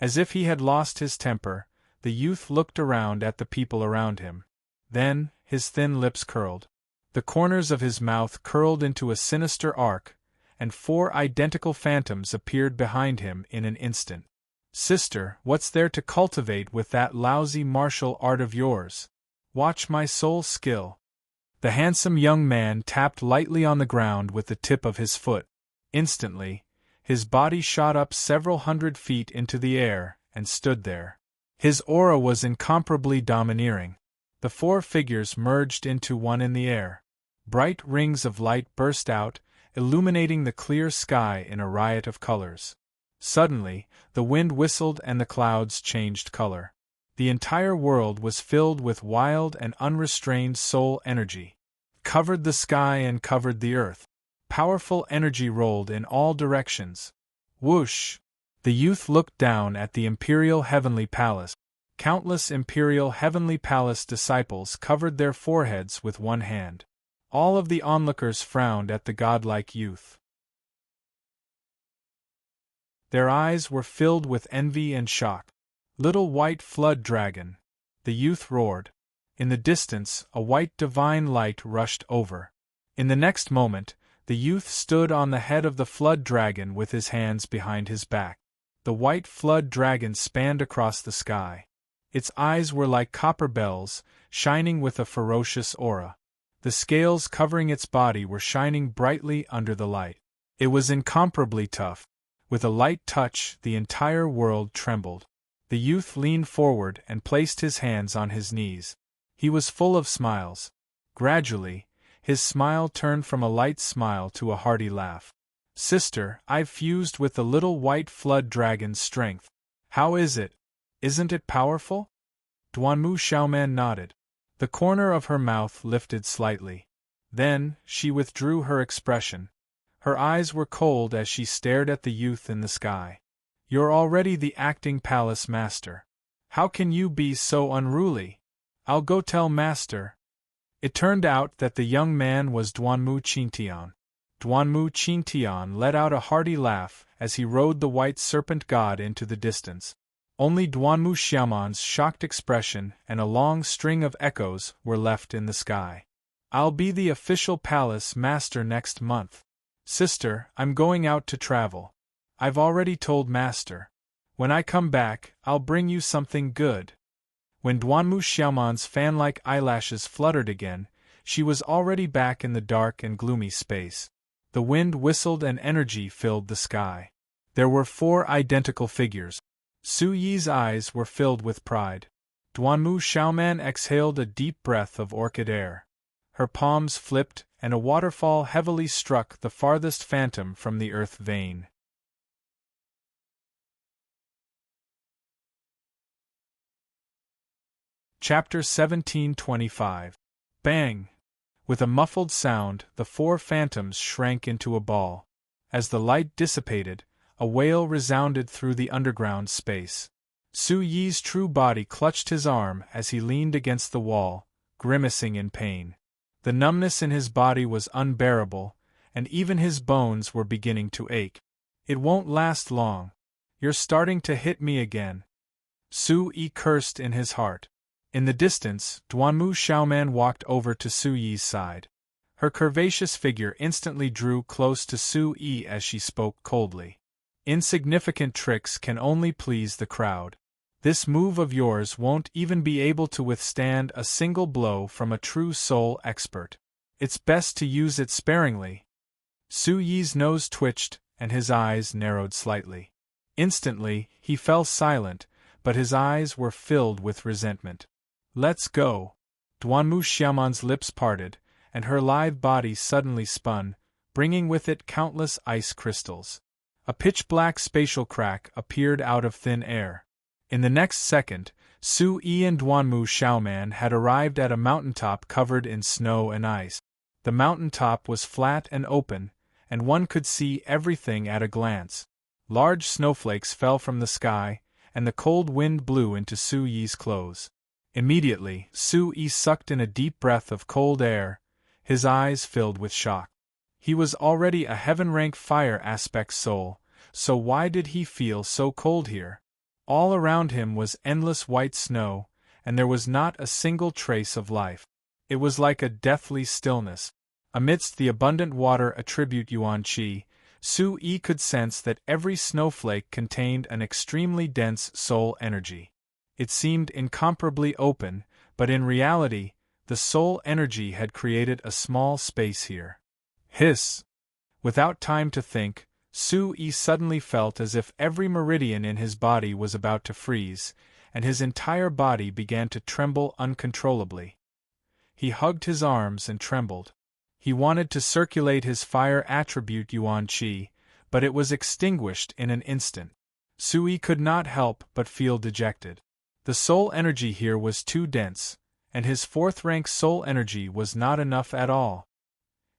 As if he had lost his temper, the youth looked around at the people around him. Then, his thin lips curled. The corners of his mouth curled into a sinister arc, and 4 identical phantoms appeared behind him in an instant. "Sister, what's there to cultivate with that lousy martial art of yours? Watch my soul skill." The handsome young man tapped lightly on the ground with the tip of his foot. Instantly, his body shot up several hundred feet into the air and stood there. His aura was incomparably domineering. The 4 figures merged into one in the air. Bright rings of light burst out, illuminating the clear sky in a riot of colors. Suddenly, the wind whistled and the clouds changed color. The entire world was filled with wild and unrestrained soul energy. Covered the sky and covered the earth. Powerful energy rolled in all directions. Whoosh! The youth looked down at the Imperial Heavenly Palace. Countless Imperial Heavenly Palace disciples covered their foreheads with one hand. All of the onlookers frowned at the godlike youth. Their eyes were filled with envy and shock. "Little white flood dragon!" the youth roared. In the distance, a white divine light rushed over. In the next moment, the youth stood on the head of the flood dragon with his hands behind his back. The white flood dragon spanned across the sky. Its eyes were like copper bells, shining with a ferocious aura. The scales covering its body were shining brightly under the light. It was incomparably tough. With a light touch, the entire world trembled. The youth leaned forward and placed his hands on his knees. He was full of smiles. Gradually, his smile turned from a light smile to a hearty laugh. Sister, I've fused with the little white flood dragon's strength. How is it? Isn't it powerful? Duanmu Xiaoman nodded. The corner of her mouth lifted slightly. Then, she withdrew her expression. Her eyes were cold as she stared at the youth in the sky. You're already the acting palace master. How can you be so unruly? I'll go tell master. It turned out that the young man was Duanmu Qingtian. Duanmu Qingtian let out a hearty laugh as he rode the white serpent god into the distance. Only Duanmu Xiaoman's shocked expression and a long string of echoes were left in the sky. I'll be the official palace master next month. Sister, I'm going out to travel. I've already told master. When I come back, I'll bring you something good. When Duanmu Xiaoman's fan-like eyelashes fluttered again, she was already back in the dark and gloomy space. The wind whistled and energy filled the sky. There were 4 identical figures. Su Yi's eyes were filled with pride. Duanmu Xiaoman exhaled a deep breath of orchid air. Her palms flipped, and a waterfall heavily struck the farthest phantom from the earth vein. Chapter 1725. Bang! With a muffled sound, the 4 phantoms shrank into a ball. As the light dissipated, a wail resounded through the underground space. Su Yi's true body clutched his arm as he leaned against the wall, grimacing in pain. The numbness in his body was unbearable, and even his bones were beginning to ache. It won't last long. You're starting to hit me again. Su Yi cursed in his heart. In the distance, Duanmu Xiaoman walked over to Su Yi's side. Her curvaceous figure instantly drew close to Su Yi as she spoke coldly. Insignificant tricks can only please the crowd. This move of yours won't even be able to withstand a single blow from a true soul expert. It's best to use it sparingly. Su Yi's nose twitched, and his eyes narrowed slightly. Instantly, he fell silent, but his eyes were filled with resentment. Let's go. Duanmu Xiaoman's lips parted, and her lithe body suddenly spun, bringing with it countless ice crystals. A pitch-black spatial crack appeared out of thin air. In the next second, Su Yi and Duanmu Xiaoman had arrived at a mountaintop covered in snow and ice. The mountaintop was flat and open, and one could see everything at a glance. Large snowflakes fell from the sky, and the cold wind blew into Su Yi's clothes. Immediately, Su Yi sucked in a deep breath of cold air, his eyes filled with shock. He was already a heaven-rank fire aspect soul, so why did he feel so cold here? All around him was endless white snow, and there was not a single trace of life. It was like a deathly stillness. Amidst the abundant water attribute Yuan Qi, Su Yi could sense that every snowflake contained an extremely dense soul energy. It seemed incomparably open, but in reality, the soul energy had created a small space here. Hiss! Without time to think, Su Yi suddenly felt as if every meridian in his body was about to freeze, and his entire body began to tremble uncontrollably. He hugged his arms and trembled. He wanted to circulate his fire attribute Yuan Qi, but it was extinguished in an instant. Su Yi could not help but feel dejected. The soul energy here was too dense, and his 4th-rank soul energy was not enough at all.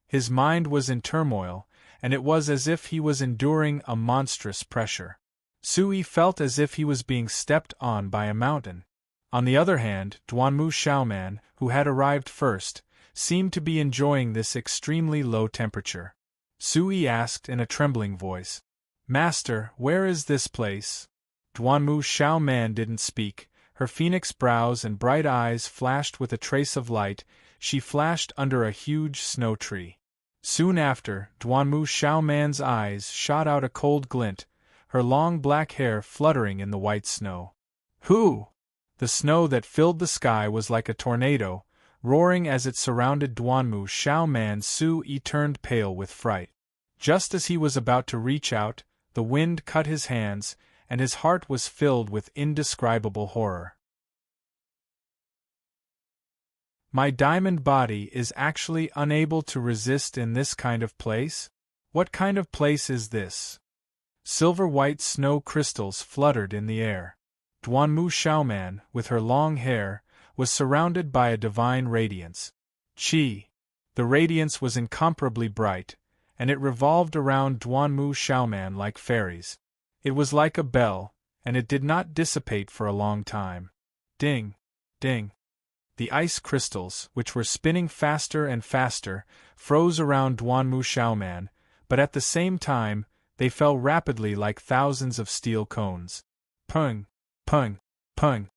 His mind was in turmoil, and it was as if he was enduring a monstrous pressure. Su Yi felt as if he was being stepped on by a mountain. On the other hand, Duanmu Xiaoman, who had arrived first, seemed to be enjoying this extremely low temperature. Su Yi asked in a trembling voice, "Master, where is this place?" Duanmu Xiaoman didn't speak. Her phoenix brows and bright eyes flashed with a trace of light. She flashed under a huge snow tree. Soon after, Duanmu Xiaoman's eyes shot out a cold glint, her long black hair fluttering in the white snow. Who? The snow that filled the sky was like a tornado, roaring as it surrounded Duanmu Xiaoman. Su Yi turned pale with fright. Just as he was about to reach out, the wind cut his hands, and his heart was filled with indescribable horror. My diamond body is actually unable to resist in this kind of place? What kind of place is this? Silver-white snow crystals fluttered in the air. Duanmu Xiaoman, with her long hair, was surrounded by a divine radiance. Qi. The radiance was incomparably bright, and it revolved around Duanmu Xiaoman like fairies. It was like a bell, and it did not dissipate for a long time. Ding! Ding! The ice crystals, which were spinning faster and faster, froze around Duanmu Xiaoman, but at the same time, they fell rapidly like thousands of steel cones. Pung! Pung! Pung!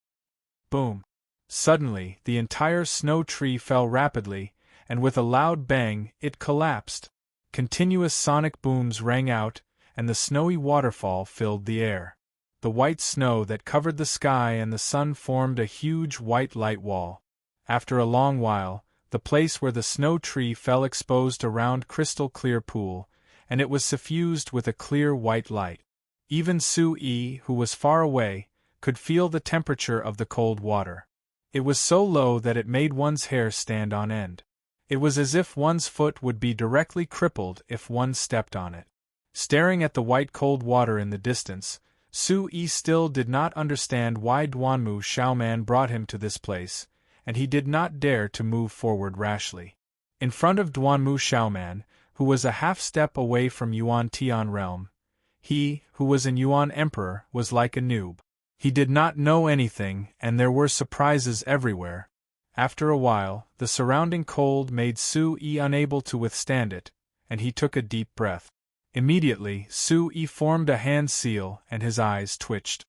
Boom! Suddenly, the entire snow tree fell rapidly, and with a loud bang, it collapsed. Continuous sonic booms rang out, and the snowy waterfall filled the air. The white snow that covered the sky and the sun formed a huge white light wall. After a long while, the place where the snow tree fell exposed a round crystal-clear pool, and it was suffused with a clear white light. Even Su-yi, who was far away, could feel the temperature of the cold water. It was so low that it made one's hair stand on end. It was as if one's foot would be directly crippled if one stepped on it. Staring at the white cold water in the distance, Su-yi still did not understand why Duanmu Xiaoman brought him to this place, and he did not dare to move forward rashly. In front of Duanmu Xiaoman, who was a half-step away from Yuan Tian realm, he, who was an Yuan emperor, was like a noob. He did not know anything, and there were surprises everywhere. After a while, the surrounding cold made Su-yi unable to withstand it, and he took a deep breath. Immediately, Su-yi formed a hand seal and his eyes twitched.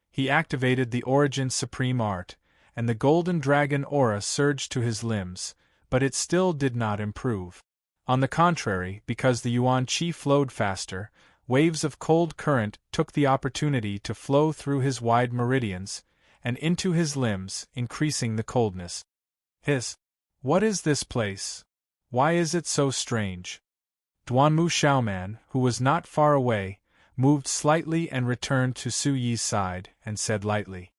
He activated the Origin Supreme Art, and the golden dragon aura surged to his limbs, but it still did not improve. On the contrary, because the Yuan Qi flowed faster, waves of cold current took the opportunity to flow through his wide meridians, and into his limbs, increasing the coldness. What is this place? Why is it so strange? Duanmu Xiaoman, who was not far away, moved slightly and returned to Su-yi's side, and said lightly,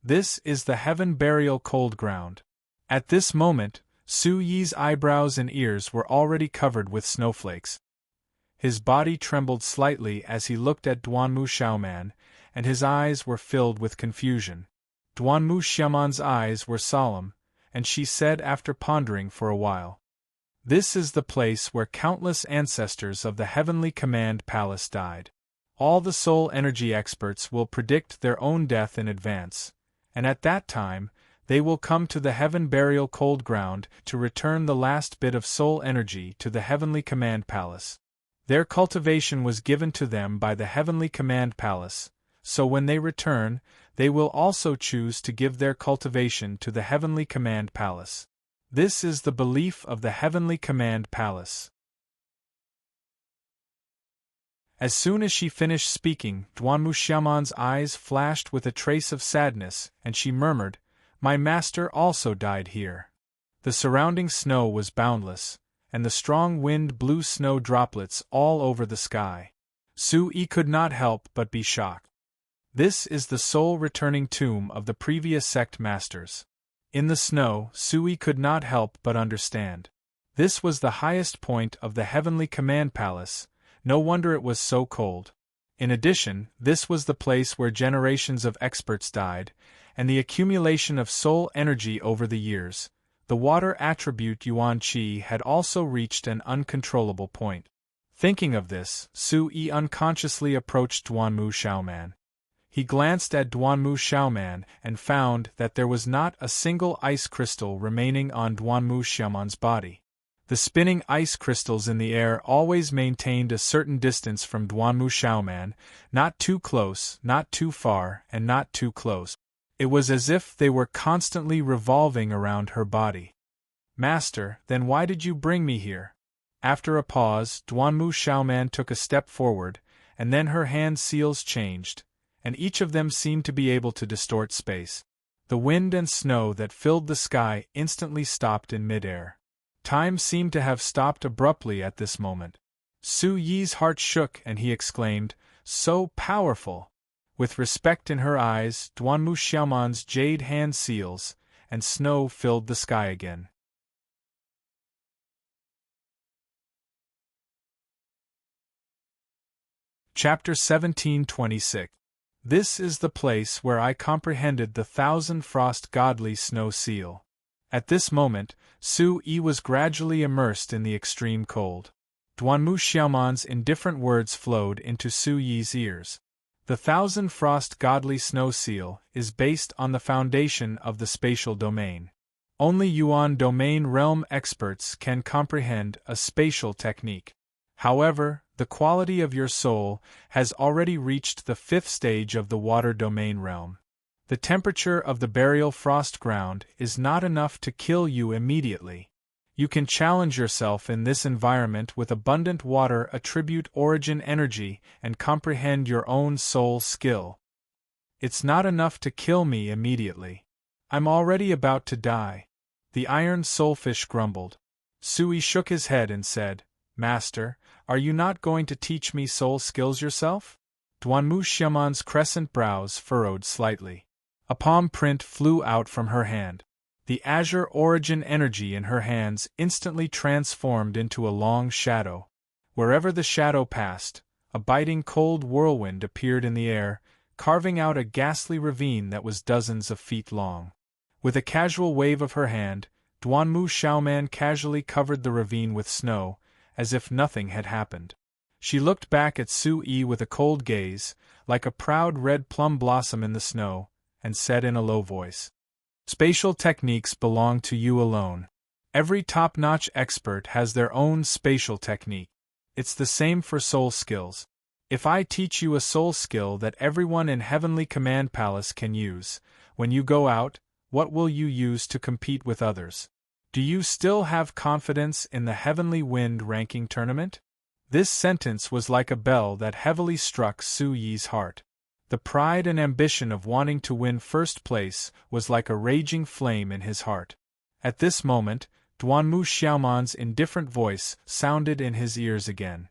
"This is the heaven burial cold ground." At this moment, Su-yi's eyebrows and ears were already covered with snowflakes. His body trembled slightly as he looked at Duanmu Xiaoman, and his eyes were filled with confusion. Duanmu Xiaoman's eyes were solemn, and she said after pondering for a while, "This is the place where countless ancestors of the Heavenly Command Palace died. All the soul energy experts will predict their own death in advance, and at that time, they will come to the Heaven Burial Cold Ground to return the last bit of soul energy to the Heavenly Command Palace. Their cultivation was given to them by the Heavenly Command Palace, so when they return, they will also choose to give their cultivation to the Heavenly Command Palace. This is the belief of the Heavenly Command Palace." As soon as she finished speaking, Duanmu Xiaoman's eyes flashed with a trace of sadness, and she murmured, "My master also died here." The surrounding snow was boundless, and the strong wind blew snow droplets all over the sky. Su-yi could not help but be shocked. This is the soul-returning tomb of the previous sect masters. In the snow, Su-yi could not help but understand. This was the highest point of the Heavenly Command Palace, no wonder it was so cold. In addition, this was the place where generations of experts died, and the accumulation of soul energy over the years. The water attribute Yuan Qi had also reached an uncontrollable point. Thinking of this, Su-yi unconsciously approached Duanmu Xiaoman. He glanced at Duanmu Xiaoman and found that there was not a single ice crystal remaining on Duanmu Xiaoman's body. The spinning ice crystals in the air always maintained a certain distance from Duanmu Xiaoman, not too close, not too far, and not too close. It was as if they were constantly revolving around her body. "Master, then why did you bring me here?" After a pause, Duanmu Xiaoman took a step forward, and then her hand seals changed, and each of them seemed to be able to distort space. The wind and snow that filled the sky instantly stopped in midair. Time seemed to have stopped abruptly at this moment. Su Yi's heart shook and he exclaimed, "So powerful!" With respect in her eyes, Duanmu Xiaoman's jade hand seals, and snow filled the sky again. Chapter 1726. This is the place where I comprehended the thousand frost godly snow seal. At this moment, Su Yi was gradually immersed in the extreme cold. Duanmu Xiaoman's indifferent words flowed into Su Yi's ears. The thousand frost godly snow seal is based on the foundation of the spatial domain. Only Yuan domain realm experts can comprehend a spatial technique. However, the quality of your soul has already reached the 5th stage of the water domain realm. The temperature of the burial frost ground is not enough to kill you immediately. You can challenge yourself in this environment with abundant water attribute origin energy and comprehend your own soul skill. It's not enough to kill me immediately. I'm already about to die. The iron soulfish grumbled. Sui shook his head and said, "Master, are you not going to teach me soul skills yourself?" Duanmu Xiaoman's crescent brows furrowed slightly. A palm print flew out from her hand. The azure origin energy in her hands instantly transformed into a long shadow. Wherever the shadow passed, a biting cold whirlwind appeared in the air, carving out a ghastly ravine that was dozens of feet long. With a casual wave of her hand, Duanmu Xiaoman casually covered the ravine with snow, as if nothing had happened. She looked back at Su Yi with a cold gaze, like a proud red plum blossom in the snow, and said in a low voice, "Spatial techniques belong to you alone. Every top-notch expert has their own spatial technique. It's the same for soul skills. If I teach you a soul skill that everyone in Heavenly Command Palace can use, when you go out, what will you use to compete with others? Do you still have confidence in the Heavenly Wind ranking tournament?" This sentence was like a bell that heavily struck Su Yi's heart. The pride and ambition of wanting to win first place was like a raging flame in his heart. At this moment, Duanmu Xiaoman's indifferent voice sounded in his ears again.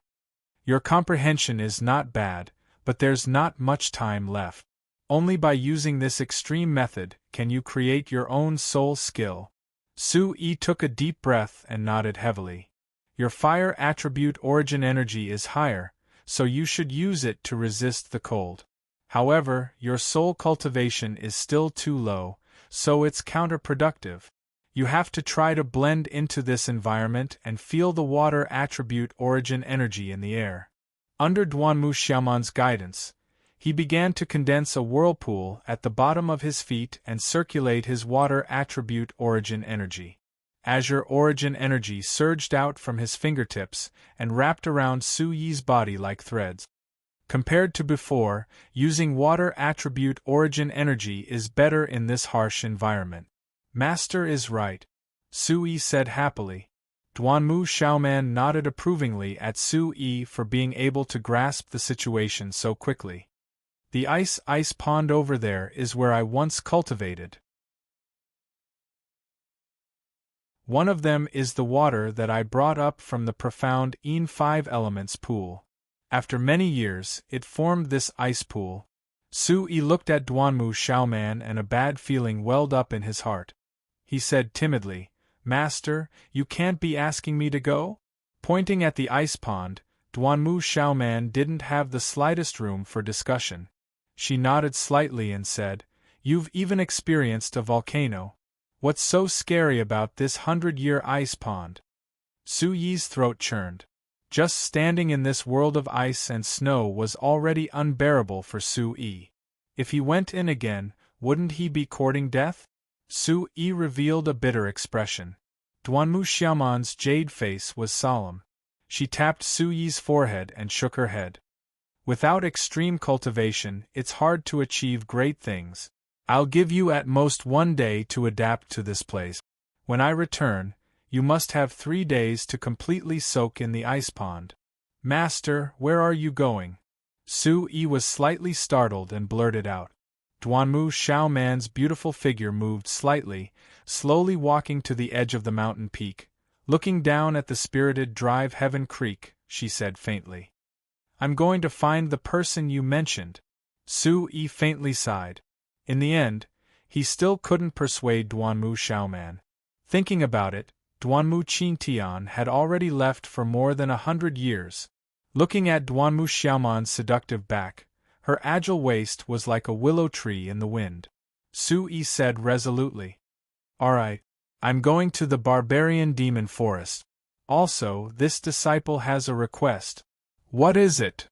"Your comprehension is not bad, but there's not much time left. Only by using this extreme method can you create your own soul skill." Su Yi took a deep breath and nodded heavily. "Your fire attribute origin energy is higher, so you should use it to resist the cold. However, your soul cultivation is still too low, so it's counterproductive. You have to try to blend into this environment and feel the water attribute origin energy in the air." Under Duanmu Xiaoman's guidance, he began to condense a whirlpool at the bottom of his feet and circulate his water attribute origin energy. Azure origin energy surged out from his fingertips and wrapped around Su Yi's body like threads. Compared to before, using water attribute origin energy is better in this harsh environment. "Master is right," Su Yi said happily. Duanmu Xiaoman nodded approvingly at Su Yi for being able to grasp the situation so quickly. "The ice pond over there is where I once cultivated. One of them is the water that I brought up from the profound Yin 5 elements pool. After many years, it formed this ice pool." Su Yi looked at Duanmu Xiaoman and a bad feeling welled up in his heart. He said timidly, "Master, you can't be asking me to go?" Pointing at the ice pond, Duanmu Xiaoman didn't have the slightest room for discussion. She nodded slightly and said, "You've even experienced a volcano. What's so scary about this 100-year ice pond?" Su Yi's throat churned. Just standing in this world of ice and snow was already unbearable for Su Yi. If he went in again, wouldn't he be courting death? Su Yi revealed a bitter expression. Duanmu Xiaoman's jade face was solemn. She tapped Su Yi's forehead and shook her head. "Without extreme cultivation, it's hard to achieve great things. I'll give you at most 1 day to adapt to this place. When I return, you must have 3 days to completely soak in the ice pond." "Master, where are you going?" Su Yi was slightly startled and blurted out. Duanmu Xiaoman's beautiful figure moved slightly, slowly walking to the edge of the mountain peak. Looking down at the spirited Drive Heaven Creek, she said faintly. I'm going to find the person you mentioned. Su-yi faintly sighed. In the end, he still couldn't persuade Duanmu Xiaoman. Thinking about it, Duanmu Qintian had already left for more than 100 years. Looking at Duanmu Xiaoman's seductive back, her agile waist was like a willow tree in the wind. Su-yi said resolutely. All right, I'm going to the barbarian demon forest. Also, this disciple has a request. What is it?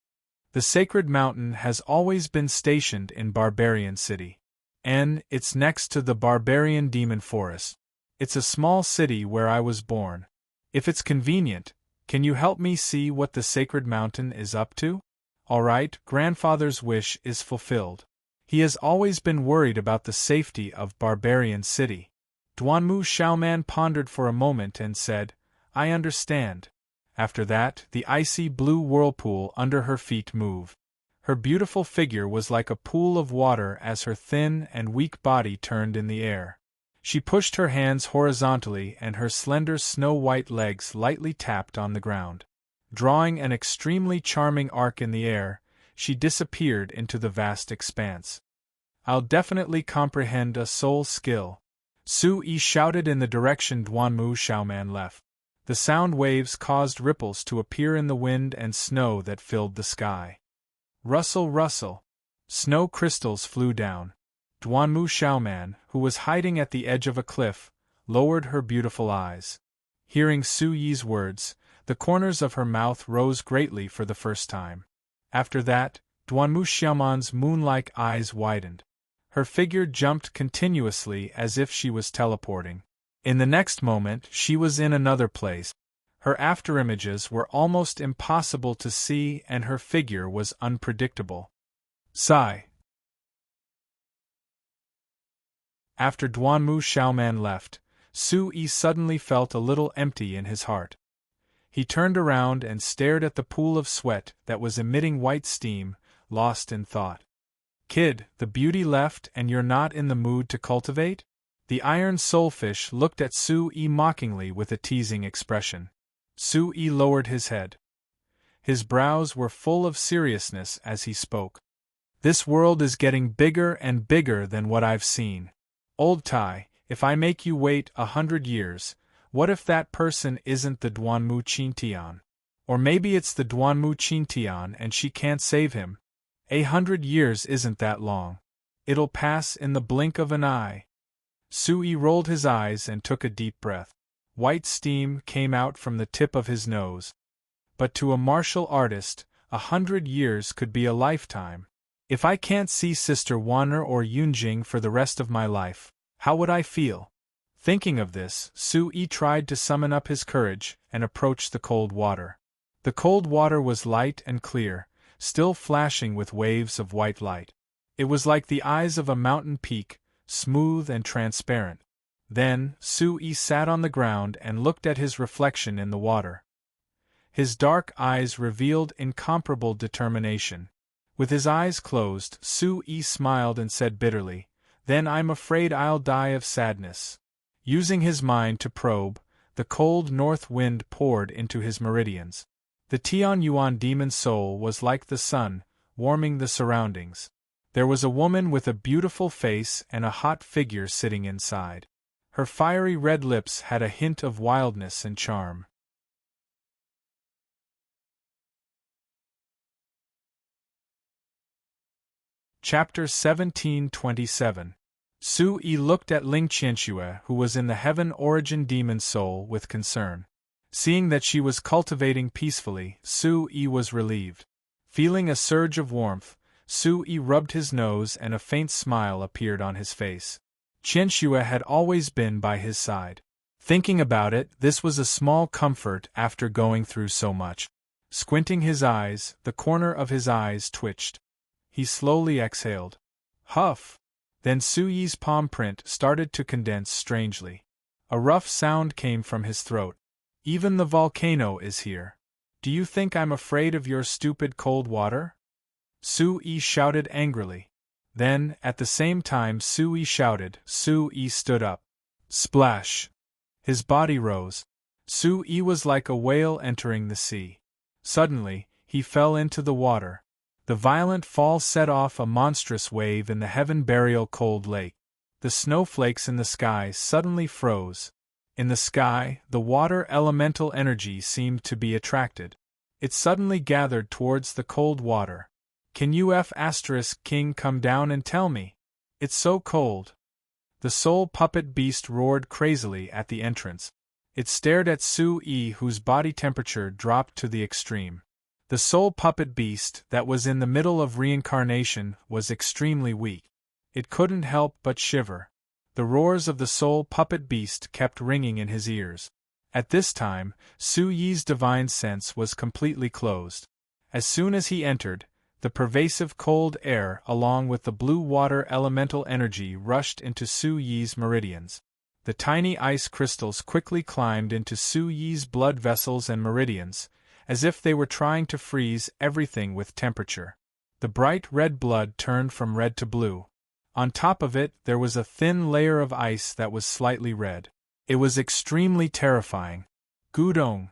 The sacred mountain has always been stationed in Barbarian City. And it's next to the barbarian demon forest. It's a small city where I was born. If it's convenient, can you help me see what the sacred mountain is up to? All right, grandfather's wish is fulfilled. He has always been worried about the safety of Barbarian City. Duanmu Xiaoman pondered for a moment and said, I understand. After that, the icy blue whirlpool under her feet moved. Her beautiful figure was like a pool of water as her thin and weak body turned in the air. She pushed her hands horizontally and her slender snow-white legs lightly tapped on the ground. Drawing an extremely charming arc in the air, she disappeared into the vast expanse. I'll definitely comprehend a soul skill. Su-yi shouted in the direction Duanmu Xiaoman left. The sound waves caused ripples to appear in the wind and snow that filled the sky. Rustle, rustle. Snow crystals flew down. Duanmu Xiaoman, who was hiding at the edge of a cliff, lowered her beautiful eyes. Hearing Su-yi's words, the corners of her mouth rose greatly for the first time. After that, Duanmu Xiaoman's moon-like eyes widened. Her figure jumped continuously as if she was teleporting. In the next moment, she was in another place. Her afterimages were almost impossible to see and her figure was unpredictable. Sigh. After Duanmu Xiaoman left, Su-yi suddenly felt a little empty in his heart. He turned around and stared at the pool of sweat that was emitting white steam, lost in thought. Kid, the beauty left and you're not in the mood to cultivate? The iron soulfish looked at Su-yi mockingly with a teasing expression. Su-yi lowered his head. His brows were full of seriousness as he spoke. This world is getting bigger and bigger than what I've seen. Old Tai, if I make you wait 100 years, what if that person isn't the Duanmu Qintian? Or maybe it's the Duanmu Qintian and she can't save him. 100 years isn't that long. It'll pass in the blink of an eye. Su-yi rolled his eyes and took a deep breath. White steam came out from the tip of his nose. But to a martial artist, 100 years could be a lifetime. If I can't see Sister Wanner or Yunjing for the rest of my life, how would I feel? Thinking of this, Su-yi tried to summon up his courage and approach the cold water. The cold water was light and clear, still flashing with waves of white light. It was like the eyes of a mountain peak, smooth and transparent. Then, Su-yi sat on the ground and looked at his reflection in the water. His dark eyes revealed incomparable determination. With his eyes closed, Su-yi smiled and said bitterly, "Then I'm afraid I'll die of sadness." Using his mind to probe, the cold north wind poured into his meridians. The Tianyuan demon soul was like the sun, warming the surroundings. There was a woman with a beautiful face and a hot figure sitting inside. Her fiery red lips had a hint of wildness and charm. Chapter 1727. Su-yi looked at Ling Qianxue, who was in the heaven origin demon soul, with concern. Seeing that she was cultivating peacefully, Su-yi was relieved. Feeling a surge of warmth, Su-yi rubbed his nose and a faint smile appeared on his face. Qianxue had always been by his side. Thinking about it, this was a small comfort after going through so much. Squinting his eyes, the corner of his eyes twitched. He slowly exhaled. Huff! Then Su-yi's palm print started to condense strangely. A rough sound came from his throat. Even the volcano is here. Do you think I'm afraid of your stupid cold water? Su-yi shouted angrily. Then, at the same time Su-yi shouted, Su-yi stood up. Splash! His body rose. Su-yi was like a whale entering the sea. Suddenly, he fell into the water. The violent fall set off a monstrous wave in the heaven-burial cold lake. The snowflakes in the sky suddenly froze. In the sky, the water elemental energy seemed to be attracted. It suddenly gathered towards the cold water. Can you King come down and tell me? It's so cold. The soul puppet beast roared crazily at the entrance. It stared at Su-yi, whose body temperature dropped to the extreme. The soul puppet beast that was in the middle of reincarnation was extremely weak. It couldn't help but shiver. The roars of the soul puppet beast kept ringing in his ears. At this time, Su-yi's divine sense was completely closed. As soon as he entered, the pervasive cold air along with the blue water elemental energy rushed into Su-yi's meridians. The tiny ice crystals quickly climbed into Su-yi's blood vessels and meridians, as if they were trying to freeze everything with temperature. The bright red blood turned from red to blue. On top of it there was a thin layer of ice that was slightly red. It was extremely terrifying. Gudong!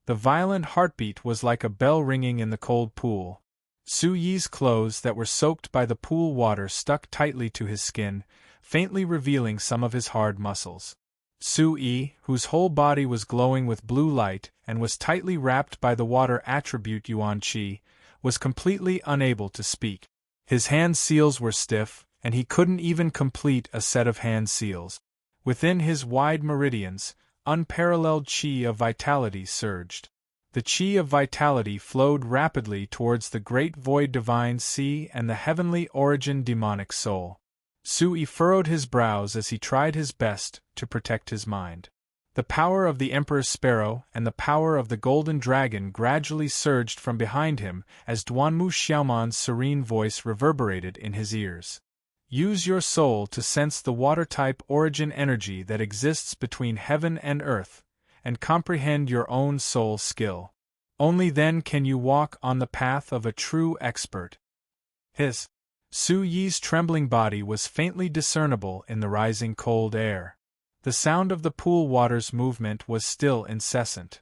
The violent heartbeat was like a bell ringing in the cold pool. Su-yi's clothes that were soaked by the pool water stuck tightly to his skin, faintly revealing some of his hard muscles. Su-yi, whose whole body was glowing with blue light and was tightly wrapped by the water attribute Yuan Qi, was completely unable to speak. His hand seals were stiff, and he couldn't even complete a set of hand seals. Within his wide meridians, unparalleled qi of vitality surged. The qi of vitality flowed rapidly towards the great void divine sea and the heavenly origin demonic soul. Su-yi furrowed his brows as he tried his best to protect his mind. The power of the Emperor's Sparrow and the power of the Golden Dragon gradually surged from behind him as Duanmu Xiaoman's serene voice reverberated in his ears. Use your soul to sense the water-type origin energy that exists between heaven and earth, and comprehend your own soul skill. Only then can you walk on the path of a true expert. His Su-yi's trembling body was faintly discernible in the rising cold air. The sound of the pool water's movement was still incessant.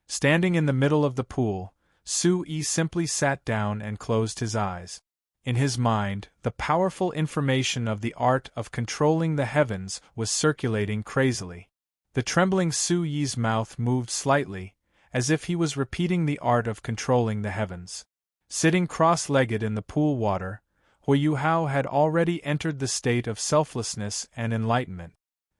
Standing in the middle of the pool, Su-yi simply sat down and closed his eyes. In his mind, the powerful information of the art of controlling the heavens was circulating crazily. The trembling Su-yi's mouth moved slightly, as if he was repeating the art of controlling the heavens. Sitting cross-legged in the pool water, Huiyu Hao had already entered the state of selflessness and enlightenment.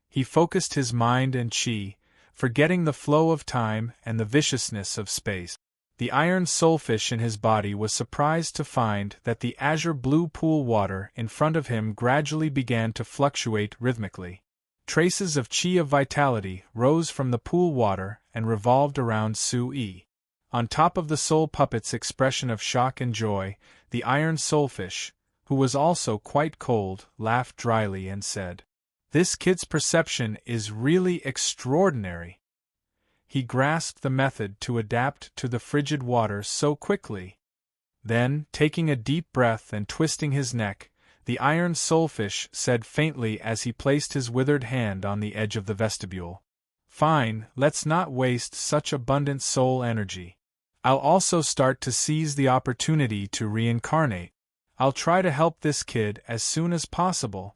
He focused his mind and qi, forgetting the flow of time and the viciousness of space. The iron soulfish in his body was surprised to find that the azure-blue pool water in front of him gradually began to fluctuate rhythmically. Traces of qi of vitality rose from the pool water and revolved around Su-yi. On top of the soul puppet's expression of shock and joy, the iron soulfish, who was also quite cold, laughed dryly and said, "This kid's perception is really extraordinary." He grasped the method to adapt to the frigid water so quickly. Then, taking a deep breath and twisting his neck, the iron soulfish said faintly as he placed his withered hand on the edge of the vestibule, "Fine, let's not waste such abundant soul energy. I'll also start to seize the opportunity to reincarnate. I'll try to help this kid as soon as possible."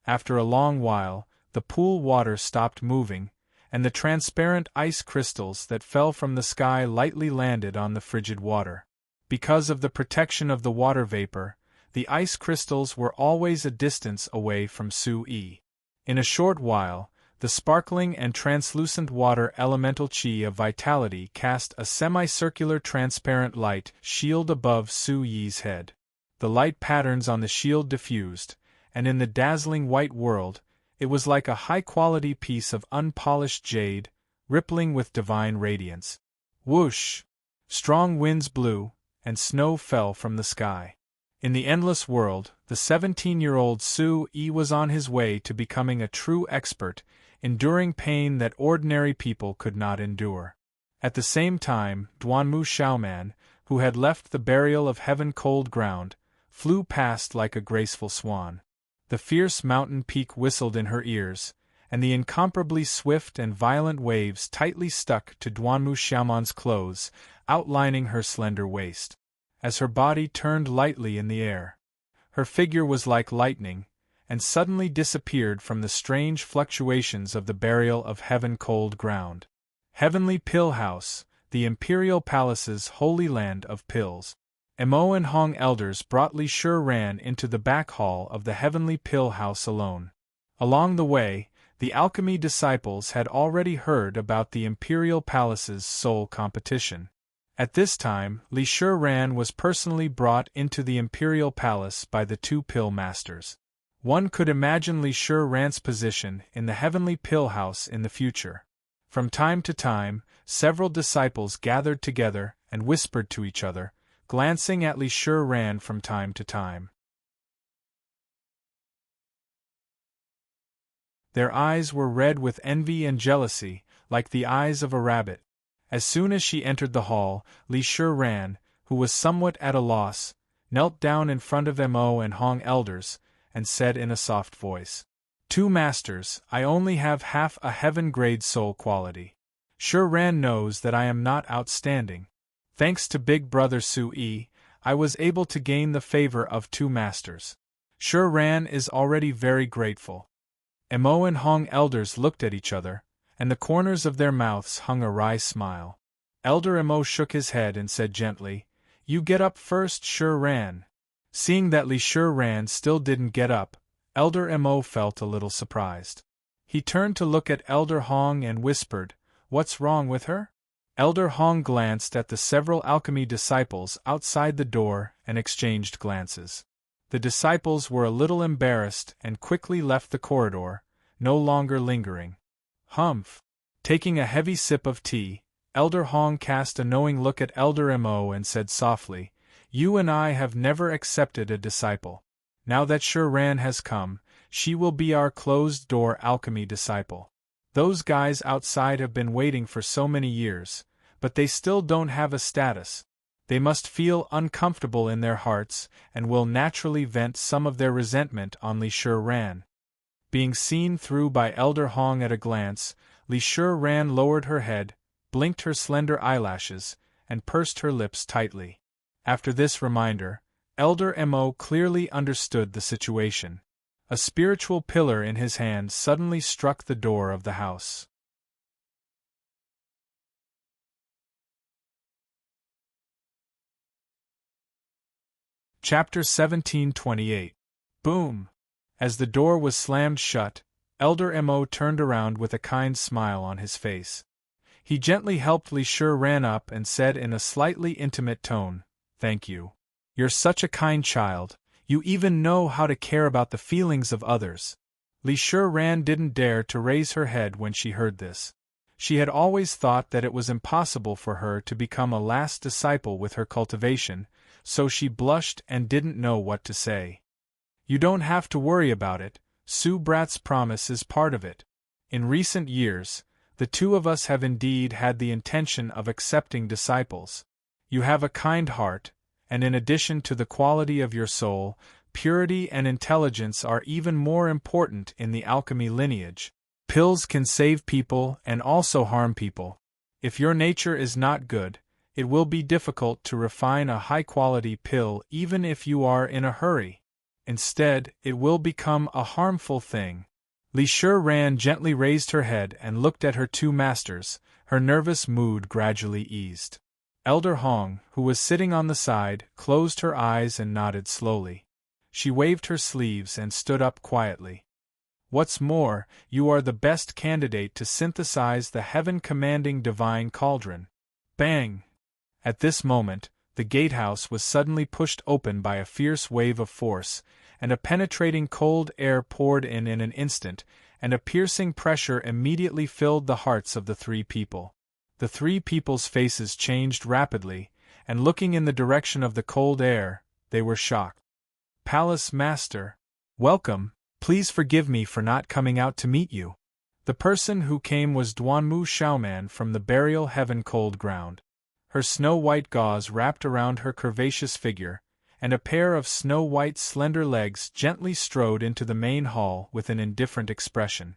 After a long while, the pool water stopped moving, and the transparent ice crystals that fell from the sky lightly landed on the frigid water. Because of the protection of the water vapor, the ice crystals were always a distance away from Su-yi. In a short while, the sparkling and translucent water elemental qi of vitality cast a semicircular transparent light shield above Su-yi's head. The light patterns on the shield diffused, and in the dazzling white world, it was like a high-quality piece of unpolished jade, rippling with divine radiance. Whoosh! Strong winds blew, and snow fell from the sky. In the endless world, the 17-year-old Su-yi was on his way to becoming a true expert, enduring pain that ordinary people could not endure. At the same time, Duanmu Xiaoman, who had left the burial of heaven cold ground, flew past like a graceful swan. The fierce mountain peak whistled in her ears, and the incomparably swift and violent waves tightly stuck to Duanmu Xiaoman's clothes, outlining her slender waist. As her body turned lightly in the air, her figure was like lightning, and suddenly disappeared from the strange fluctuations of the burial of heaven-cold ground. Heavenly Pill House, the Imperial Palace's holy land of pills. Mo and Hong elders brought Li Shiran into the back hall of the Heavenly Pill House alone. Along the way, the alchemy disciples had already heard about the Imperial Palace's soul competition. At this time, Li Shiran was personally brought into the Imperial Palace by the two pill masters. One could imagine Li Shiran's position in the Heavenly Pill House in the future. From time to time, several disciples gathered together and whispered to each other, glancing at Li Shiran from time to time. Their eyes were red with envy and jealousy, like the eyes of a rabbit. As soon as she entered the hall, Li Shiran, who was somewhat at a loss, knelt down in front of Mo and Hong elders, and said in a soft voice, "Two masters, I only have half a heaven-grade soul quality. Shiran knows that I am not outstanding. Thanks to Big Brother Sui, I was able to gain the favor of two masters. Shiran is already very grateful." Mo and Hong elders looked at each other, and the corners of their mouths hung a wry smile. Elder Mo shook his head and said gently, "You get up first, Shiran." Seeing that Li Shiran still didn't get up, Elder Mo felt a little surprised. He turned to look at Elder Hong and whispered, "What's wrong with her?" Elder Hong glanced at the several alchemy disciples outside the door and exchanged glances. The disciples were a little embarrassed and quickly left the corridor, no longer lingering. Humph! Taking a heavy sip of tea, Elder Hong cast a knowing look at Elder Mo and said softly, "You and I have never accepted a disciple. Now that Shiran has come, she will be our closed-door alchemy disciple. Those guys outside have been waiting for so many years, but they still don't have a status. They must feel uncomfortable in their hearts and will naturally vent some of their resentment on Li Shiran." Being seen through by Elder Hong at a glance, Li Shiran lowered her head, blinked her slender eyelashes, and pursed her lips tightly. After this reminder, Elder Mo clearly understood the situation. A spiritual pillar in his hand suddenly struck the door of the house. Chapter 1728. Boom! As the door was slammed shut, Elder Mo turned around with a kind smile on his face. He gently helped Li Shiran up and said in a slightly intimate tone, "Thank you. You're such a kind child, you even know how to care about the feelings of others." Li Shiran didn't dare to raise her head when she heard this. She had always thought that it was impossible for her to become a last disciple with her cultivation, so she blushed and didn't know what to say. "You don't have to worry about it, Su Brat's promise is part of it. In recent years, the two of us have indeed had the intention of accepting disciples. You have a kind heart, and in addition to the quality of your soul, purity and intelligence are even more important in the alchemy lineage. Pills can save people and also harm people. If your nature is not good, it will be difficult to refine a high-quality pill even if you are in a hurry. Instead, it will become a harmful thing." Li Shiran gently raised her head and looked at her two masters, her nervous mood gradually eased. Elder Hong, who was sitting on the side, closed her eyes and nodded slowly. She waved her sleeves and stood up quietly. "What's more, you are the best candidate to synthesize the heaven-commanding divine cauldron." Bang! At this moment, the gatehouse was suddenly pushed open by a fierce wave of force, and a penetrating cold air poured in an instant, and a piercing pressure immediately filled the hearts of the three people. The three people's faces changed rapidly, and looking in the direction of the cold air, they were shocked. "Palace Master, welcome, please forgive me for not coming out to meet you." The person who came was Duanmu Xiaoman from the burial heaven cold ground. Her snow-white gauze wrapped around her curvaceous figure, and a pair of snow-white slender legs gently strode into the main hall with an indifferent expression.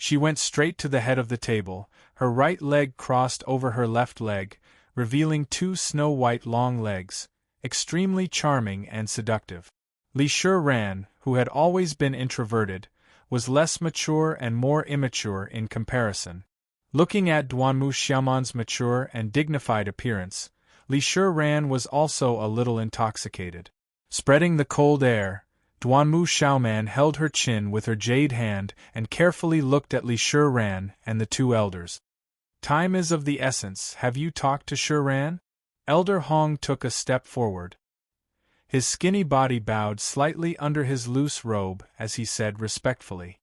She went straight to the head of the table, her right leg crossed over her left leg, revealing 2 snow-white long legs, extremely charming and seductive. Li Shiran, who had always been introverted, was less mature and more immature in comparison. Looking at Duanmu Xiaoman's mature and dignified appearance, Li Shiran was also a little intoxicated. Spreading the cold air, Duanmu Xiaoman held her chin with her jade hand and carefully looked at Li Shiran and the 2 elders. Time is of the essence. Have you talked to Shiran? Elder Hong took a step forward. His skinny body bowed slightly under his loose robe as he said respectfully,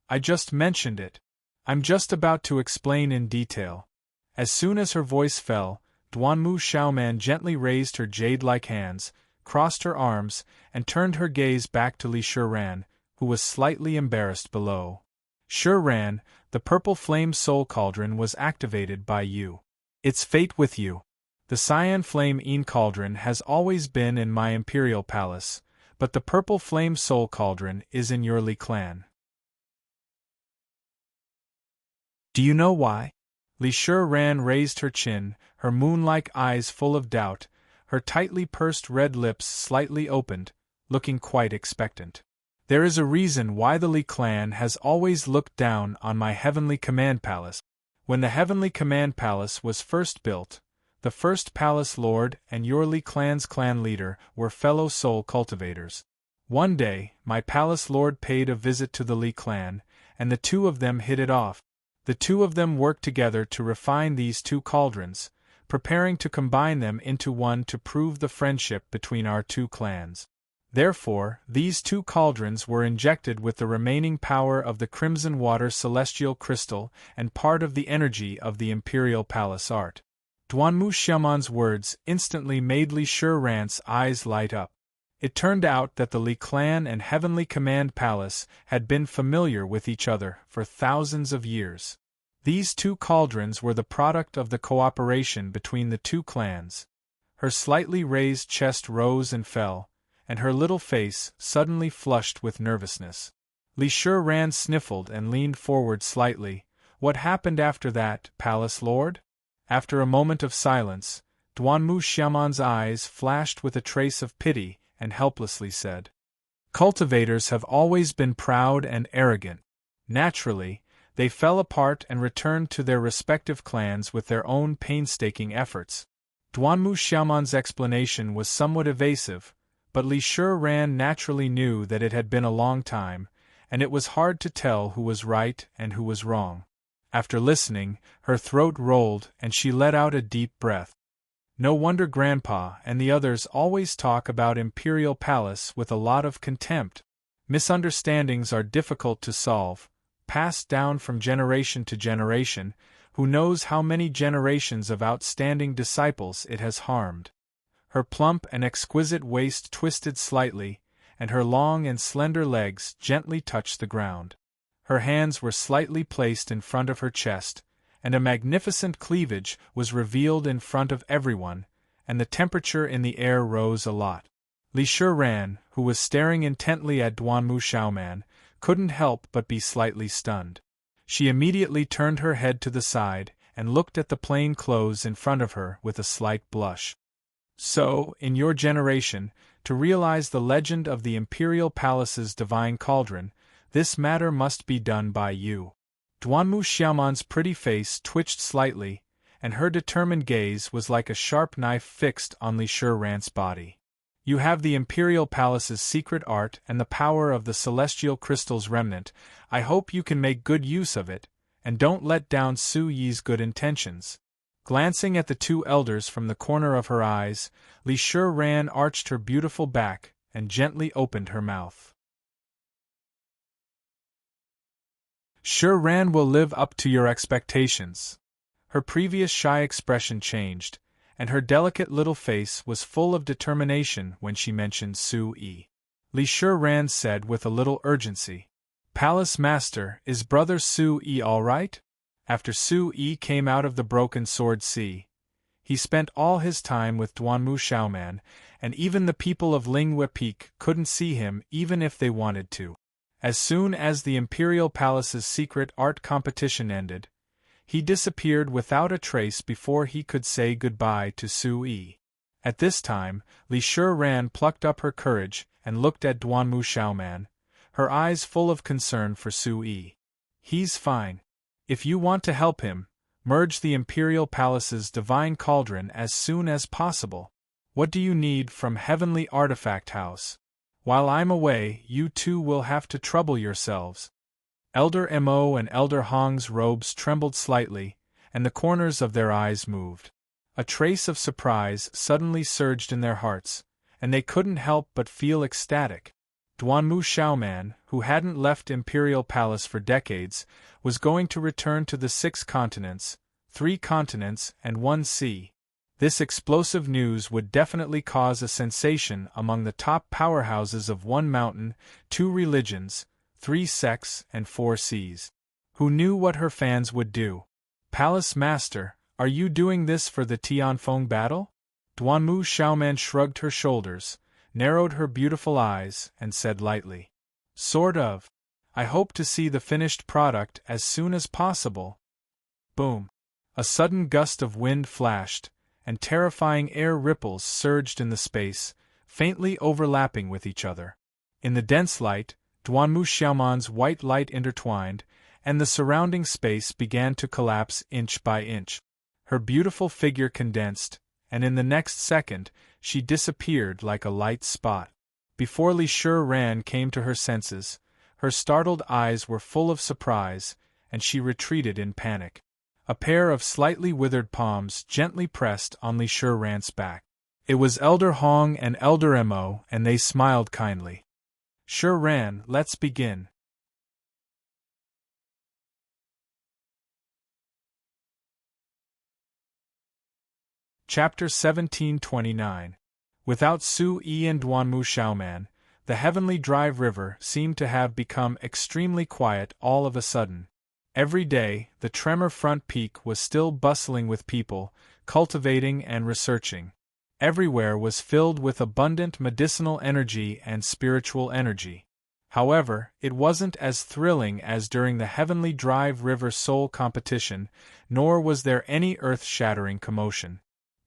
I just mentioned it. I'm just about to explain in detail. As soon as her voice fell, Duanmu Xiaoman gently raised her jade-like hands, crossed her arms, and turned her gaze back to Li Shiran, who was slightly embarrassed below. Shiran, the purple flame soul cauldron was activated by you. Its fate with you. The cyan flame cauldron has always been in my imperial palace, but the purple flame soul cauldron is in your Li clan. Do you know why? Li Shiran raised her chin, her moon-like eyes full of doubt, her tightly pursed red lips slightly opened, looking quite expectant. There is a reason why the Li clan has always looked down on my heavenly command palace. When the heavenly command palace was first built, the first palace lord and your Li clan's clan leader were fellow soul cultivators. One day, my palace lord paid a visit to the Li clan, and the 2 of them hit it off. The 2 of them worked together to refine these 2 cauldrons, preparing to combine them into one to prove the friendship between our 2 clans. Therefore, these 2 cauldrons were injected with the remaining power of the crimson water celestial crystal and part of the energy of the imperial palace art. Duanmu Xiaoman's words instantly made Li Shiran's eyes light up. It turned out that the Li clan and Heavenly Command Palace had been familiar with each other for thousands of years. These 2 cauldrons were the product of the cooperation between the 2 clans. Her slightly raised chest rose and fell, and her little face suddenly flushed with nervousness. Li Shiran sniffled and leaned forward slightly. What happened after that, Palace Lord? After a moment of silence, Duanmu Xiaoman's eyes flashed with a trace of pity and helplessly said, Cultivators have always been proud and arrogant. Naturally, they fell apart and returned to their respective clans with their own painstaking efforts. Duanmu Xiaoman's explanation was somewhat evasive, but Li Shiran naturally knew that it had been a long time, and it was hard to tell who was right and who was wrong. After listening, her throat rolled and she let out a deep breath. No wonder Grandpa and the others always talk about Imperial Palace with a lot of contempt. Misunderstandings are difficult to solve, passed down from generation to generation. Who knows how many generations of outstanding disciples it has harmed. Her plump and exquisite waist twisted slightly, and her long and slender legs gently touched the ground. Her hands were slightly placed in front of her chest, and a magnificent cleavage was revealed in front of everyone, and the temperature in the air rose a lot. Li Shiran, who was staring intently at Duanmu Xiaoman, couldn't help but be slightly stunned. She immediately turned her head to the side and looked at the plain clothes in front of her with a slight blush. So, in your generation, to realize the legend of the Imperial Palace's divine cauldron, this matter must be done by you. Duanmu Xiaoman's pretty face twitched slightly, and her determined gaze was like a sharp knife fixed on Li Shiran's body. You have the Imperial Palace's secret art and the power of the celestial crystal's remnant. I hope you can make good use of it, and don't let down Su Yi's good intentions. Glancing at the 2 elders from the corner of her eyes, Li Shiran arched her beautiful back and gently opened her mouth. Shiran will live up to your expectations. Her previous shy expression changed, and her delicate little face was full of determination when she mentioned Su Yi. Li Shiran said with a little urgency, Palace Master, is brother Su Yi all right? After Su Yi came out of the Broken Sword Sea, he spent all his time with Duanmu Xiaoman, and even the people of Lingwe Peak couldn't see him even if they wanted to. As soon as the Imperial Palace's secret art competition ended, he disappeared without a trace before he could say goodbye to Sui. At this time, Li Shiran plucked up her courage and looked at Duanmu Xiaoman, her eyes full of concern for Sui. He's fine. If you want to help him, merge the Imperial Palace's divine cauldron as soon as possible. What do you need from Heavenly Artifact House? While I'm away, you two will have to trouble yourselves. Elder Mo and Elder Hong's robes trembled slightly, and the corners of their eyes moved. A trace of surprise suddenly surged in their hearts, and they couldn't help but feel ecstatic. Duanmu Xiaoman, who hadn't left Imperial Palace for decades, was going to return to the 6 continents, 3 continents and 1 sea. This explosive news would definitely cause a sensation among the top powerhouses of 1 mountain, 2 religions, 3 sects and 4 seas. Who knew what her fans would do? Palace Master, are you doing this for the Tianfeng battle? Duanmu Xiaoman shrugged her shoulders, narrowed her beautiful eyes, and said lightly. Sort of. I hope to see the finished product as soon as possible. Boom. A sudden gust of wind flashed, and terrifying air ripples surged in the space, faintly overlapping with each other. In the dense light, Duanmu Xiaoman's white light intertwined, and the surrounding space began to collapse inch by inch. Her beautiful figure condensed, and in the next second, she disappeared like a light spot. Before Li Shiran came to her senses, her startled eyes were full of surprise, and she retreated in panic. A pair of slightly withered palms gently pressed on Li Shiran's back. It was Elder Hong and Elder Mo, and they smiled kindly. Shiran, let's begin. Chapter 1729. Without Sui and Duanmu Xiaoman, the Heavenly Drive River seemed to have become extremely quiet all of a sudden. Every day, the Tremor Front Peak was still bustling with people, cultivating and researching. Everywhere was filled with abundant medicinal energy and spiritual energy. However, it wasn't as thrilling as during the Heavenly Drive River Soul competition, nor was there any earth-shattering commotion.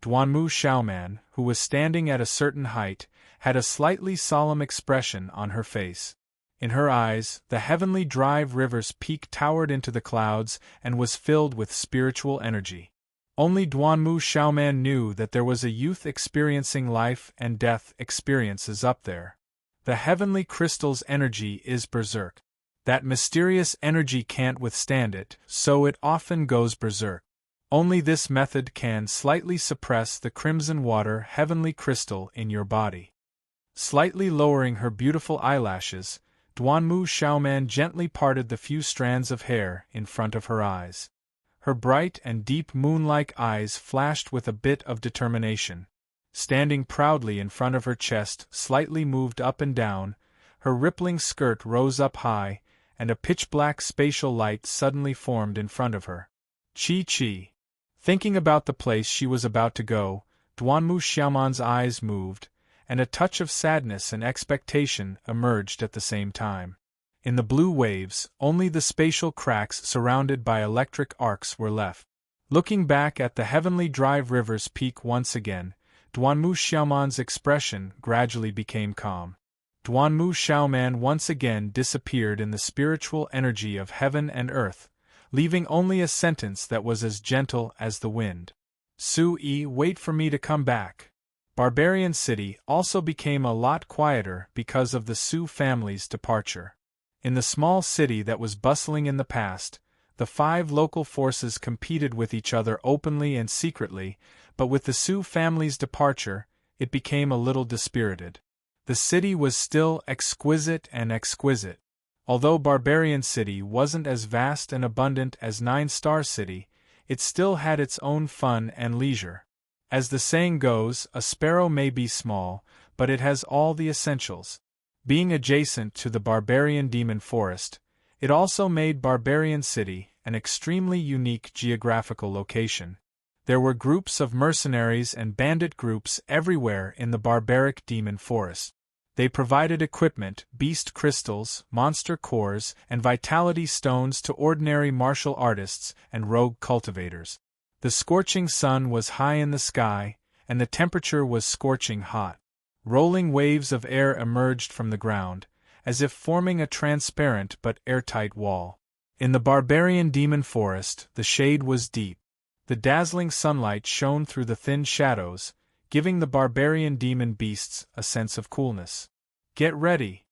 Duanmu Xiaoman, who was standing at a certain height, had a slightly solemn expression on her face. In her eyes, the Heavenly Drive River's peak towered into the clouds and was filled with spiritual energy. Only Duanmu Xiaoman knew that there was a youth experiencing life and death experiences up there. The Heavenly Crystal's energy is berserk. That mysterious energy can't withstand it, so it often goes berserk. Only this method can slightly suppress the crimson water Heavenly Crystal in your body. Slightly lowering her beautiful eyelashes, Duanmu Xiaoman gently parted the few strands of hair in front of her eyes. Her bright and deep moon-like eyes flashed with a bit of determination. Standing proudly in front of her chest, slightly moved up and down, her rippling skirt rose up high, and a pitch-black spatial light suddenly formed in front of her. Chi. Thinking about the place she was about to go, Duanmu Xiaoman's eyes moved, and a touch of sadness and expectation emerged at the same time. In the blue waves, only the spatial cracks surrounded by electric arcs were left. Looking back at the Heavenly Drive River's peak once again, Duanmu Xiaoman's expression gradually became calm. Duanmu Xiaoman once again disappeared in the spiritual energy of heaven and earth, leaving only a sentence that was as gentle as the wind. Sui, wait for me to come back. Barbarian City also became a lot quieter because of the Su family's departure. In the small city that was bustling in the past, the 5 local forces competed with each other openly and secretly, but with the Su family's departure, it became a little dispirited. The city was still exquisite. Although Barbarian City wasn't as vast and abundant as 9-Star City, it still had its own fun and leisure. As the saying goes, a sparrow may be small, but it has all the essentials. Being adjacent to the Barbarian Demon Forest, it also made Barbarian City an extremely unique geographical location. There were groups of mercenaries and bandit groups everywhere in the barbaric Demon Forest. They provided equipment, beast crystals, monster cores, and vitality stones to ordinary martial artists and rogue cultivators. The scorching sun was high in the sky, and the temperature was scorching hot. Rolling waves of air emerged from the ground, as if forming a transparent but airtight wall. In the barbarian demon forest, the shade was deep. The dazzling sunlight shone through the thin shadows, giving the barbarian demon beasts a sense of coolness. Get ready!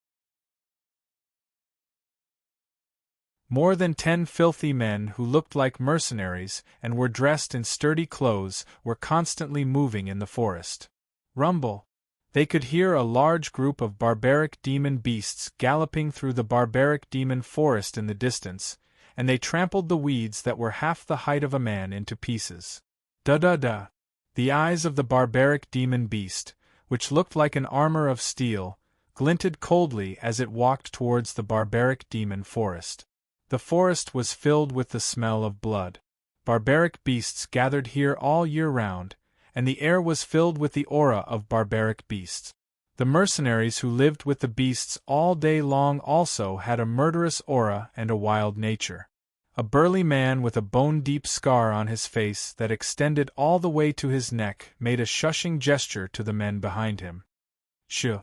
More than 10 filthy men who looked like mercenaries and were dressed in sturdy clothes were constantly moving in the forest. Rumble! They could hear a large group of barbaric demon beasts galloping through the barbaric demon forest in the distance, and they trampled the weeds that were half the height of a man into pieces. Da-da-da! The eyes of the barbaric demon beast, which looked like an armor of steel, glinted coldly as it walked towards the barbaric demon forest. The forest was filled with the smell of blood. Barbaric beasts gathered here all year round, and the air was filled with the aura of barbaric beasts. The mercenaries who lived with the beasts all day long also had a murderous aura and a wild nature. A burly man with a bone-deep scar on his face that extended all the way to his neck made a shushing gesture to the men behind him. Shh!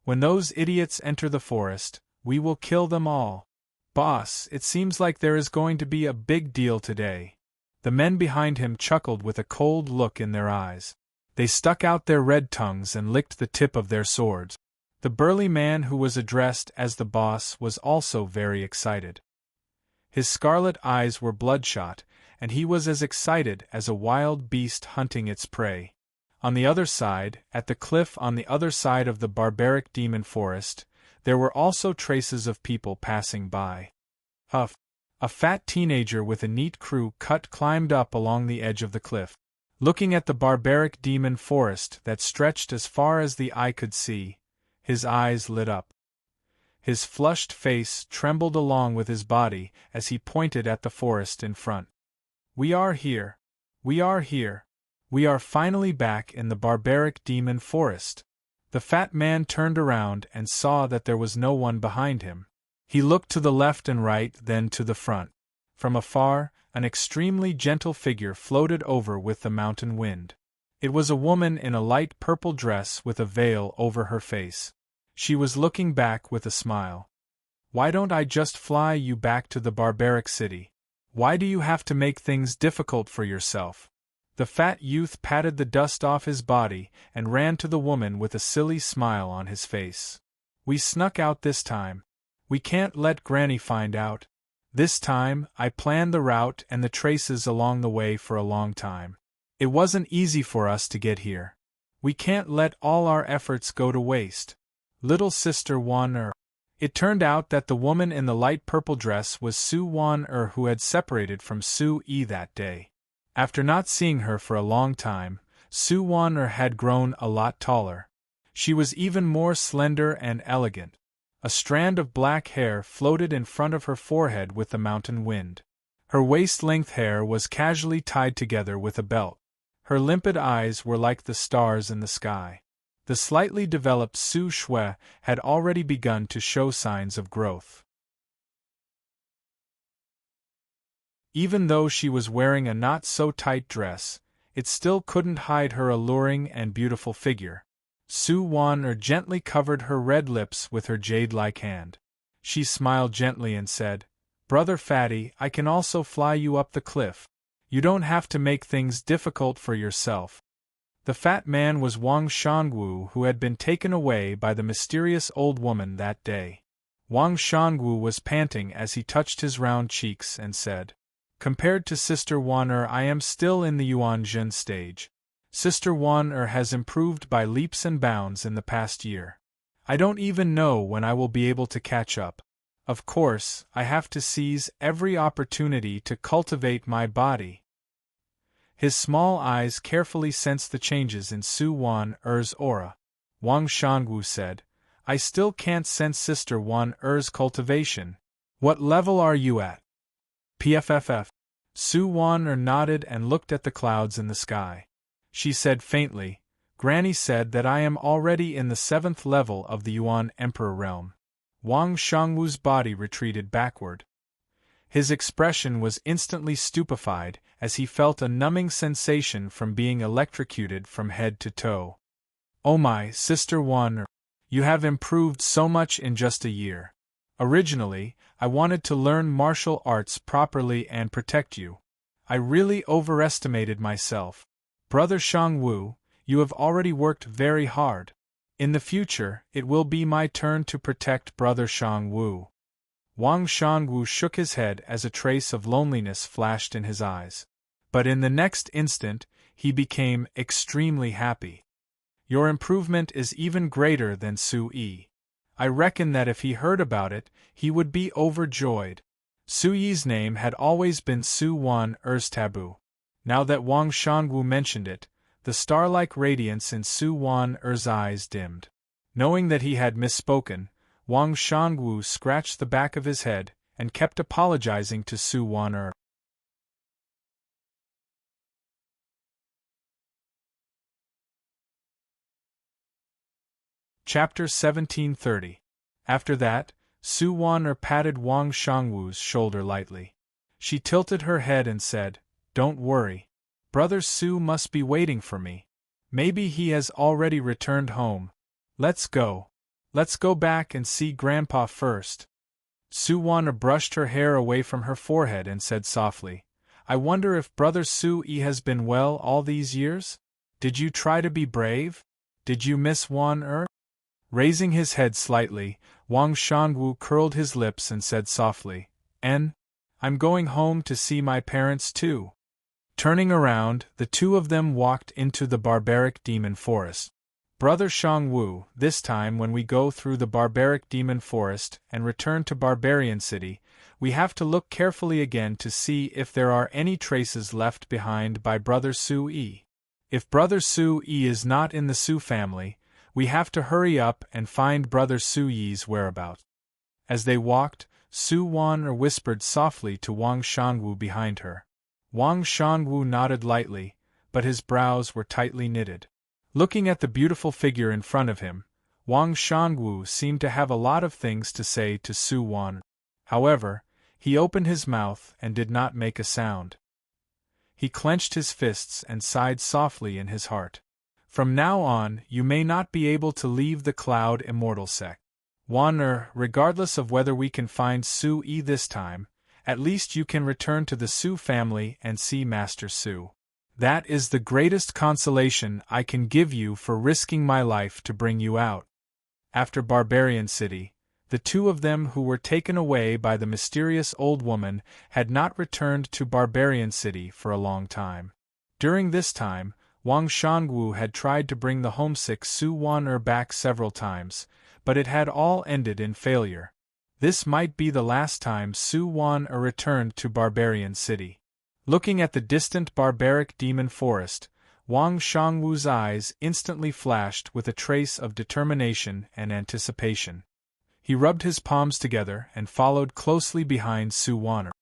When those idiots enter the forest, we will kill them all. Boss, it seems like there is going to be a big deal today. The men behind him chuckled with a cold look in their eyes. They stuck out their red tongues and licked the tip of their swords. The burly man who was addressed as the boss was also very excited. His scarlet eyes were bloodshot, and he was as excited as a wild beast hunting its prey. On the other side, at the cliff on the other side of the barbaric demon forest, there were also traces of people passing by. Huff! A fat teenager with a neat crew cut climbed up along the edge of the cliff. Looking at the barbaric demon forest that stretched as far as the eye could see, his eyes lit up. His flushed face trembled along with his body as he pointed at the forest in front. We are here! We are here! We are finally back in the barbaric demon forest! The fat man turned around and saw that there was no one behind him. He looked to the left and right, then to the front. From afar, an extremely gentle figure floated over with the mountain wind. It was a woman in a light purple dress with a veil over her face. She was looking back with a smile. Why don't I just fly you back to the barbaric city? Why do you have to make things difficult for yourself? The fat youth patted the dust off his body and ran to the woman with a silly smile on his face. We snuck out this time. We can't let Granny find out. This time, I planned the route and the traces along the way for a long time. It wasn't easy for us to get here. We can't let all our efforts go to waste. Little Sister Wan-er. It turned out that the woman in the light purple dress was Su Wan-er, who had separated from Su-yi that day. After not seeing her for a long time, Su Wan-er had grown a lot taller. She was even more slender and elegant. A strand of black hair floated in front of her forehead with the mountain wind. Her waist-length hair was casually tied together with a belt. Her limpid eyes were like the stars in the sky. The slightly developed Su Shui had already begun to show signs of growth. Even though she was wearing a not-so-tight dress, it still couldn't hide her alluring and beautiful figure. Su Wan-er gently covered her red lips with her jade-like hand. She smiled gently and said, "Brother Fatty, I can also fly you up the cliff. You don't have to make things difficult for yourself." The fat man was Wang Shangwu, who had been taken away by the mysterious old woman that day. Wang Shangwu was panting as he touched his round cheeks and said, "Compared to Sister Wan-er, I am still in the Yuanjun stage. Sister Wan-er has improved by leaps and bounds in the past year. I don't even know when I will be able to catch up. Of course, I have to seize every opportunity to cultivate my body." His small eyes carefully sensed the changes in Su Wan-er's aura. Wang Shangwu said, "I still can't sense Sister Wan-er's cultivation. What level are you at?" "PFFF." Su Wan-er nodded and looked at the clouds in the sky. She said faintly, Granny said that I am already in the 7th level of the Yuan Emperor realm. Wang Shangwu's body retreated backward. His expression was instantly stupefied as he felt a numbing sensation from being electrocuted from head to toe. Oh my, Sister Wan, you have improved so much in just a year. Originally, I wanted to learn martial arts properly and protect you. I really overestimated myself. Brother Shangwu, you have already worked very hard. In the future, it will be my turn to protect Brother Shangwu. Wang Shangwu shook his head as a trace of loneliness flashed in his eyes. But in the next instant, he became extremely happy. Your improvement is even greater than Su Yi. I reckon that if he heard about it, he would be overjoyed. Su Yi's name had always been Su Wan Er's taboo. Now that Wang Shangwu mentioned it, the star-like radiance in Su Wan Er's eyes dimmed. Knowing that he had misspoken, Wang Shangwu scratched the back of his head and kept apologizing to Su Wan Er. Chapter 1730. After that, Su Wan Er patted Wang Shangwu's shoulder lightly. She tilted her head and said, "Don't worry. Brother Su must be waiting for me. Maybe he has already returned home. Let's go. Let's go back and see Grandpa first." Su Wan Er brushed her hair away from her forehead and said softly, "I wonder if Brother Su Yi has been well all these years? Did you try to be brave? Did you miss Wan Er?" Raising his head slightly, Wang Shangwu curled his lips and said softly, I'm going home to see my parents too." Turning around, the two of them walked into the barbaric demon forest. "Brother Shangwu, this time when we go through the barbaric demon forest and return to Barbarian City, we have to look carefully again to see if there are any traces left behind by Brother Su Yi. If Brother Su Yi is not in the Su family, we have to hurry up and find Brother Su Yi's whereabouts." As they walked, Su Wan Er whispered softly to Wang Shangwu behind her. Wang Shangwu nodded lightly, but his brows were tightly knitted. Looking at the beautiful figure in front of him, Wang Shangwu seemed to have a lot of things to say to Su Wan. However, he opened his mouth and did not make a sound. He clenched his fists and sighed softly in his heart. "From now on, you may not be able to leave the Cloud Immortal sect. Wan Er, regardless of whether we can find Su Yi this time, at least you can return to the Su family and see Master Su. That is the greatest consolation I can give you for risking my life to bring you out." After Barbarian City, the two of them who were taken away by the mysterious old woman had not returned to Barbarian City for a long time. During this time, Wang Shangwu had tried to bring the homesick Su Wan Er back several times, but it had all ended in failure. This might be the last time Su Wan Er returned to Barbarian City. Looking at the distant barbaric demon forest, Wang Shangwu's eyes instantly flashed with a trace of determination and anticipation. He rubbed his palms together and followed closely behind Su Wan Er.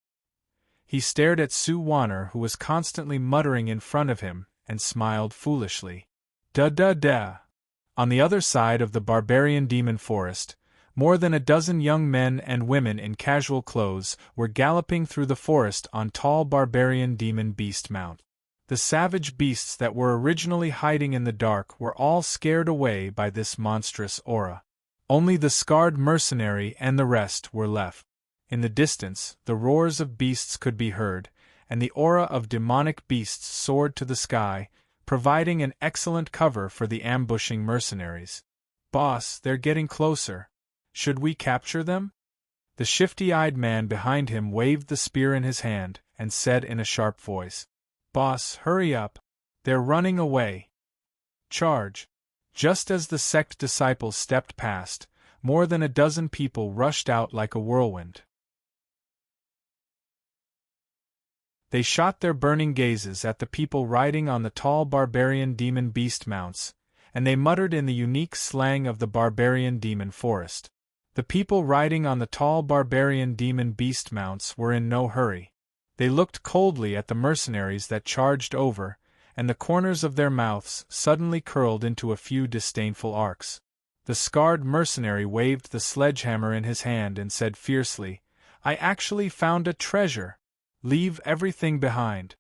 He stared at Su Wan Er, who was constantly muttering in front of him, and smiled foolishly. Da. On the other side of the barbarian demon forest, more than a dozen young men and women in casual clothes were galloping through the forest on tall barbarian demon beast mounts. The savage beasts that were originally hiding in the dark were all scared away by this monstrous aura. Only the scarred mercenary and the rest were left. In the distance, the roars of beasts could be heard, and the aura of demonic beasts soared to the sky, providing an excellent cover for the ambushing mercenaries. "Boss, they're getting closer. Should we capture them?" The shifty-eyed man behind him waved the spear in his hand, and said in a sharp voice, "Boss, hurry up. They're running away. Charge." Just as the sect disciples stepped past, more than a dozen people rushed out like a whirlwind. They shot their burning gazes at the people riding on the tall barbarian demon beast mounts, and they muttered in the unique slang of the barbarian demon forest. The people riding on the tall barbarian demon beast mounts were in no hurry. They looked coldly at the mercenaries that charged over, and the corners of their mouths suddenly curled into a few disdainful arcs. The scarred mercenary waved the sledgehammer in his hand and said fiercely, "I actually found a treasure! Leave everything behind."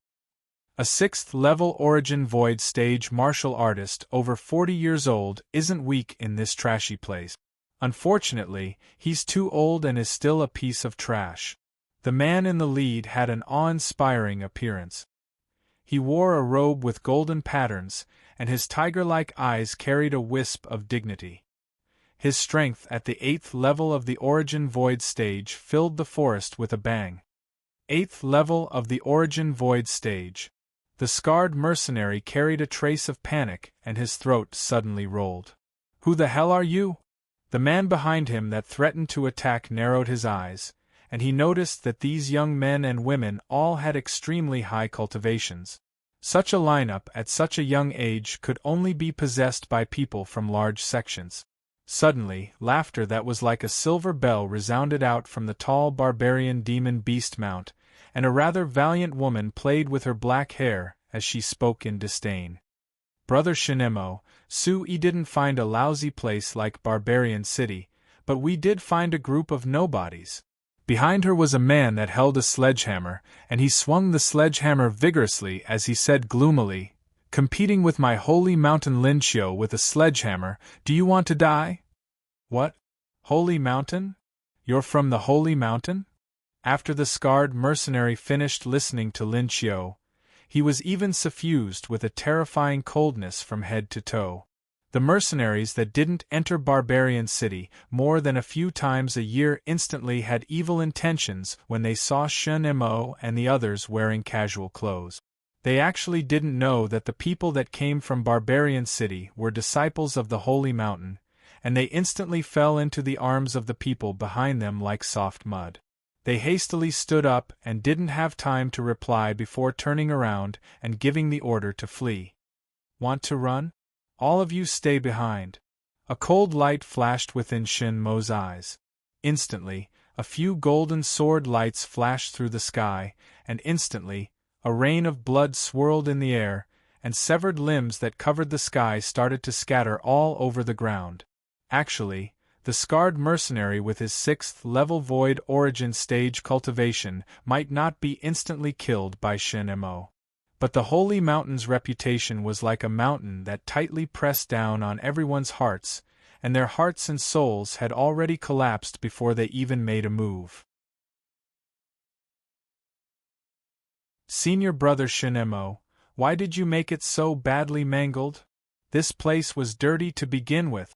A 6th-level Origin Void stage martial artist over 40 years old isn't weak in this trashy place. Unfortunately, he's too old and is still a piece of trash. The man in the lead had an awe-inspiring appearance. He wore a robe with golden patterns, and his tiger-like eyes carried a wisp of dignity. His strength at the 8th level of the Origin Void stage filled the forest with a bang. 8th level of the Origin Void stage. The scarred mercenary carried a trace of panic, and his throat suddenly rolled. "Who the hell are you?" The man behind him that threatened to attack narrowed his eyes, and he noticed that these young men and women all had extremely high cultivations. Such a lineup at such a young age could only be possessed by people from large sections. Suddenly, laughter that was like a silver bell resounded out from the tall barbarian demon beast mount, and a rather valiant woman played with her black hair as she spoke in disdain. "Brother Shinemo, Sui didn't find a lousy place like Barbarian City, but we did find a group of nobodies." Behind her was a man that held a sledgehammer, and he swung the sledgehammer vigorously as he said gloomily, "Competing with my holy mountain Linchio with a sledgehammer, do you want to die?" "What? Holy mountain? You're from the holy mountain?" After the scarred mercenary finished listening to Linchio, he was even suffused with a terrifying coldness from head to toe. The mercenaries that didn't enter Barbarian City more than a few times a year instantly had evil intentions when they saw Shinemo and the others wearing casual clothes. They actually didn't know that the people that came from Barbarian City were disciples of the Holy Mountain, and they instantly fell into the arms of the people behind them like soft mud. They hastily stood up and didn't have time to reply before turning around and giving the order to flee. "Want to run? All of you stay behind." A cold light flashed within Shinmo's eyes. Instantly, a few golden sword lights flashed through the sky, and instantly, a rain of blood swirled in the air, and severed limbs that covered the sky started to scatter all over the ground. Actually, the scarred mercenary with his 6th-level Void Origin stage cultivation might not be instantly killed by Shinemo. But the Holy Mountain's reputation was like a mountain that tightly pressed down on everyone's hearts, and their hearts and souls had already collapsed before they even made a move. "Senior brother Shinemo, why did you make it so badly mangled? This place was dirty to begin with."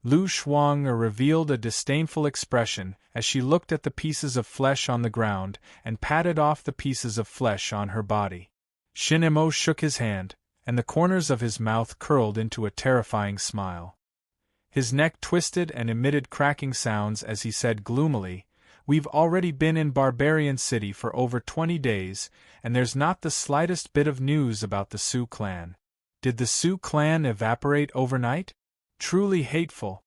Lu Shuang revealed a disdainful expression as she looked at the pieces of flesh on the ground and patted off the pieces of flesh on her body. Shinemo shook his hand, and the corners of his mouth curled into a terrifying smile. His neck twisted and emitted cracking sounds as he said gloomily, "We've already been in Barbarian City for over 20 days, and there's not the slightest bit of news about the Su clan. Did the Su clan evaporate overnight? Truly hateful."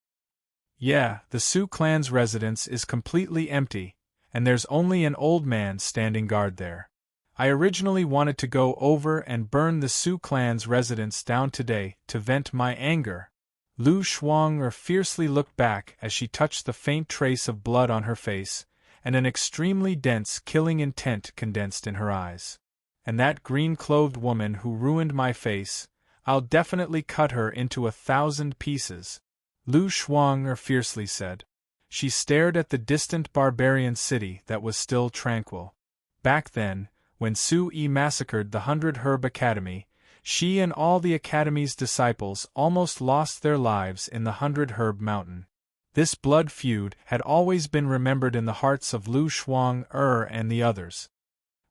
"Yeah, the Su clan's residence is completely empty, and there's only an old man standing guard there. I originally wanted to go over and burn the Su clan's residence down today to vent my anger." Lu Shuang fiercely looked back as she touched the faint trace of blood on her face, and an extremely dense killing intent condensed in her eyes. "And that green-clothed woman who ruined my face, I'll definitely cut her into 1,000 pieces," Lu Shuang fiercely said. She stared at the distant barbarian city that was still tranquil. Back then, when Sui massacred the 100 Herb Academy, she and all the Academy's disciples almost lost their lives in the 100 Herb Mountain. This blood feud had always been remembered in the hearts of Lu Shuang and the others.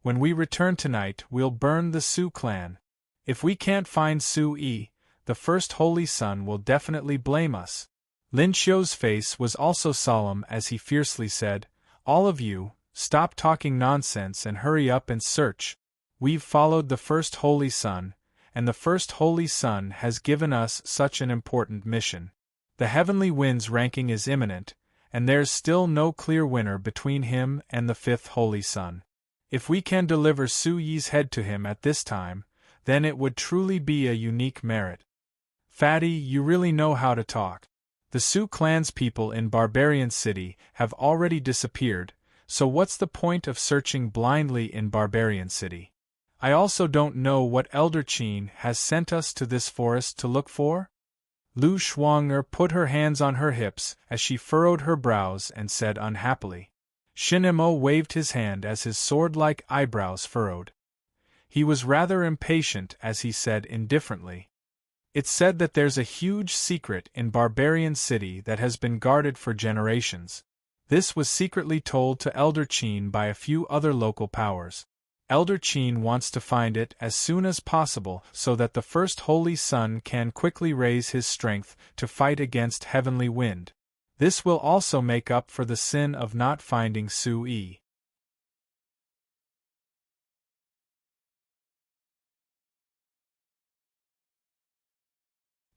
"When we return tonight, we'll burn the Su clan. If we can't find Sui, the first Holy Sun will definitely blame us." Lin Xiu's face was also solemn as he fiercely said, "All of you, stop talking nonsense and hurry up and search. We've followed the first Holy Sun, and the first Holy Sun has given us such an important mission. The Heavenly Wind's ranking is imminent, and there's still no clear winner between him and the 5th Holy Sun. If we can deliver Su Yi's head to him at this time, then it would truly be a unique merit. Fatty, you really know how to talk. The Sioux clanspeople in Barbarian City have already disappeared, so what's the point of searching blindly in Barbarian City? I also don't know what Elder Qin has sent us to this forest to look for? Lu Shuang'er put her hands on her hips as she furrowed her brows and said unhappily. Shinemo waved his hand as his sword-like eyebrows furrowed. He was rather impatient as he said indifferently. It's said that there's a huge secret in Barbarian City that has been guarded for generations. This was secretly told to Elder Qin by a few other local powers. Elder Qin wants to find it as soon as possible so that the first Holy Sun can quickly raise his strength to fight against Heavenly Wind. This will also make up for the sin of not finding Sui.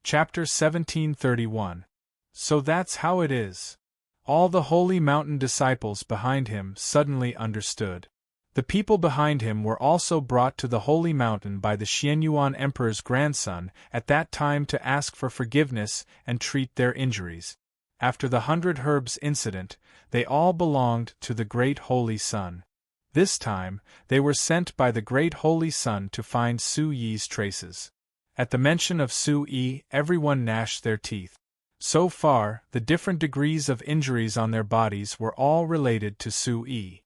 Chapter 1731. So that's how it is. All the Holy Mountain disciples behind him suddenly understood. The people behind him were also brought to the Holy Mountain by the Xianyuan Emperor's grandson at that time to ask for forgiveness and treat their injuries. After the 100 Herbs incident, they all belonged to the Great Holy Sun. This time, they were sent by the Great Holy Sun to find Su Yi's traces. At the mention of Su Yi, everyone gnashed their teeth. So far, the different degrees of injuries on their bodies were all related to Su Yi.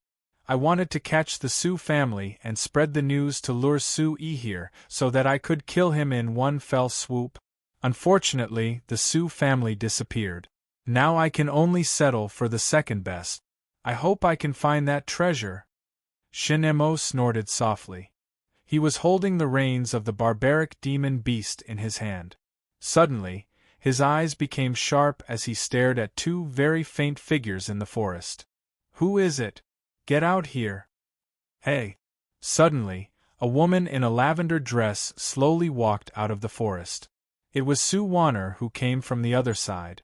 I wanted to catch the Su family and spread the news to lure Su Yi here so that I could kill him in one fell swoop. Unfortunately, the Su family disappeared. Now I can only settle for the second best. I hope I can find that treasure. Shinemo snorted softly. He was holding the reins of the barbaric demon beast in his hand. Suddenly, his eyes became sharp as he stared at two very faint figures in the forest. Who is it? Get out here. Hey! Suddenly, a woman in a lavender dress slowly walked out of the forest. It was Su Wanner who came from the other side.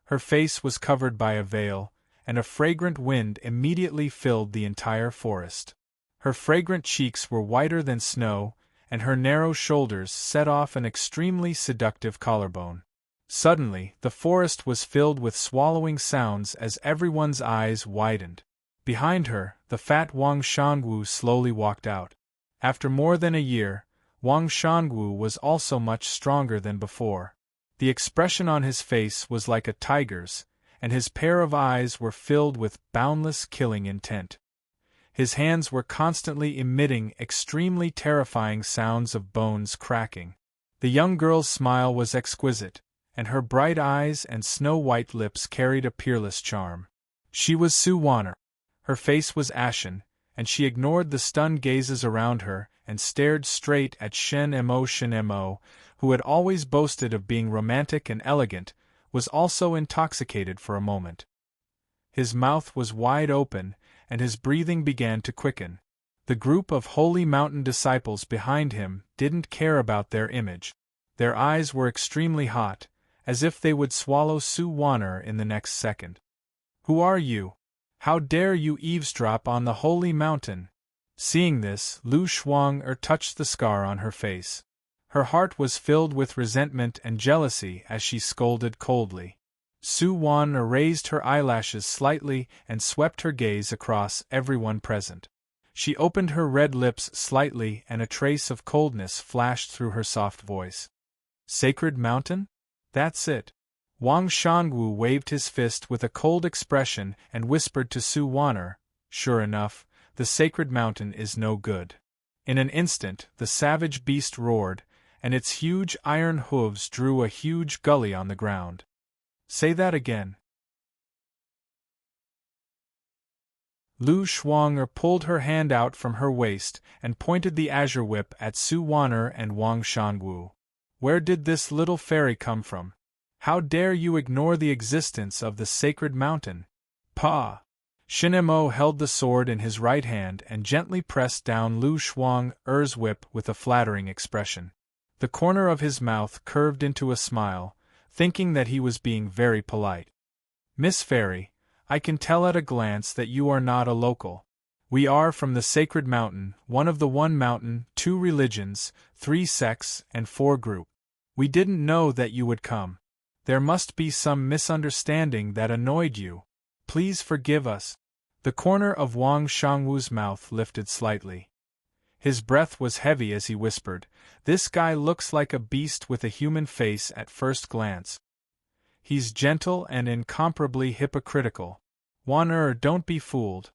Her face was covered by a veil, and a fragrant wind immediately filled the entire forest. Her fragrant cheeks were whiter than snow, and her narrow shoulders set off an extremely seductive collarbone. Suddenly, the forest was filled with swallowing sounds as everyone's eyes widened. Behind her, the fat Wang Shangwu slowly walked out. After more than a year, Wang Shangwu was also much stronger than before. The expression on his face was like a tiger's, and his pair of eyes were filled with boundless killing intent. His hands were constantly emitting extremely terrifying sounds of bones cracking. The young girl's smile was exquisite, and her bright eyes and snow-white lips carried a peerless charm. She was Su Wanner. Her face was ashen, and she ignored the stunned gazes around her and stared straight at Shinemo, who had always boasted of being romantic and elegant, was also intoxicated for a moment. His mouth was wide open, and his breathing began to quicken. The group of Holy Mountain disciples behind him didn't care about their image. Their eyes were extremely hot, as if they would swallow Su Wanner in the next second. Who are you? How dare you eavesdrop on the Holy Mountain? Seeing this, Lu Shuang'er touched the scar on her face. Her heart was filled with resentment and jealousy as she scolded coldly. Su Wanner raised her eyelashes slightly and swept her gaze across everyone present. She opened her red lips slightly and a trace of coldness flashed through her soft voice. Sacred Mountain? That's it. Wang Shangwu waved his fist with a cold expression and whispered to Su Wanner, sure enough, the Sacred Mountain is no good. In an instant, the savage beast roared, and its huge iron hooves drew a huge gully on the ground. Say that again. Lu Shuang'er pulled her hand out from her waist and pointed the azure whip at Su Wanner and Wang Shangwu. Where did this little fairy come from? How dare you ignore the existence of the Sacred Mountain? Pah! Shinemo held the sword in his right hand and gently pressed down Lu Shuang'er's whip with a flattering expression. The corner of his mouth curved into a smile, thinking that he was being very polite. Miss Fairy, I can tell at a glance that you are not a local. We are from the sacred mountain, one of the one mountain, 2 religions, 3 sects, and 4 group. We didn't know that you would come. There must be some misunderstanding that annoyed you. Please forgive us. The corner of Wang Shangwu's mouth lifted slightly. His breath was heavy as he whispered, "This guy looks like a beast with a human face at first glance. He's gentle and incomparably hypocritical. Wan don't be fooled."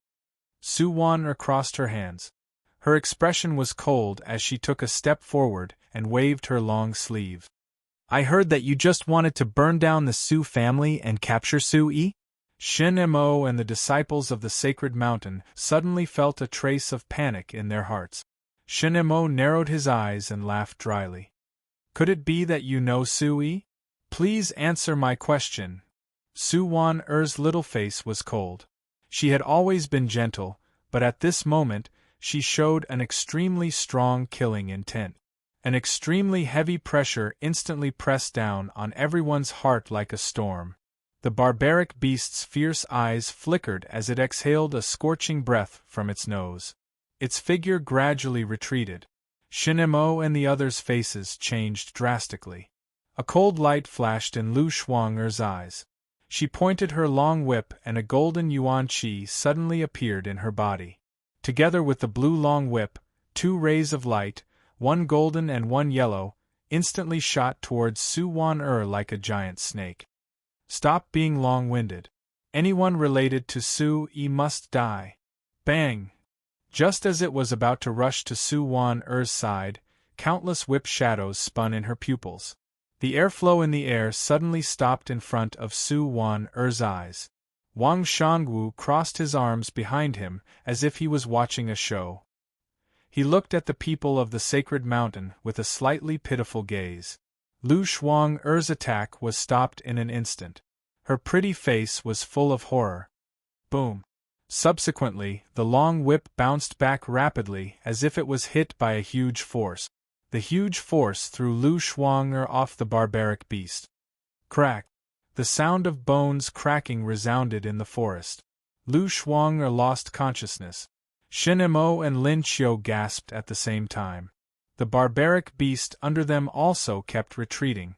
Su Wan crossed her hands. Her expression was cold as she took a step forward and waved her long sleeve. "I heard that you just wanted to burn down the Su family and capture Su-yi?" Shin Mo and the disciples of the sacred mountain suddenly felt a trace of panic in their hearts. Shin Mo narrowed his eyes and laughed dryly. "Could it be that you know Su-yi? Please answer my question." Su Wan-er's little face was cold. She had always been gentle, but at this moment, she showed an extremely strong killing intent. An extremely heavy pressure instantly pressed down on everyone's heart like a storm. The barbaric beast's fierce eyes flickered as it exhaled a scorching breath from its nose. Its figure gradually retreated. Shin Mo and the others' faces changed drastically. A cold light flashed in Lu Shuang'er's eyes. She pointed her long whip and a golden yuan qi suddenly appeared in her body. Together with the blue long whip, 2 rays of light, one golden and one yellow, instantly shot towards Su Wan like a giant snake. "Stop being long-winded. Anyone related to Su-yi must die." Bang! Just as it was about to rush to Su Wan-er's side, countless whip shadows spun in her pupils. The airflow in the air suddenly stopped in front of Su Wan-er's eyes. Wang Shangwu crossed his arms behind him as if he was watching a show. He looked at the people of the sacred mountain with a slightly pitiful gaze. Lu Shuang-er's attack was stopped in an instant. Her pretty face was full of horror. Boom! Subsequently, the long whip bounced back rapidly as if it was hit by a huge force. The huge force threw Lu Shuang off the barbaric beast. Crack! The sound of bones cracking resounded in the forest. Lu Shuang lost consciousness. Shin Mo and Lin Qiu gasped at the same time. The barbaric beast under them also kept retreating.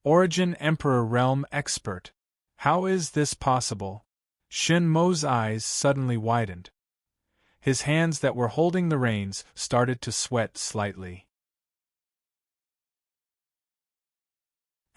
Origin Emperor Realm Expert. How is this possible? Shin Mo's eyes suddenly widened. His hands that were holding the reins started to sweat slightly.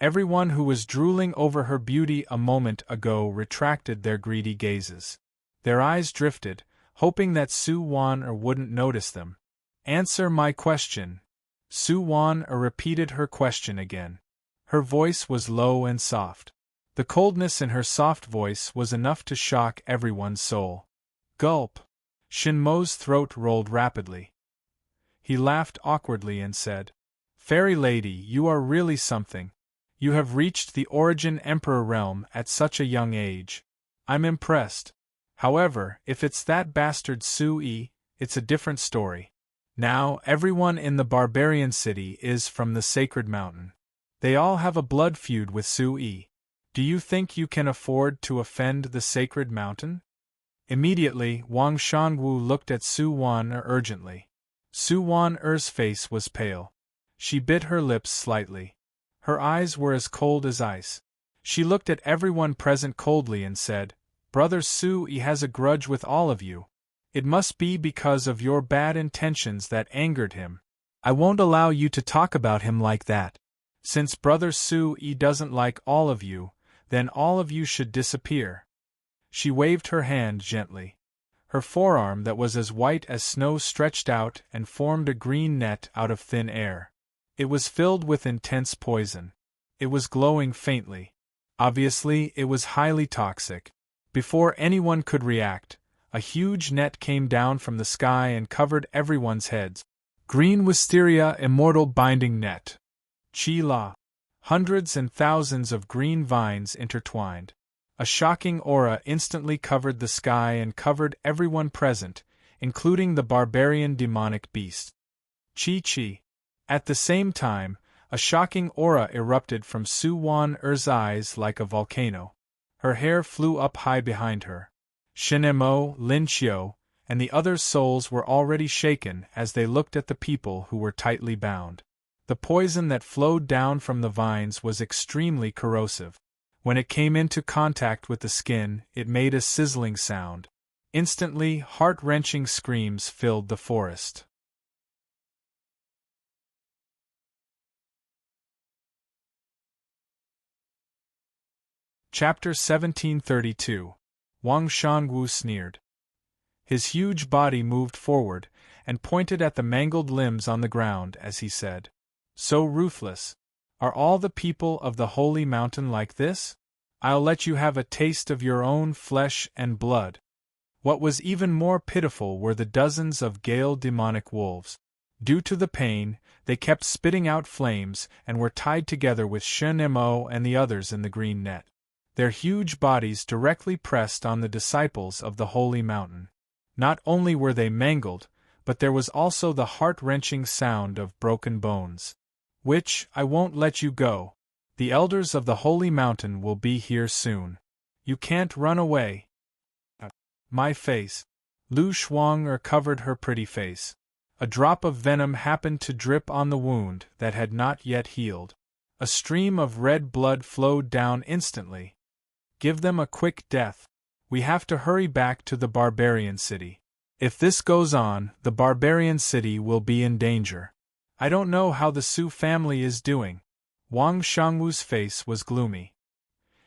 Everyone who was drooling over her beauty a moment ago retracted their greedy gazes. Their eyes drifted, hoping that Su Wan wouldn't notice them. "Answer my question." Su Wan repeated her question again. Her voice was low and soft. The coldness in her soft voice was enough to shock everyone's soul. Gulp! Shin Mo's throat rolled rapidly. He laughed awkwardly and said, "Fairy lady, you are really something. You have reached the Origin Emperor realm at such a young age. I'm impressed. However, if it's that bastard Su-yi, it's a different story. Now, everyone in the barbarian city is from the sacred mountain. They all have a blood feud with Su-yi. Do you think you can afford to offend the sacred mountain?" Immediately, Wang Shangwu looked at Su Wan urgently. Su Wan-er's face was pale. She bit her lips slightly. Her eyes were as cold as ice. She looked at everyone present coldly and said, "Brother Su-yi has a grudge with all of you. It must be because of your bad intentions that angered him. I won't allow you to talk about him like that. Since Brother Su-yi doesn't like all of you, then all of you should disappear." She waved her hand gently. Her forearm that was as white as snow stretched out and formed a green net out of thin air. It was filled with intense poison. It was glowing faintly. Obviously, it was highly toxic. Before anyone could react, a huge net came down from the sky and covered everyone's heads. Green Wisteria Immortal Binding Net. Chi-La. Hundreds and thousands of green vines intertwined. A shocking aura instantly covered the sky and covered everyone present, including the barbarian demonic beast. Chi-Chi. At the same time, a shocking aura erupted from Su Wan-er's eyes like a volcano. Her hair flew up high behind her. Shin Mo, Lin Qiu, and the others' souls were already shaken as they looked at the people who were tightly bound. The poison that flowed down from the vines was extremely corrosive. When it came into contact with the skin, it made a sizzling sound. Instantly, heart-wrenching screams filled the forest. Chapter 1732. Wang Shangu sneered. His huge body moved forward, and pointed at the mangled limbs on the ground as he said, "So ruthless. Are all the people of the holy mountain like this? I'll let you have a taste of your own flesh and blood." What was even more pitiful were the dozens of gale demonic wolves. Due to the pain, they kept spitting out flames and were tied together with Shen Mo and the others in the green net. Their huge bodies directly pressed on the disciples of the holy mountain. Not only were they mangled, but there was also the heart-wrenching sound of broken bones. "Which, I won't let you go. The elders of the holy mountain will be here soon. You can't run away." My face. Lu Shuang covered her pretty face. A drop of venom happened to drip on the wound that had not yet healed. A stream of red blood flowed down instantly. "Give them a quick death. We have to hurry back to the barbarian city. If this goes on, the barbarian city will be in danger. I don't know how the Su family is doing." Wang Shangwu's face was gloomy.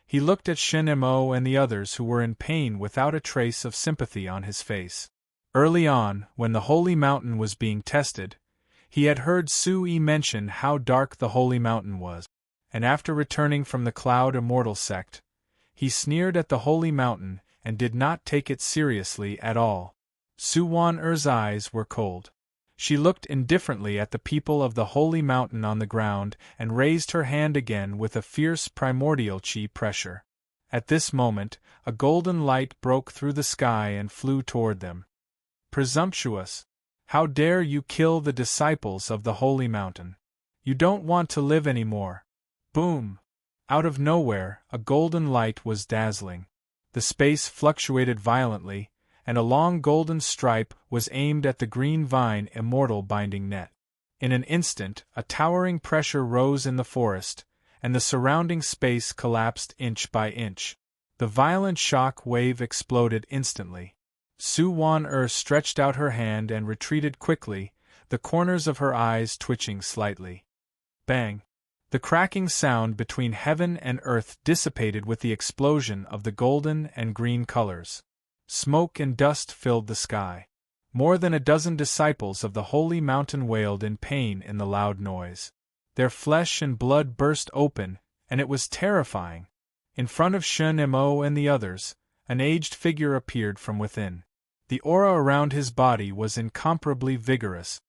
He looked at Shen Mo and the others who were in pain without a trace of sympathy on his face. Early on, when the holy mountain was being tested, he had heard Su Yi mention how dark the holy mountain was, and after returning from the Cloud Immortal sect, he sneered at the holy mountain and did not take it seriously at all. Su Wan-er's eyes were cold. She looked indifferently at the people of the holy mountain on the ground and raised her hand again with a fierce primordial chi pressure. At this moment, a golden light broke through the sky and flew toward them. "Presumptuous! How dare you kill the disciples of the holy mountain? You don't want to live anymore." Boom! Out of nowhere, a golden light was dazzling. The space fluctuated violently, and a long golden stripe was aimed at the green vine immortal binding net. In an instant, a towering pressure rose in the forest, and the surrounding space collapsed inch by inch. The violent shock wave exploded instantly. Su Wan stretched out her hand and retreated quickly, the corners of her eyes twitching slightly. Bang! The cracking sound between heaven and earth dissipated with the explosion of the golden and green colors. Smoke and dust filled the sky. More than a dozen disciples of the holy mountain wailed in pain in the loud noise. Their flesh and blood burst open, and it was terrifying. In front of Shen Mo and the others, an aged figure appeared from within. The aura around his body was incomparably vigorous.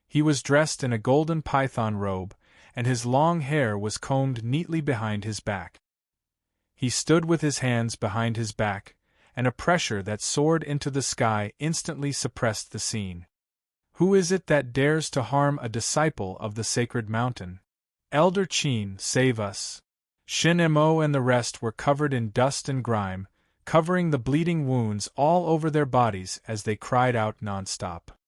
He was dressed in a golden python robe, and his long hair was combed neatly behind his back. He stood with his hands behind his back, and a pressure that soared into the sky instantly suppressed the scene. "Who is it that dares to harm a disciple of the sacred mountain? Elder Qin, save us!" Shen Mo and the rest were covered in dust and grime, covering the bleeding wounds all over their bodies as they cried out non-stop.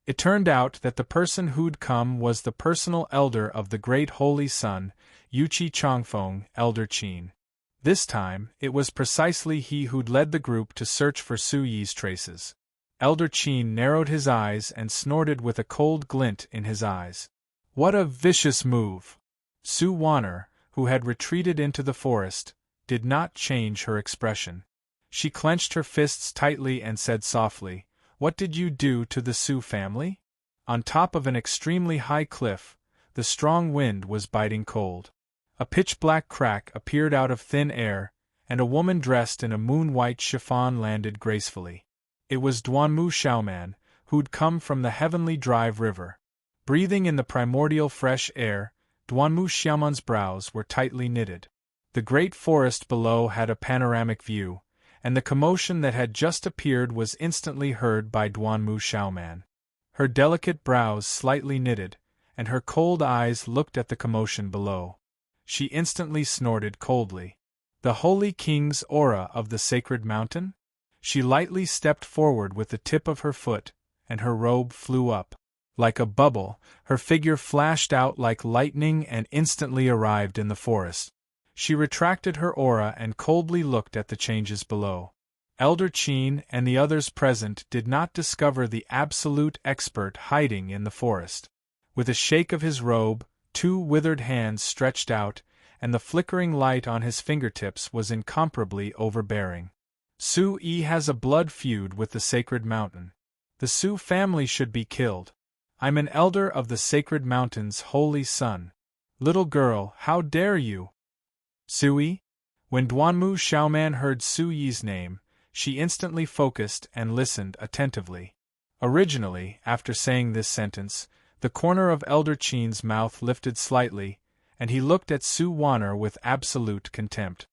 It turned out that the person who'd come was the personal elder of the great holy sun, Yuchi Changfeng, Elder Qin. This time, it was precisely he who'd led the group to search for Su Yi's traces. Elder Qin narrowed his eyes and snorted with a cold glint in his eyes. "What a vicious move!" Su Wan'er, who had retreated into the forest, did not change her expression. She clenched her fists tightly and said softly, "What did you do to the Su family?" On top of an extremely high cliff, the strong wind was biting cold. A pitch-black crack appeared out of thin air, and a woman dressed in a moon-white chiffon landed gracefully. It was Duanmu Xiaoman, who'd come from the heavenly drive river. Breathing in the primordial fresh air, Duanmu Xiaoman's brows were tightly knitted. The great forest below had a panoramic view, and the commotion that had just appeared was instantly heard by Duanmu Xiaoman. Her delicate brows slightly knitted, and her cold eyes looked at the commotion below. She instantly snorted coldly. The Holy King's aura of the sacred mountain? She lightly stepped forward with the tip of her foot, and her robe flew up. Like a bubble, her figure flashed out like lightning and instantly arrived in the forest. She retracted her aura and coldly looked at the changes below. Elder Qin and the others present did not discover the absolute expert hiding in the forest. With a shake of his robe, 2 withered hands stretched out, and the flickering light on his fingertips was incomparably overbearing. Su-Yi has a blood feud with the sacred mountain. The Su family should be killed. I'm an elder of the sacred mountain's holy son. Little girl, how dare you? Su-Yi? When Duanmu Xiaoman heard Su-Yi's name, she instantly focused and listened attentively. Originally, after saying this sentence, the corner of Elder Qin's mouth lifted slightly, and he looked at Su Wanner with absolute contempt.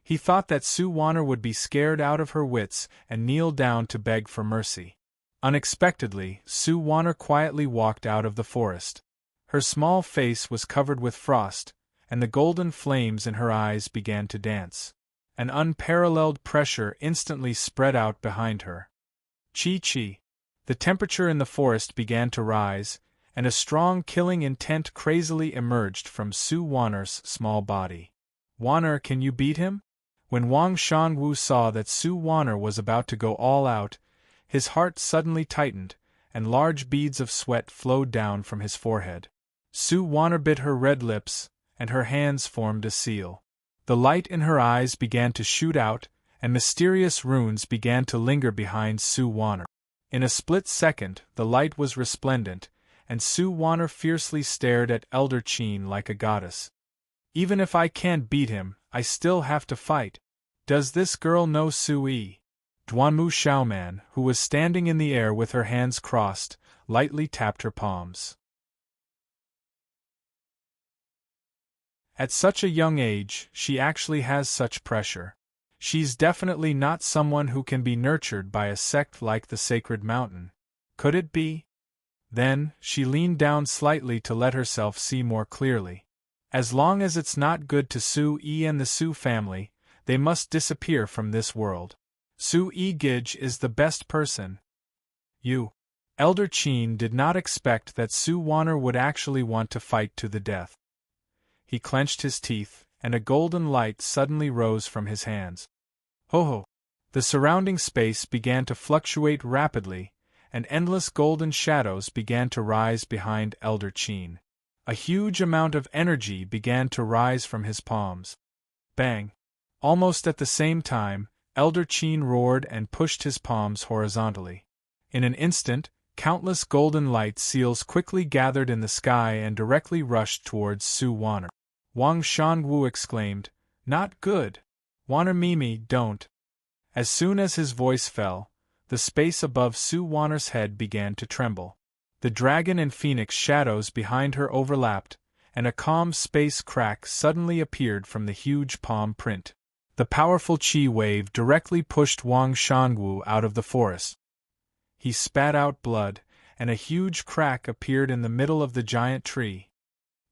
He thought that Su Wanner would be scared out of her wits and kneel down to beg for mercy. Unexpectedly, Su Wanner quietly walked out of the forest. Her small face was covered with frost, and the golden flames in her eyes began to dance. An unparalleled pressure instantly spread out behind her. Chi-chi. The temperature in the forest began to rise, and a strong killing intent crazily emerged from Su Wanner's small body. Wanner, can you beat him? When Wang Shanwu saw that Su Wanner was about to go all out, his heart suddenly tightened, and large beads of sweat flowed down from his forehead. Su Wanner bit her red lips, and her hands formed a seal. The light in her eyes began to shoot out, and mysterious runes began to linger behind Su Wanner. In a split second, the light was resplendent, and Su Wanner fiercely stared at Elder Qin like a goddess. Even if I can't beat him, I still have to fight. Does this girl know Su-Yi? Duanmu Xiaoman, who was standing in the air with her hands crossed, lightly tapped her palms. At such a young age, she actually has such pressure. She's definitely not someone who can be nurtured by a sect like the Sacred Mountain. Could it be? Then, she leaned down slightly to let herself see more clearly. As long as it's not good to Su-Yi and the Su family, they must disappear from this world. Su-Yi Gij is the best person. You. Elder Qin did not expect that Su Wanner would actually want to fight to the death. He clenched his teeth, and a golden light suddenly rose from his hands. Ho-ho! The surrounding space began to fluctuate rapidly, and endless golden shadows began to rise behind Elder Qin. A huge amount of energy began to rise from his palms. Bang! Almost at the same time, Elder Qin roared and pushed his palms horizontally. In an instant, countless golden light seals quickly gathered in the sky and directly rushed towards Su Wanner. Wang Shanwu exclaimed, "Not good! Wanner Mimi, don't!" As soon as his voice fell, the space above Su Wanner's head began to tremble. The dragon and phoenix shadows behind her overlapped, and a calm space crack suddenly appeared from the huge palm print. The powerful chi wave directly pushed Wang Shanwu out of the forest. He spat out blood, and a huge crack appeared in the middle of the giant tree.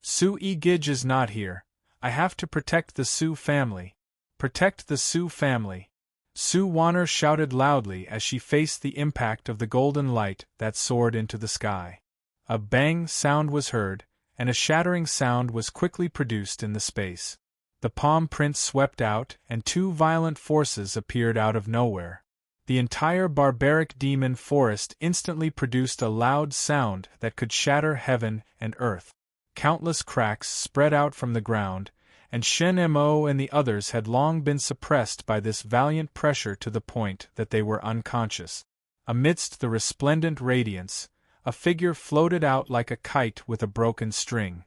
Su-Yi Gij is not here. I have to protect the Su family. Protect the Su family. Su Wanner shouted loudly as she faced the impact of the golden light that soared into the sky. A bang sound was heard, and a shattering sound was quickly produced in the space. The palm print swept out, and 2 violent forces appeared out of nowhere. The entire barbaric demon forest instantly produced a loud sound that could shatter heaven and earth. Countless cracks spread out from the ground, and Shen Mo and the others had long been suppressed by this valiant pressure to the point that they were unconscious. Amidst the resplendent radiance, a figure floated out like a kite with a broken string.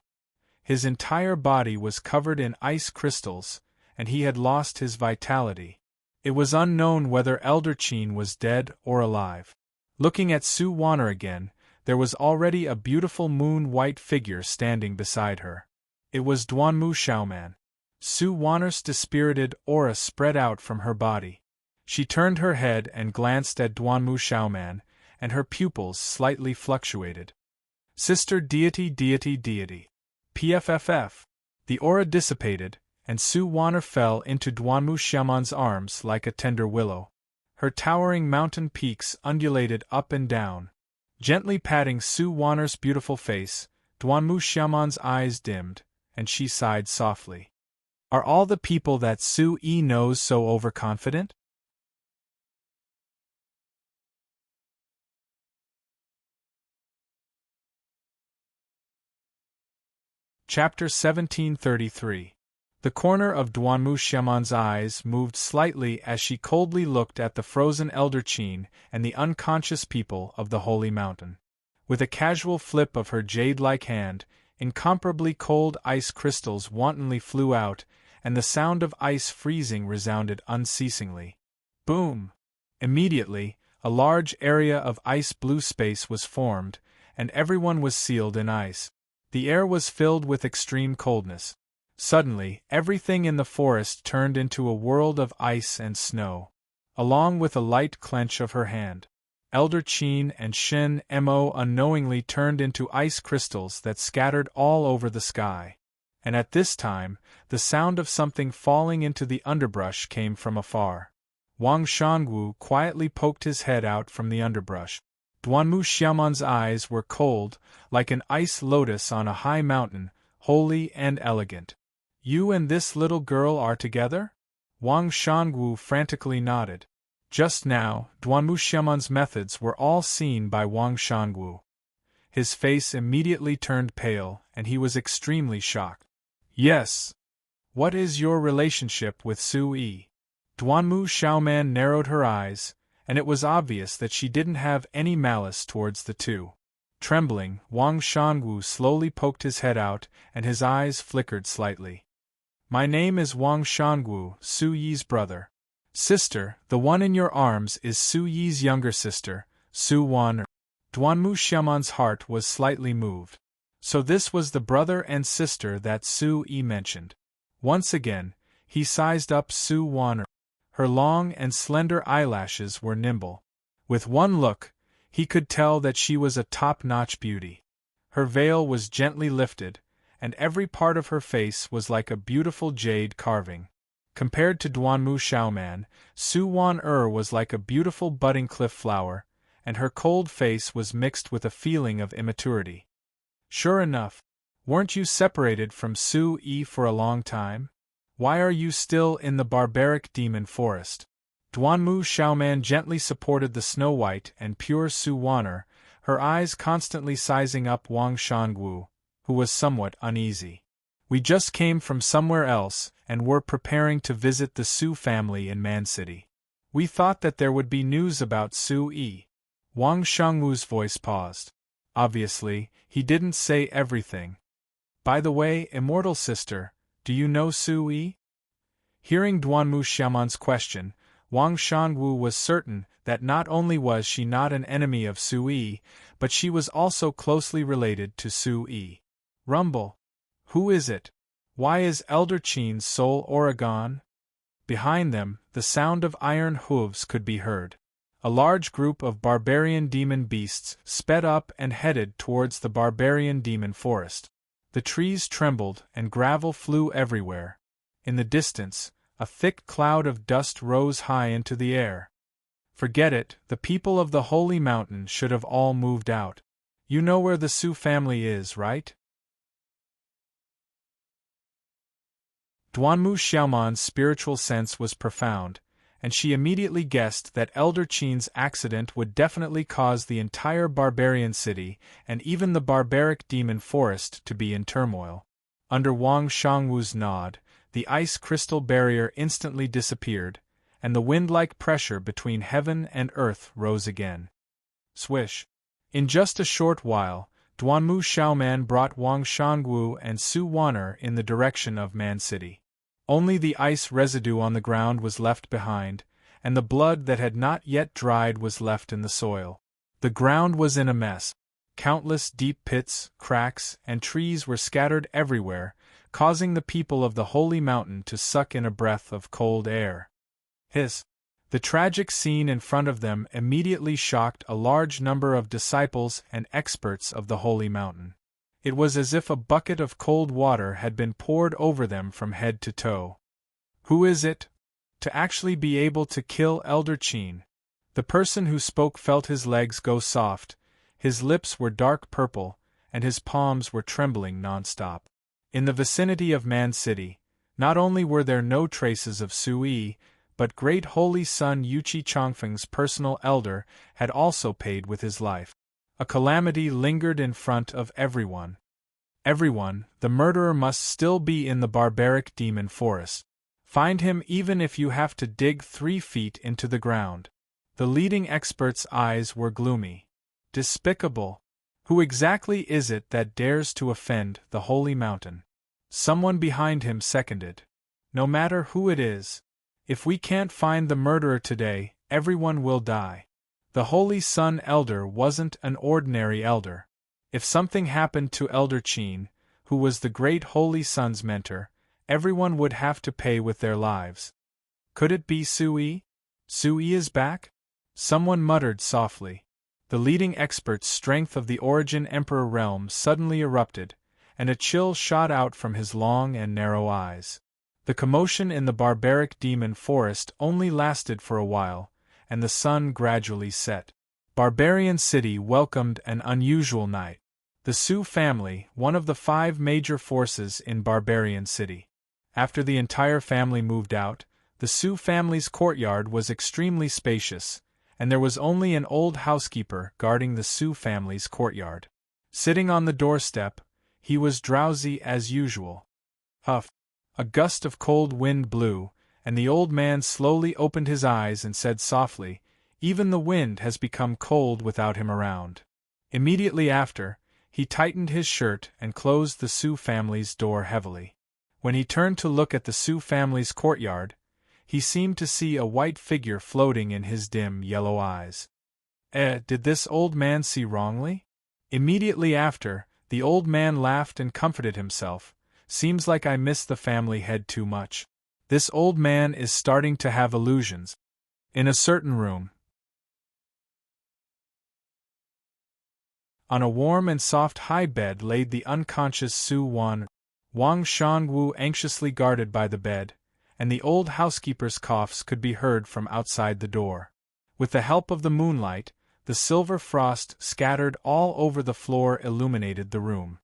His entire body was covered in ice crystals, and he had lost his vitality. It was unknown whether Elder Qin was dead or alive. Looking at Su Wanner again, there was already a beautiful moon-white figure standing beside her. It was Duanmu Xiaoman. Su Wanner's dispirited aura spread out from her body. She turned her head and glanced at Duanmu Xiaoman, and her pupils slightly fluctuated. Sister deity deity deity. PFFF. The aura dissipated, and Su Wan'er fell into Duanmu Xiaoman's arms like a tender willow. Her towering mountain peaks undulated up and down. Gently patting Su Wan'er's beautiful face, Duanmu Xiaoman's eyes dimmed, and she sighed softly. Are all the people that Su Yi knows so overconfident? Chapter 1733. The corner of Duanmu Xiaoman's eyes moved slightly as she coldly looked at the frozen elder Qin and the unconscious people of the Holy Mountain. With a casual flip of her jade-like hand, incomparably cold ice crystals wantonly flew out, and the sound of ice freezing resounded unceasingly. Boom! Immediately, a large area of ice-blue space was formed, and everyone was sealed in ice. The air was filled with extreme coldness. Suddenly, everything in the forest turned into a world of ice and snow. Along with a light clench of her hand, Elder Qin and Shen Mo unknowingly turned into ice crystals that scattered all over the sky. And at this time, the sound of something falling into the underbrush came from afar. Wang Shangwu quietly poked his head out from the underbrush. Duanmu Xiaoman's eyes were cold, like an ice lotus on a high mountain, holy and elegant. You and this little girl are together? Wang Shangwu frantically nodded. Just now, Duanmu Xiaoman's methods were all seen by Wang Shangwu. His face immediately turned pale, and he was extremely shocked. Yes. What is your relationship with Su Yi? Duanmu Xiaoman narrowed her eyes, and it was obvious that she didn't have any malice towards the two. Trembling, Wang Shangwu slowly poked his head out, and his eyes flickered slightly. My name is Wang Shangwu, Su Yi's brother. Sister, the one in your arms is Su Yi's younger sister, Su Wan'er. Duanmu Xiaoman's heart was slightly moved. So this was the brother and sister that Su Yi mentioned. Once again, he sized up Su Wan'er. Her long and slender eyelashes were nimble. With one look, he could tell that she was a top-notch beauty. Her veil was gently lifted, and every part of her face was like a beautiful jade carving. Compared to Duanmu Xiaoman, Su Wan'er was like a beautiful budding cliff flower, and her cold face was mixed with a feeling of immaturity. Sure enough, weren't you separated from Su Yi for a long time? Why are you still in the barbaric demon forest? Duanmu Xiaoman gently supported the snow-white and pure Su Wan'er, her eyes constantly sizing up Wang Shangwu, who was somewhat uneasy. We just came from somewhere else, and were preparing to visit the Su family in Man City. We thought that there would be news about Su Yi. Wang Shangwu's voice paused. Obviously, he didn't say everything. By the way, immortal sister, do you know Su Yi? Hearing Duanmu Xiaoman's question, Wang Shangwu was certain that not only was she not an enemy of Su Yi, but she was also closely related to Su Yi. Rumble. Who is it? Why is Elder Qin's soul Oregon? Behind them, the sound of iron hooves could be heard. A large group of barbarian demon beasts sped up and headed towards the barbarian demon forest. The trees trembled and gravel flew everywhere. In the distance, a thick cloud of dust rose high into the air. Forget it, the people of the Holy Mountain should have all moved out. You know where the Su family is, right? Duanmu Xiaoman's spiritual sense was profound, and she immediately guessed that Elder Qin's accident would definitely cause the entire barbarian city and even the barbaric demon forest to be in turmoil. Under Wang Shangwu's nod, the ice crystal barrier instantly disappeared, and the wind-like pressure between heaven and earth rose again. Swish! In just a short while, Duanmu Xiaoman brought Wang Shangwu and Su Wan'er in the direction of Man City. Only the ice residue on the ground was left behind, and the blood that had not yet dried was left in the soil. The ground was in a mess. Countless deep pits, cracks, and trees were scattered everywhere, causing the people of the Holy Mountain to suck in a breath of cold air. Hiss! The tragic scene in front of them immediately shocked a large number of disciples and experts of the Holy Mountain. It was as if a bucket of cold water had been poured over them from head to toe. Who is it? To actually be able to kill Elder Cheen. The person who spoke felt his legs go soft, his lips were dark purple, and his palms were trembling non-stop. In the vicinity of Man City, not only were there no traces of Sui, but Great Holy Sun Yuchi Chongfeng's personal elder had also paid with his life. A calamity lingered in front of everyone. Everyone, the murderer must still be in the barbaric demon forest. Find him even if you have to dig 3 feet into the ground. The leading expert's eyes were gloomy. Despicable. Who exactly is it that dares to offend the holy mountain? Someone behind him seconded. No matter who it is. If we can't find the murderer today, everyone will die. The Holy Sun Elder wasn't an ordinary elder. If something happened to Elder Cheen, who was the Great Holy Sun's mentor, everyone would have to pay with their lives. Could it be Sui? Sui is back? Someone muttered softly. The leading expert's strength of the Origin Emperor realm suddenly erupted, and a chill shot out from his long and narrow eyes. The commotion in the barbaric demon forest only lasted for a while, and the sun gradually set. Barbarian City welcomed an unusual night. The Su family, one of the 5 major forces in Barbarian City. After the entire family moved out, the Su family's courtyard was extremely spacious, and there was only an old housekeeper guarding the Su family's courtyard. Sitting on the doorstep, he was drowsy as usual. Huff! A gust of cold wind blew, and the old man slowly opened his eyes and said softly, "Even the wind has become cold without him around." Immediately after, he tightened his shirt and closed the Su family's door heavily. When he turned to look at the Su family's courtyard, he seemed to see a white figure floating in his dim yellow eyes. Did this old man see wrongly? Immediately after, the old man laughed and comforted himself. Seems like I miss the family head too much. This old man is starting to have illusions. In a certain room, on a warm and soft high bed laid the unconscious Su Wan. Wang Shangwu anxiously guarded by the bed, and the old housekeeper's coughs could be heard from outside the door. With the help of the moonlight, the silver frost scattered all over the floor illuminated the room.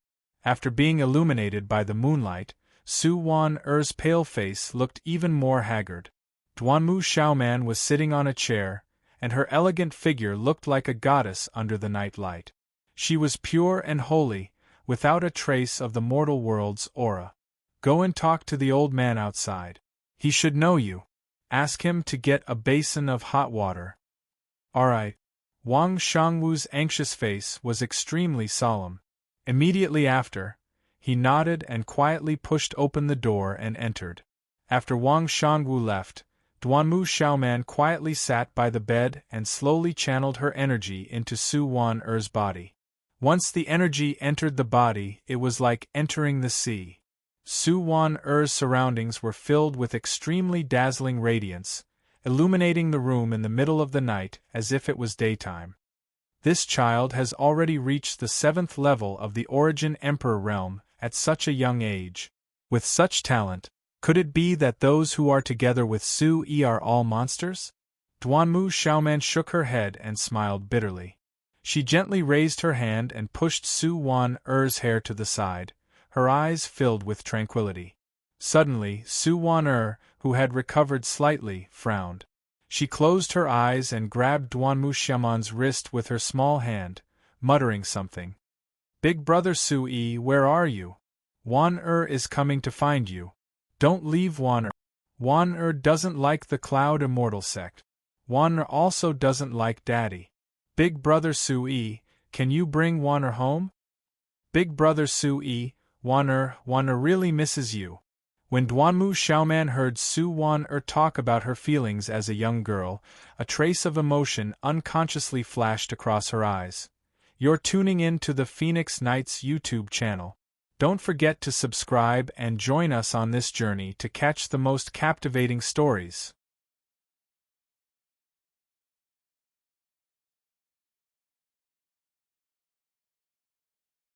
After being illuminated by the moonlight, Su Wan-er's pale face looked even more haggard. Duanmu Xiaoman was sitting on a chair, and her elegant figure looked like a goddess under the night light. She was pure and holy, without a trace of the mortal world's aura. Go and talk to the old man outside. He should know you. Ask him to get a basin of hot water. All right. Wang Shangwu's anxious face was extremely solemn. Immediately after, he nodded and quietly pushed open the door and entered. After Wang Shangwu left, Duanmu Xiaoman quietly sat by the bed and slowly channeled her energy into Su Wan-er's body. Once the energy entered the body, it was like entering the sea. Su Wan-er's surroundings were filled with extremely dazzling radiance, illuminating the room in the middle of the night as if it was daytime. This child has already reached the 7th level of the Origin Emperor realm at such a young age. With such talent, could it be that those who are together with Su Yi are all monsters? Duanmu Xiaoman shook her head and smiled bitterly. She gently raised her hand and pushed Su Wan-er's hair to the side, her eyes filled with tranquility. Suddenly, Su Wan-er, who had recovered slightly, frowned. She closed her eyes and grabbed Duanmu Xiaoman's wrist with her small hand, muttering something. "Big brother Su Yi, where are you? Wan-er is coming to find you. Don't leave Wan-er. Wan-er doesn't like the Cloud Immortal sect. Wan-er also doesn't like Daddy. Big brother Su Yi, can you bring Wan-er home? Big brother Su Yi, Wan-er really misses you." When Duanmu Xiaoman heard Su Wan-er talk about her feelings as a young girl, a trace of emotion unconsciously flashed across her eyes. You're tuning in to the Phoenix Nights YouTube channel. Don't forget to subscribe and join us on this journey to catch the most captivating stories.